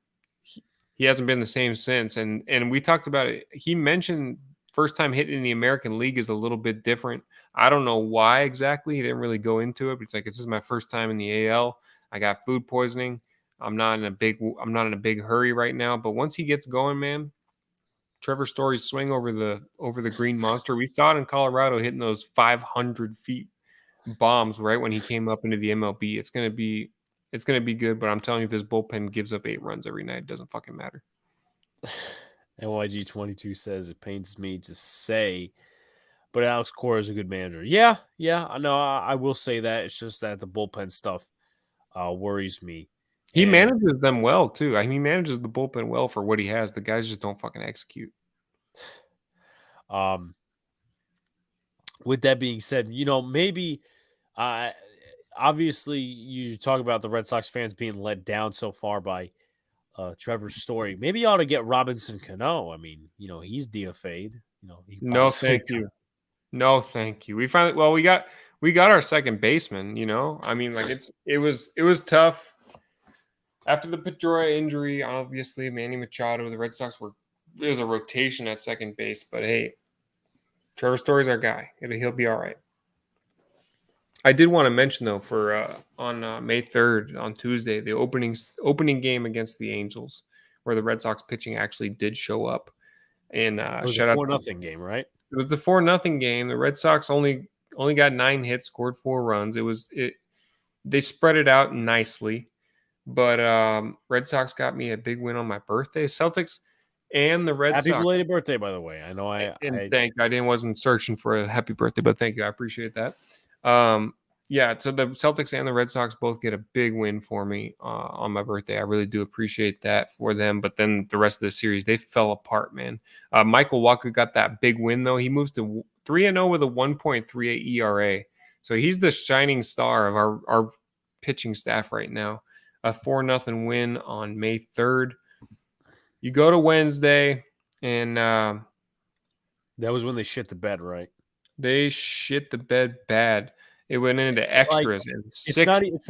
been the same since. And we talked about it. He mentioned first time hitting in the American League is a little bit different. I don't know why exactly. He didn't really go into it, but it's like, this is my first time in the AL. I got food poisoning. I'm not in a big hurry right now, but once he gets going, man, Trevor Story's swing over the green monster. We saw it in Colorado hitting those 500 feet bombs right when he came up into the MLB. It's gonna be good, but I'm telling you, if this bullpen gives up 8 runs every night, it doesn't fucking matter. NYG22 says, it pains me to say, but Alex Cora is a good manager. Yeah, no, I will say that. It's just that the bullpen stuff worries me. He manages them well, too. He manages the bullpen well for what he has. The guys just don't fucking execute. With that being said, maybe obviously you talk about the Red Sox fans being let down so far by Trevor Story. Maybe you ought to get Robinson Cano. I mean, he's DFA'd. No, thank you. No, thank you. We got we got our second baseman. I mean, like it was tough after the Pedroia injury. Obviously, Manny Machado, the Red Sox there's a rotation at second base, but hey, Trevor Story's our guy. He'll be all right. I did want to mention though, for on May 3rd on Tuesday, the opening game against the Angels, where the Red Sox pitching actually did show up, and It was a shout out 4-0 game, right? It was the 4-0 game. The Red Sox only got 9 hits, scored 4 runs. They spread it out nicely, but Red Sox got me a big win on my birthday. Celtics and the Red Happy Sox. belated birthday, by the way. I know I wasn't searching for a happy birthday, but thank you. I appreciate that. Yeah, so the Celtics and the Red Sox both get a big win for me on my birthday. I really do appreciate that for them. But then the rest of the series, they fell apart, man. Michael Wacha got that big win, though. He moves to 3-0 with a 1.38 ERA. So he's the shining star of our pitching staff right now. A 4-0 win on May 3rd. You go to Wednesday, and that was when they shit the bed, right? They shit the bed bad. It went into extras, and it's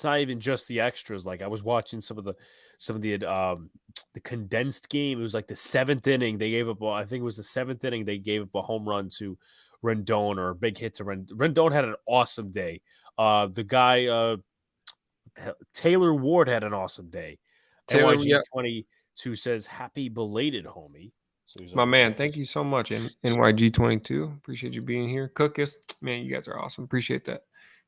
not even just the extras. Like I was watching some of the condensed game. It was like the 7th inning. They gave up. I think it was the 7th inning. They gave up a home run to Rendon, or a big hit to Rendon. Rendon had an awesome day. The guy Taylor Ward had an awesome day. NYG22 says happy belated, homie. So my man, thank you so much, NYG22. Appreciate you being here. Cookus, man, you guys are awesome. Appreciate that.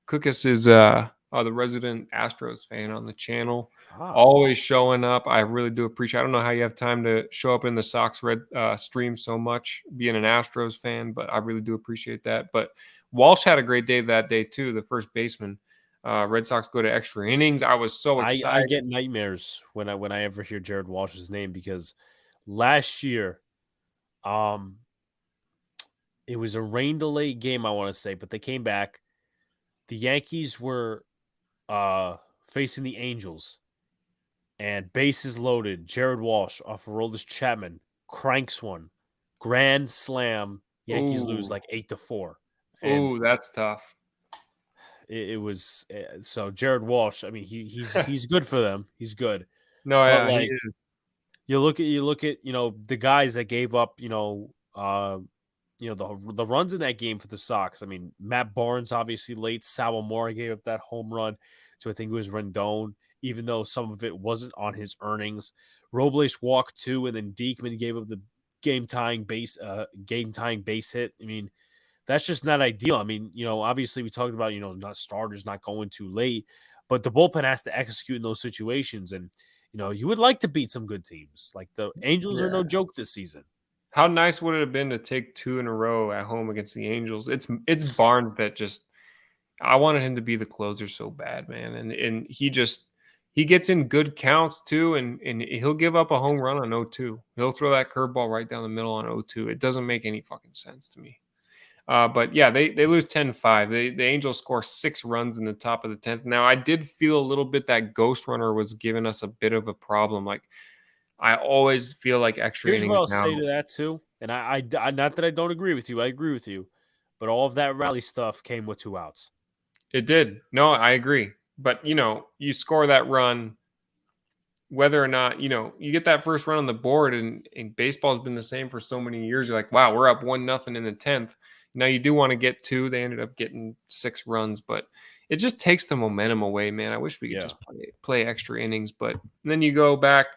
Cookus is the resident Astros fan on the channel. Always showing up. I really do appreciate. I don't know how you have time to show up in the Sox Red stream so much, being an Astros fan, but I really do appreciate that. But Walsh had a great day that day too, the first baseman. Red Sox go to extra innings. I was so excited. I get nightmares when I ever hear Jared Walsh's name, because last year, it was a rain delay game, I want to say, but they came back. The Yankees were facing the Angels, and bases loaded. Jared Walsh off of Aroldis Chapman cranks one, grand slam. Yankees lose like 8-4. Oh, that's tough. It was so Jared Walsh. I mean, he's good for them. He's good. No, but yeah, like you look at the guys that gave up the runs in that game for the Sox. I mean, Matt Barnes obviously late. Sawamura gave up that home run to, I think it was Rendon, even though some of it wasn't on his earnings. Robles walked 2, and then Diekman gave up the game tying base hit. I mean, that's just not ideal. I mean, obviously we talked about, not starters not going too late, but the bullpen has to execute in those situations. And, you would like to beat some good teams. Like the Angels are no joke this season. How nice would it have been to take 2 in a row at home against the Angels? It's Barnes that just, I wanted him to be the closer so bad, man. And he gets in good counts too, and he'll give up a home run on 0-2. He'll throw that curveball right down the middle on 0-2. It doesn't make any fucking sense to me. But yeah, they lose 10-5. The Angels score 6 runs in the top of the 10th. Now, I did feel a little bit that ghost runner was giving us a bit of a problem. Like, I always feel like extra innings. Here's what I'll say to that too, and I not that I don't agree with you. I agree with you, but all of that rally stuff came with 2 outs. It did. No, I agree. But you score that run, whether or not you get that first run on the board, and baseball's been the same for so many years. You're like, wow, we're up 1-0 in the 10th. Now you do want to get 2. They ended up getting 6 runs, but it just takes the momentum away, man. I wish we could just play extra innings. But then you go back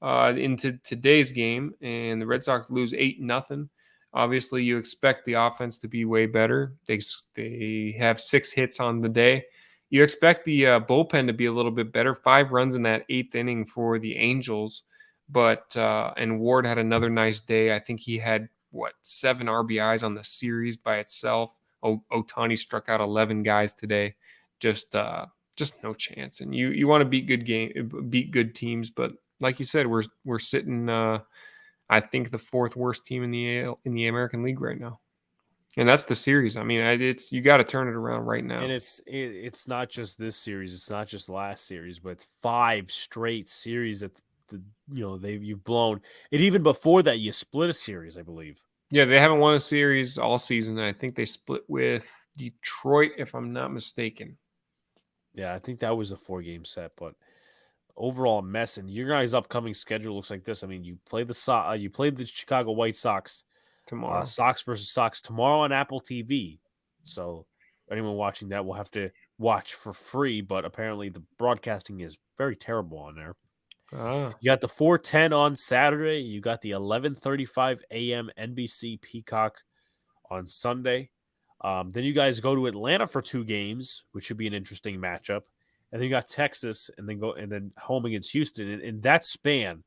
into today's game, and the Red Sox lose 8-0. Obviously, you expect the offense to be way better. They have 6 hits on the day. You expect the bullpen to be a little bit better. 5 runs in that 8th inning for the Angels, but and Ward had another nice day. I think he had 7 RBIs on the series by itself. Ohtani struck out 11 guys today. Just no chance. And you want to beat good teams, but like you said, we're sitting I think the 4th worst team in the American League right now. And that's the series. I mean, you got to turn it around right now. And it's not just this series. It's not just last series, but it's 5 straight series that you've blown. And even before that, you split a series, I believe. Yeah, they haven't won a series all season. I think they split with Detroit, if I'm not mistaken. Yeah, I think that was a 4-game set, but overall a mess. And your guys' upcoming schedule looks like this. I mean, you play the Chicago White Sox, Tomorrow. Sox versus Sox tomorrow on Apple TV. So anyone watching that will have to watch for free, but apparently the broadcasting is very terrible on there. Ah. You got the 4:10 on Saturday. You got the 11:35 a.m. NBC Peacock on Sunday. Then you guys go to Atlanta for 2 games, which should be an interesting matchup. And then you got Texas, and then home against Houston. And in that span,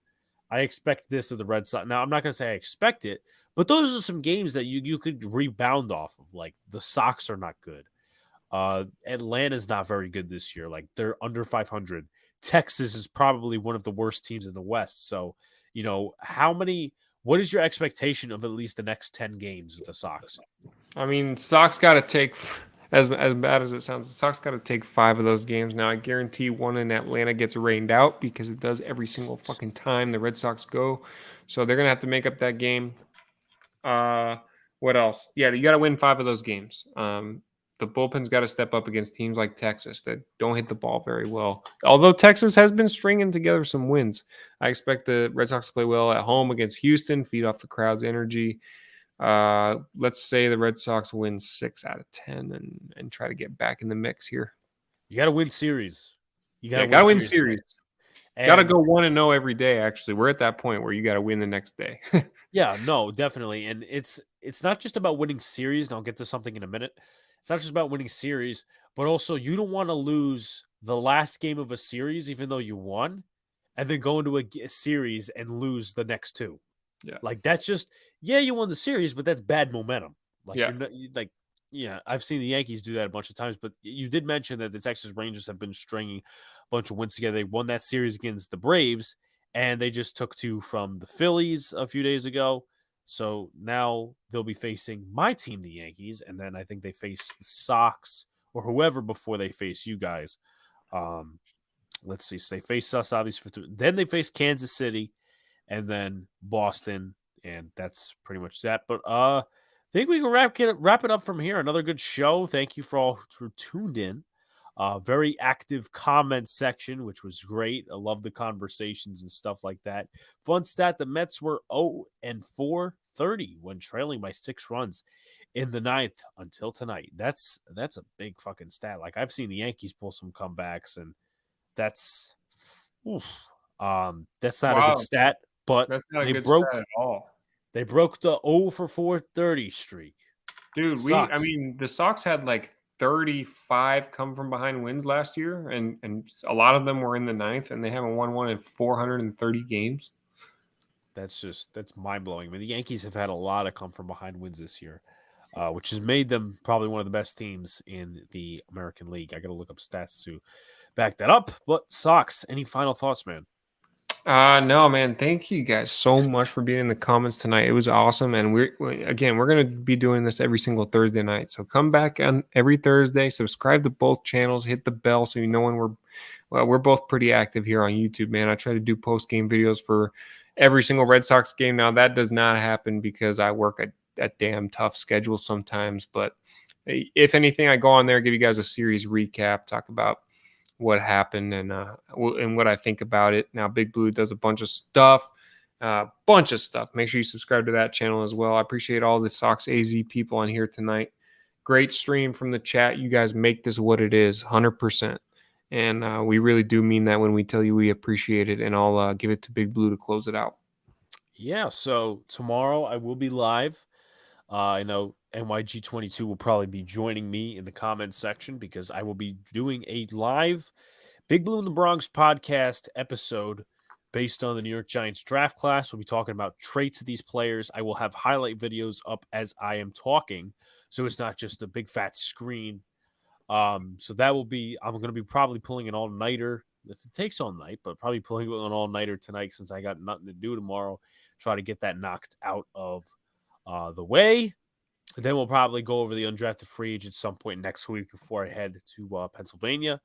I expect this of the Red Sox. Now, I'm not going to say I expect it, but those are some games that you could rebound off of. Like the Sox are not good. Atlanta's not very good this year. Like they're under 500. Texas is probably one of the worst teams in the West. So, what is your expectation of at least the next 10 games of the Sox? I mean, Sox got to take, as bad as it sounds, the Sox got to take 5 of those games. Now, I guarantee one in Atlanta gets rained out because it does every single fucking time the Red Sox go. So they're going to have to make up that game. What else? Yeah, you got to win 5 of those games. The bullpen's got to step up against teams like Texas that don't hit the ball very well. Although Texas has been stringing together some wins. I expect the Red Sox to play well at home against Houston, feed off the crowd's energy. Let's say the Red Sox win 6 out of 10 and try to get back in the mix here. You got to win series. You got to win series. Got to go 1-0 every day. Actually, we're at that point where you got to win the next day. Yeah, no, definitely. And it's not just about winning series, and I'll get to something in a minute. It's not just about winning series, but also you don't want to lose the last game of a series, even though you won, and then go into a series and lose the next 2. Yeah. Like that's just, you won the series, but that's bad momentum. Like, yeah. I've seen the Yankees do that a bunch of times, but you did mention that the Texas Rangers have been stringing a bunch of wins together. They won that series against the Braves, and they just took 2 from the Phillies a few days ago. So now they'll be facing my team, the Yankees, and then I think they face the Sox or whoever before they face you guys. Let's see. So they face us, obviously. Then they face Kansas City, and then Boston, and that's pretty much that. But I think we can wrap it up from here. Another good show. Thank you for all who tuned in. Very active comment section, which was great. I love the conversations and stuff like that. Fun stat: the Mets were 0-4-30 when trailing by 6 runs in the 9th until tonight. That's a big fucking stat. Like I've seen the Yankees pull some comebacks, and that's not a good stat. But that's not a good stat at all. They broke the 0-4-30 streak. Dude, the Sox had like 35 come from behind wins last year, and a lot of them were in the 9th, and they haven't won one in 430 games. That's mind-blowing. I mean, the Yankees have had a lot of come from behind wins this year, which has made them probably one of the best teams in the American League. I got to look up stats to back that up. But Sox, any final thoughts, man? No, man. Thank you guys so much for being in the comments tonight. It was awesome. And we're going to be doing this every single Thursday night. So come back on every Thursday, subscribe to both channels, hit the bell so you know when we're both pretty active here on YouTube, man. I try to do post-game videos for every single Red Sox game. Now that does not happen because I work a damn tough schedule sometimes. But if anything, I go on there, give you guys a series recap, talk about what happened and what I think about it. Now, Big Blue does a bunch of stuff. Make sure you subscribe to that channel as well. I appreciate all the Sox AZ people on here tonight. Great stream from the chat. You guys make this what it is, 100%. And we really do mean that when we tell you we appreciate it. And I'll give it to Big Blue to close it out. Yeah, so tomorrow I will be live. I know NYG22 will probably be joining me in the comments section because I will be doing a live Big Blue in the Bronx podcast episode based on the New York Giants draft class. We'll be talking about traits of these players. I will have highlight videos up as I am talking, so it's not just a big fat screen. So that will be, I'm going to be probably pulling an all-nighter if it takes all night, but probably pulling an all-nighter tonight since I got nothing to do tomorrow. Try to get that knocked out of the way. Then we'll probably go over the undrafted free agent at some point next week before I head to Pennsylvania.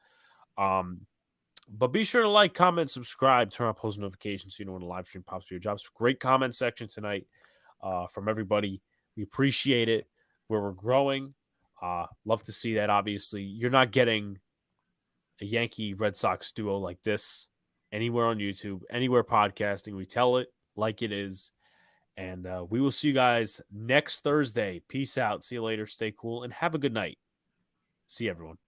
But be sure to like, comment, subscribe, turn on post notifications so you know when the live stream pops for your jobs. Great comment section tonight from everybody. We appreciate it. We're growing. Love to see that. Obviously, you're not getting a Yankee Red Sox duo like this anywhere on YouTube, anywhere podcasting. We tell it like it is. And we will see you guys next Thursday. Peace out. See you later. Stay cool and have a good night. See everyone.